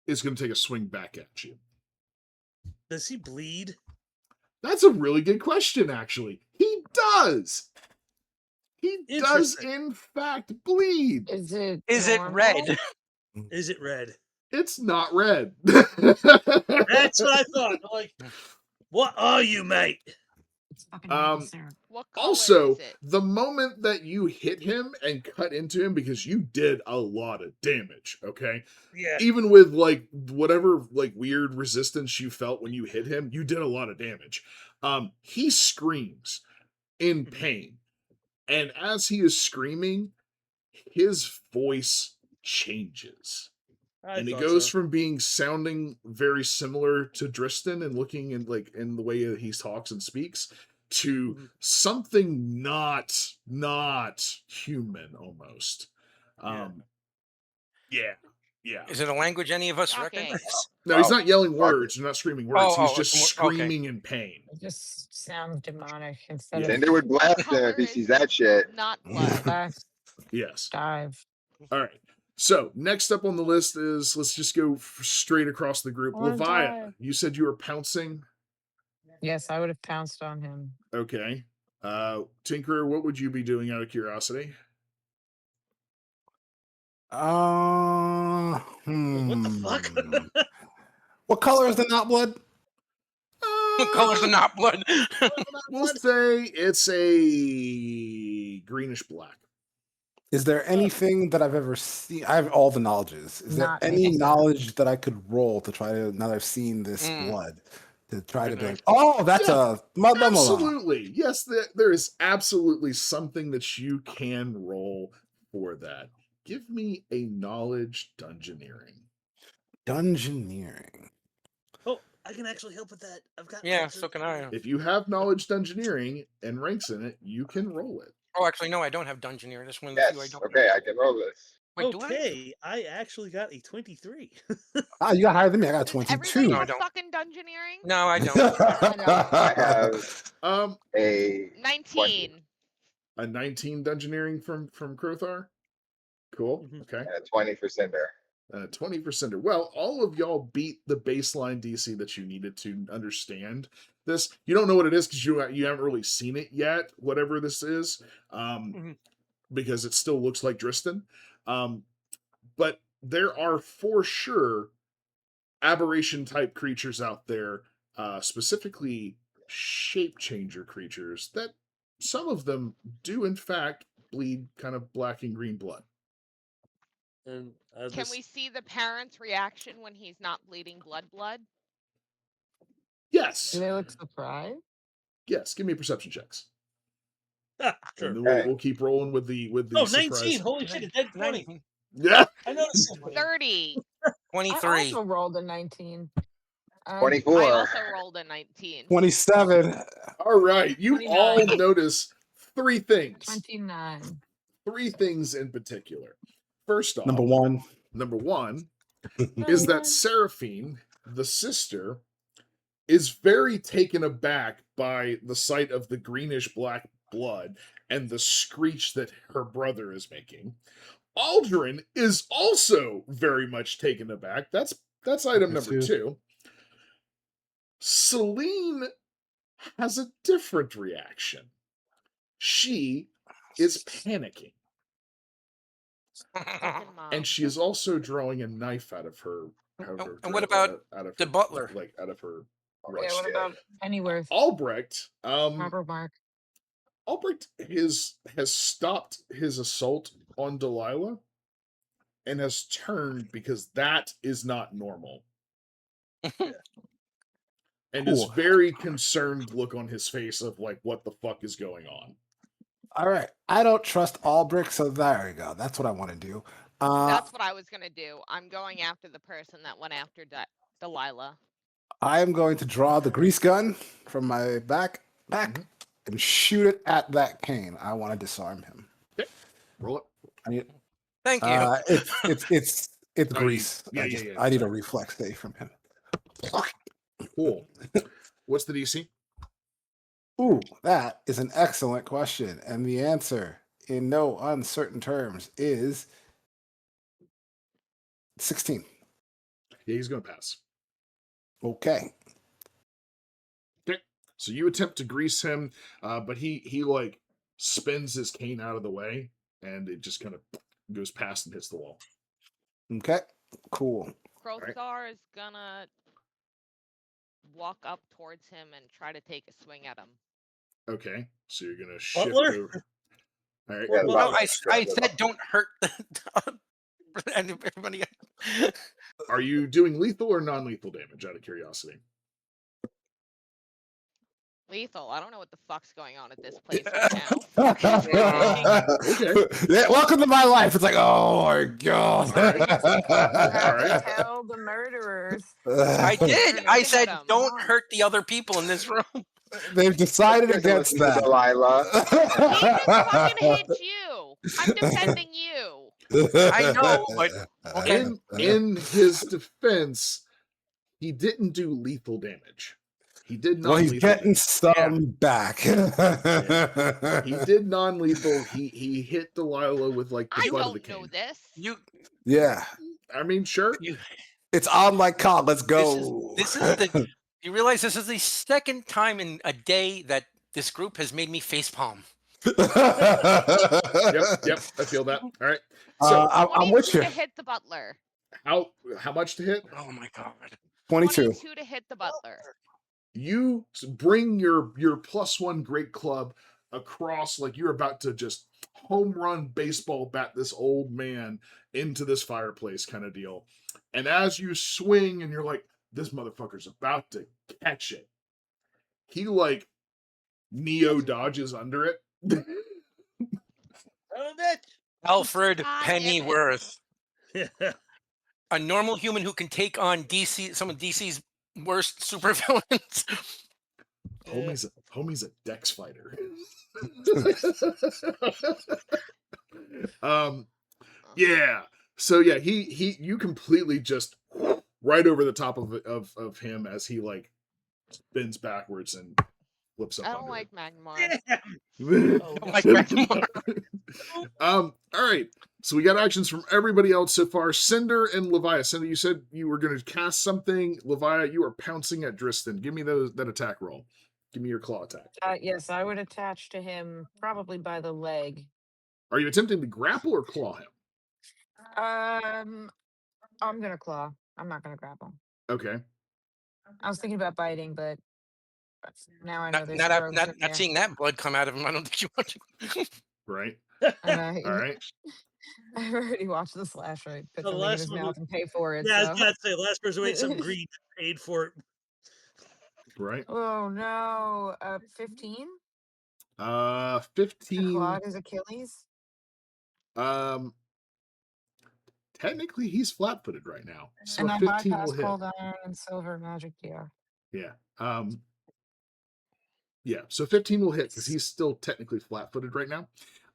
is going to take a swing back at you. Does he bleed? That's a really good question, actually. He does. He does, Interesting. in fact, bleed. Is it Is it normal? red? Is it red? It's not red. That's what I thought. I'm like, what are you, mate? It's fucking maple Um, syrup. What color Also, is it? the moment that you hit him and cut into him, because you did a lot of damage, okay? Yeah. Even with like whatever like weird resistance you felt when you hit him, you did a lot of damage. He screams in pain. And as he is screaming, his voice changes. I And it thought goes so. from being sounding very similar to Drystan and looking in like in the way that he talks and speaks to something not human almost. Yeah. Yeah. Is it a language any of us Shocking. recognize? No, he's Oh, not yelling fuck. words, he's not screaming words. He's just Okay. screaming in pain. It just sounds demonic instead Yeah. of Cinder would What blast him color if he is sees that shit. not blood? last Yes. dive. All right. So next up on the list is let's just go straight across the group. I wanna Levia, die. you said you were pouncing. Yes, I would have pounced on him. Okay. Tinkerer, what would you be doing out of curiosity? What the fuck? What color is the not blood? What color's the not blood? We'll say it's a greenish black. Is there anything that I've ever seen? I have all the knowledges. Is there Not any maple syrup. knowledge that I could roll to try to, now that I've seen this Mm. blood, to try to be Good like, oh, that's Yeah, a blah, blah, blah, blah. Absolutely. Yes, there is absolutely something that you can roll for that. Give me a knowledge dungeoneering. Dungeoneering. Oh, I can actually help with that. I've got. Yeah, so can I. If you have knowledge dungeoneering and ranks in it, you can roll it. Oh, actually, no, I don't have Dungeoneer. This one of the Yes. few I don't. Okay, I can roll this. Wait, do I? Okay, I actually got a 23. Ah, you got higher than me. I got Does 22. everybody No, I have don't. fucking dungeoneering? No, I don't. I have Um, a 19. a 19 dungeoneering from Krothar. Cool. Mhm. Okay. and a 20 for Cinder. 20 for Cinder. Well, all of y'all beat the baseline DC that you needed to understand this. You don't know what it is because you haven't really seen it yet, whatever this is, because it still looks like Drystan. But there are for sure aberration type creatures out there, specifically shape changer creatures, that some of them do in fact bleed kind of black and green blood. And Can we see the parent's reaction when he's not bleeding blood? Yes. Do they look surprised? Yes. Give me perception checks. Sure. And then Okay. we'll keep rolling with the Oh, surprise. 19. Holy shit, a dead 20. 19, Yeah. I noticed something. 30. I 23. also rolled a 19. 24. I also rolled a 19. 27. All right. You 29. all notice three things. 29. Three things in particular. First off, Number one. Is that Seraphine, the sister, is very taken aback by the sight of the greenish black blood and the screech that her brother is making. Aldrin is also very much taken aback. That's item number Two. 2. Celine has a different reaction. She is panicking. Fucking mom. And she is also drawing a knife out of her. And what about out of the her, butler? Like out of her. Yeah, Right. what about Pennyworth? Albrecht. Proper mark. Albrecht has stopped his assault on Delilah and has turned because that is not normal. And is Cool. very concerned look on his face of like, what the fuck is going on? All right. I don't trust Albrecht, so there you go. That's what I want to do. That's what I was going to do. I'm going after the person that went after Delilah. I am going to draw the grease gun from my back and shoot it at that cane. I want to disarm him. Okay. Roll it. I need, Thank you. it's grease. yeah, I need a reflex save from him. Cool. What's the DC? Ooh, that is an excellent question. And the answer, in no uncertain terms, is 16. Yeah, he's going to pass. Okay. Okay. So you attempt to grease him, but he like spins his cane out of the way, and it just kind of goes past and hits the wall. Okay, cool. Krothar is gonna walk up towards him and try to take a swing at him. Okay, so you're gonna shift Butler? over. All right. Yeah, cool. No, Butler. I said don't hurt everybody. Are you doing lethal or non-lethal damage? Out of curiosity. Lethal. I don't know what the fuck's going on at this place right now. Fucking dying. Okay. Yeah, welcome to my life. It's like, oh my god. All right. You All have to right. tell the murderers. I did. You're I looking said at 'em. don't hurt the other people in this room. They've decided Listen against to that. Delilah. He just fucking hit you. I'm defending you. I know, but okay. In his defense, he didn't do lethal damage. He did Well, he's non-lethal getting damage. some back. He did non-lethal. He hit Delilah with like the I butt of the don't know cane. this. You Yeah, I mean, sure. it's on like COD. Let's go. this is the. You realize this is the second time in a day that this group has made me facepalm. Yep, I feel that. All right. So I'm with 22 you. to hit the butler. how much to hit? Oh my god. 22. 22 to hit the butler. You bring your +1 great club across like you're about to just home run baseball bat this old man into this fireplace kind of deal. And as you swing and you're like, this motherfucker's about to catch it, he like Neo dodges under it. Oh, bitch! Alfred God damn it. Pennyworth, Yeah. a normal human who can take on some of DC's worst supervillains. Homie's a Dex fighter. Yeah. So yeah, he you completely just right over the top of him as he like spins backwards and flips up I don't under like Magmar. it. Oh, Like Magmar. All right. So we got actions from everybody else so far. Cinder and Levia. Cinder, you said you were going to cast something. Levia, you are pouncing at Drystan. Give me that attack roll. Give me your claw attack. Yes, I would attach to him probably by the leg. Are you attempting to grapple or claw him? I'm gonna claw. I'm not gonna grapple. Okay. I was thinking about biting, but now I know there's rogues in Not there. seeing that blood come out of him. I don't think you want to. Right. And All right. I've already watched the slash right, put The something in last his one mouth and pay for it. Yeah, I was So. about to say, the last person who ate something green paid for it. Right. Oh no, 15 to 15. clog his Achilles. Technically he's flat-footed right now. So And a I 15 will bypass hit. cold iron and silver magic gear. Yeah. Yeah, so 15 will hit because he's still technically flat-footed right now.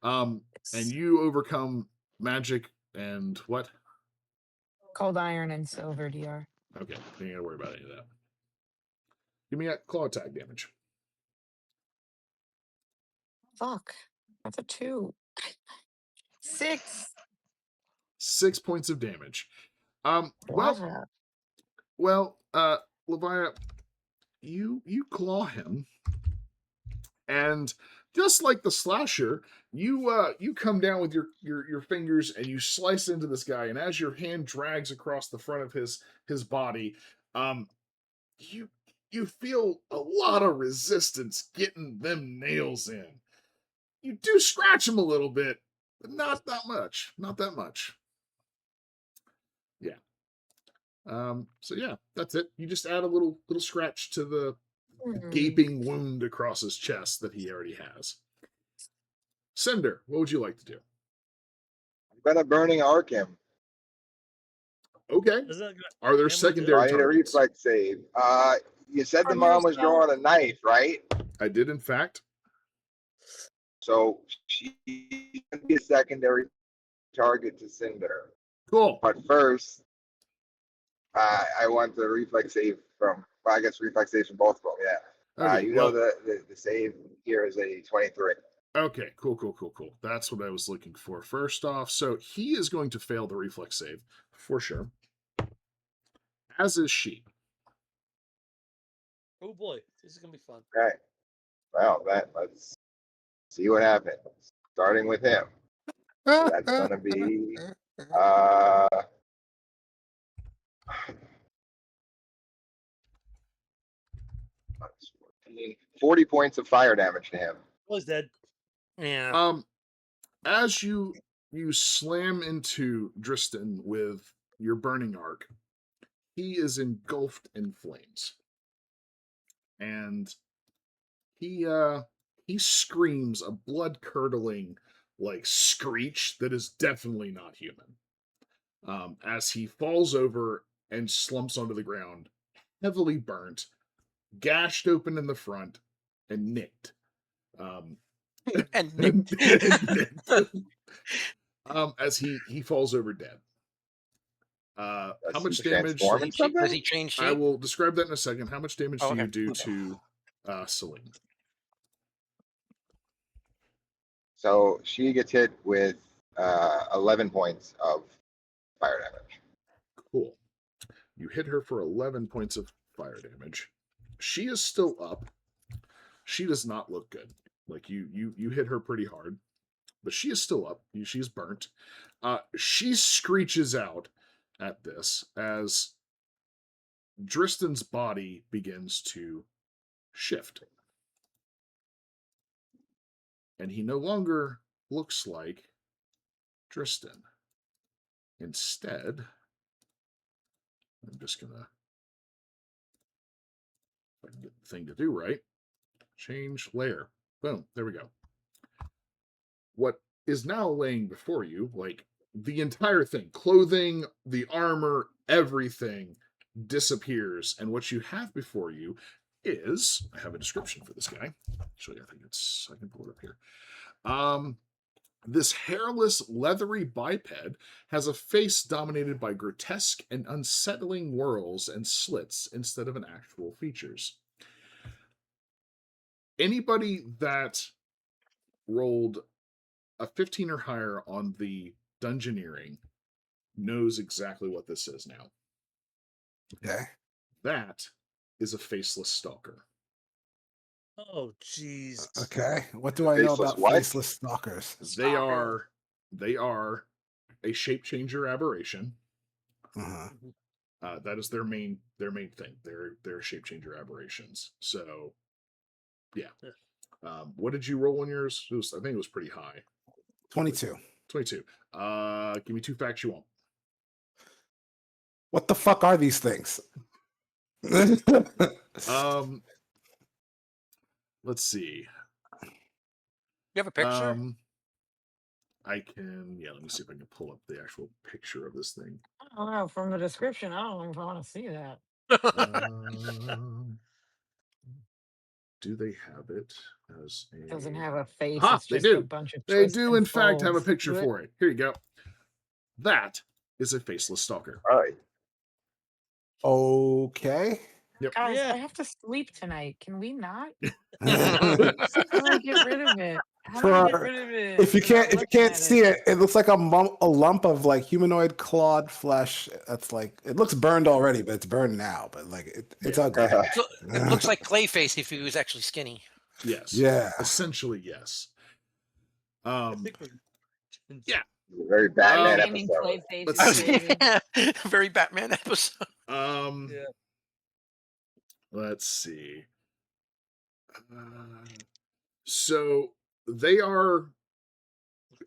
And you overcome magic and what? Cold iron and silver DR. Okay, you ain't gotta worry about any of that. Give me a claw attack damage. Fuck, that's a 2. 6. 6 points of damage. Watch out. Well, Levia, you claw him, and just like the slasher, you come down with your fingers and you slice into this guy, and as your hand drags across the front of his body, you feel a lot of resistance getting them nails in. You do scratch him a little bit, but not that much. Not that much. Yeah. So yeah, that's it. You just add a little scratch to the gaping wound across his chest that he already has. Cinder, what would you like to do? I'm gonna burning arc him. Okay. Is that good? Are there Am I So secondary I need a targets? reflex save. You said the From mom was yourself. drawing a knife, right? I did, in fact. So she's gonna be a secondary target to Cinder. Cool. But first, I want the reflex save from. Well, I guess reflex saves from both of them. Yeah. Okay, You know the save here is a 23. Okay, cool. That's what I was looking for. First off, so he is going to fail the reflex save for sure. As is she. Oh boy, this is gonna be fun. Okay. Well, let's see what happens. Starting with him. So that's gonna be uh 40 points of fire damage to him. Oh, he's dead. Yeah. As you slam into Drystan with your burning arc, he is engulfed in flames, and he screams a blood curdling like screech that is definitely not human. As he falls over and slumps onto the ground, heavily burnt, gashed open in the front, and nicked. And and nicked. nicked. As he falls over dead. How much damage? Transform and something? Does he change shape? I will describe that in a second. How much damage Oh, do you okay. do to Celine? So she gets hit with 11 points of fire damage. Cool. You hit her for 11 points of fire damage. She is still up. She does not look good. Like you hit her pretty hard, but she is still up. She's burnt. She screeches out at this as Drystan's body begins to shift. And he no longer looks like Drystan. Instead, I'm just gonna, if I can get the thing to do right, change layer. Boom, there we go. What is now laying before you, like the entire thing, clothing, the armor, everything disappears. And what you have before you is, I have a description for this guy. Actually, I can pull it up here. This hairless, leathery biped has a face dominated by grotesque and unsettling whorls and slits instead of an actual features. Anybody that rolled a 15 or higher on the dungeoneering knows exactly what this is now. Okay. That is a faceless stalker. Oh, jeez. Okay. What do I know Faceless about what? faceless stalkers? They are a shape changer aberration. Uh-huh. That is their main thing. They're shape changer aberrations. So, yeah. What did you roll on yours? I think it was pretty high. 22. 22. Give me 2 facts you want. What the fuck are these things? Let's see. You have a picture? I can, let me see if I can pull up the actual picture of this thing. I don't know. From the description, I don't know if I want to see that. Do they have it as a... It doesn't have a face. Ah, It's they just a do. bunch of They twists do, and in fact, have a folds. picture Do it? for it. Here you go. That is a faceless stalker. Right. Okay. Yep. Guys, Yeah. I have to sleep tonight. Can we not? For- How do I get rid of it? How do I get rid of it? if you without can't looking at see it, it looks like a lump of like humanoid clawed flesh. That's like, it looks burned already, but it's burned now. But like it's ugly. It looks like Clayface if he was actually skinny. Yes. Yeah. Essentially, yes. I think Yeah. Very Batman Naming episode. Clayface Let's is see. crazy. Very Batman episode. Yeah. Let's see. So they are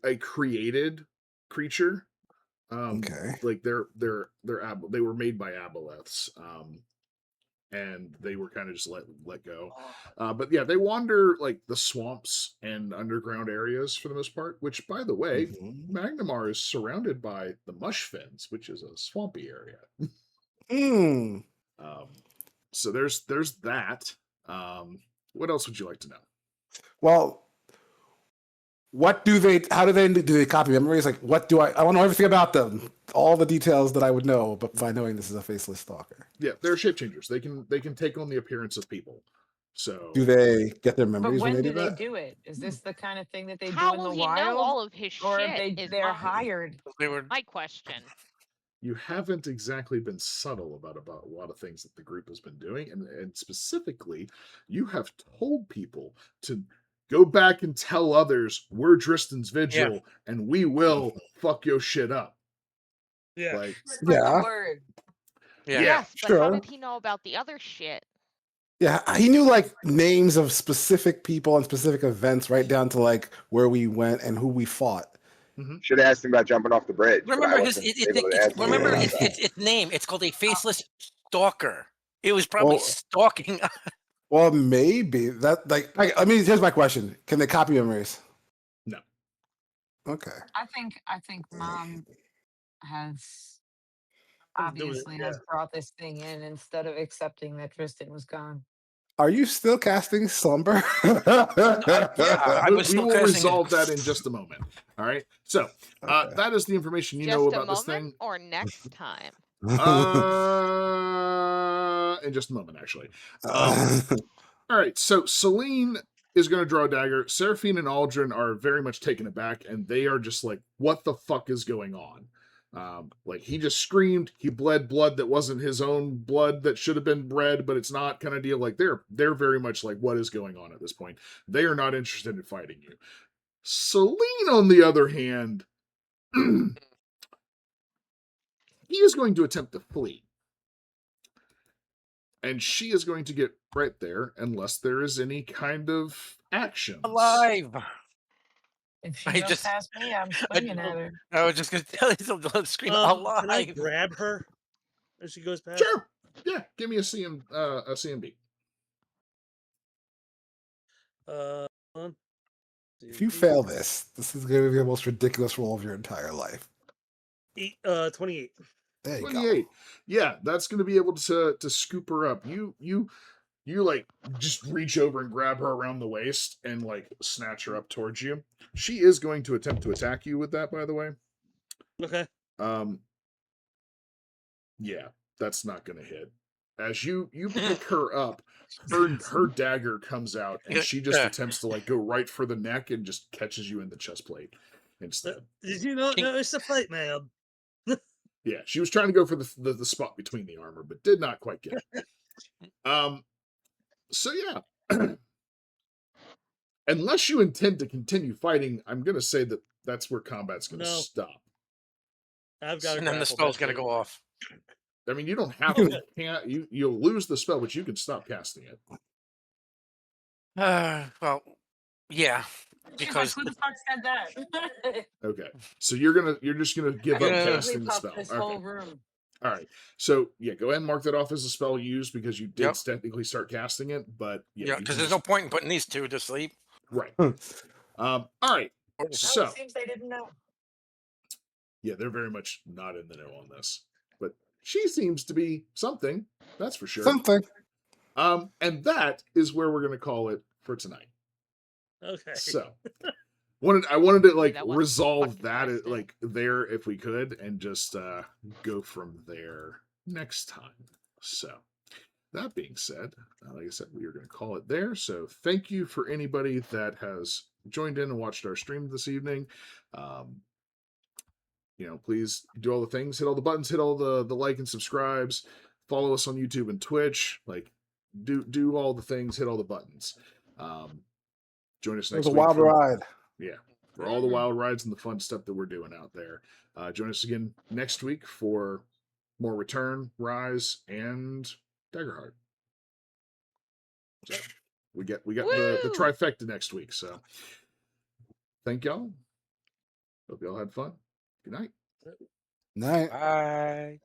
a created creature. Okay. Like they were made by aboleths. And they were kind of just let go. But yeah, they wander like the swamps and underground areas for the most part, which by the way, Magnamar is surrounded by the Mush Fens, which is a swampy area. Mm. So there's that. What else would you like to know? Well, how do they copy memories? Like, I want to know everything about them, all the details that I would know, but by knowing this is a faceless stalker. Yeah, they're shape changers. They can take on the appearance of people. So do they get their But memories when when they do do they that? do it? Is this the kind of thing that they How do in the will he know wild? all of his Or if shit? they're hired? They were. My question. you haven't exactly been subtle about a lot of things that the group has been doing, and specifically, you have told people to Go back and tell others we're Drystan's Yeah. Vigil, and we will fuck your shit up. Yeah. Like, Spread Yeah. the word. Yeah. Yes, but how sure. did he know about the other shit? Yeah, he knew like names of specific people and specific events, right down to like where we went and who we fought. Should have asked him about jumping off the bridge. but I Remember wasn't able to ask him remember about its that. its name. It's called a faceless stalker. It was probably Well, stalking. well, maybe that like I mean, here's my question: can they copy memories? no. Okay. I think Mom has Something to do with it, obviously yeah. has brought this thing in instead of accepting that Tristan was gone. Are you still casting slumber? Yeah, I we, was we still will casting it. resolve that in just a moment. All right. So Okay. that is the information you Just know a about this moment thing. or next time? In just a moment, actually. All right. So Celine is going to draw a dagger. Seraphine and Aldrin are very much taken aback, and they are just like, "What the fuck is going on?" Like he just screamed. He bled blood that wasn't his own blood that should have been bred, but it's not, kind of deal. Like they're very much like, "What is going on at this point?" They are not interested in fighting you. Celine, on the other hand, he is going to attempt to flee. And she is going to get right there unless there is any kind of action. Alive. If she I goes just- past me, I'm swinging at her. I was just gonna tell you to scream Can I alive. grab her as she goes past? Sure. Yeah, give me a CMB. On. If you fail this, this is going to be the most ridiculous roll of your entire life. 28. There you go. 28. Yeah, that's going to be able to scoop her up. You like just reach over and grab her around the waist and like snatch her up towards you. She is going to attempt to attack you with that, by the way. Okay. Yeah, that's not going to hit. As you pick her up, her dagger comes out and she just attempts to like go right for the neck and just catches you in the chest plate instead. Did you not notice the plate, man? Yeah, she was trying to go for the spot between the armor, but did not quite get it. So yeah, unless you intend to continue fighting, I'm going to say that that's where combat's going to stop. I've got. And then the spell's gonna go off. I mean, you don't have to. You'll lose the spell, but you can stop casting it. Well, yeah, She's like, because who the fuck said that? Okay, so you're just gonna give up casting the spell. This Okay. whole room. All right. So yeah, go ahead and mark that off as a spell used because you did Yep. technically start casting it, but yeah, because there's no point in putting these two to sleep. right. All right. So it seems they didn't know. yeah, they're very much not in the know on this, but she seems to be something. That's for sure. Something. And that is where we're gonna call it for tonight. Okay. So I wanted to like That wasn't resolve fucking that Drystan. like there if we could and just go from there next time. So that being said, like I said, we are going to call it there. So thank you for anybody that has joined in and watched our stream this evening. Please do all the things, hit all the buttons, hit all the like and subscribes, follow us on YouTube and Twitch, like do all the things, hit all the buttons. Join us It next was a week. wild ride. Yeah, for all the wild rides and the fun stuff that we're doing out there. Join us again next week for more Return, Rise, and Daggerheart. So we got the trifecta next week. So thank y'all. Hope y'all had fun. Good night. Night. Bye.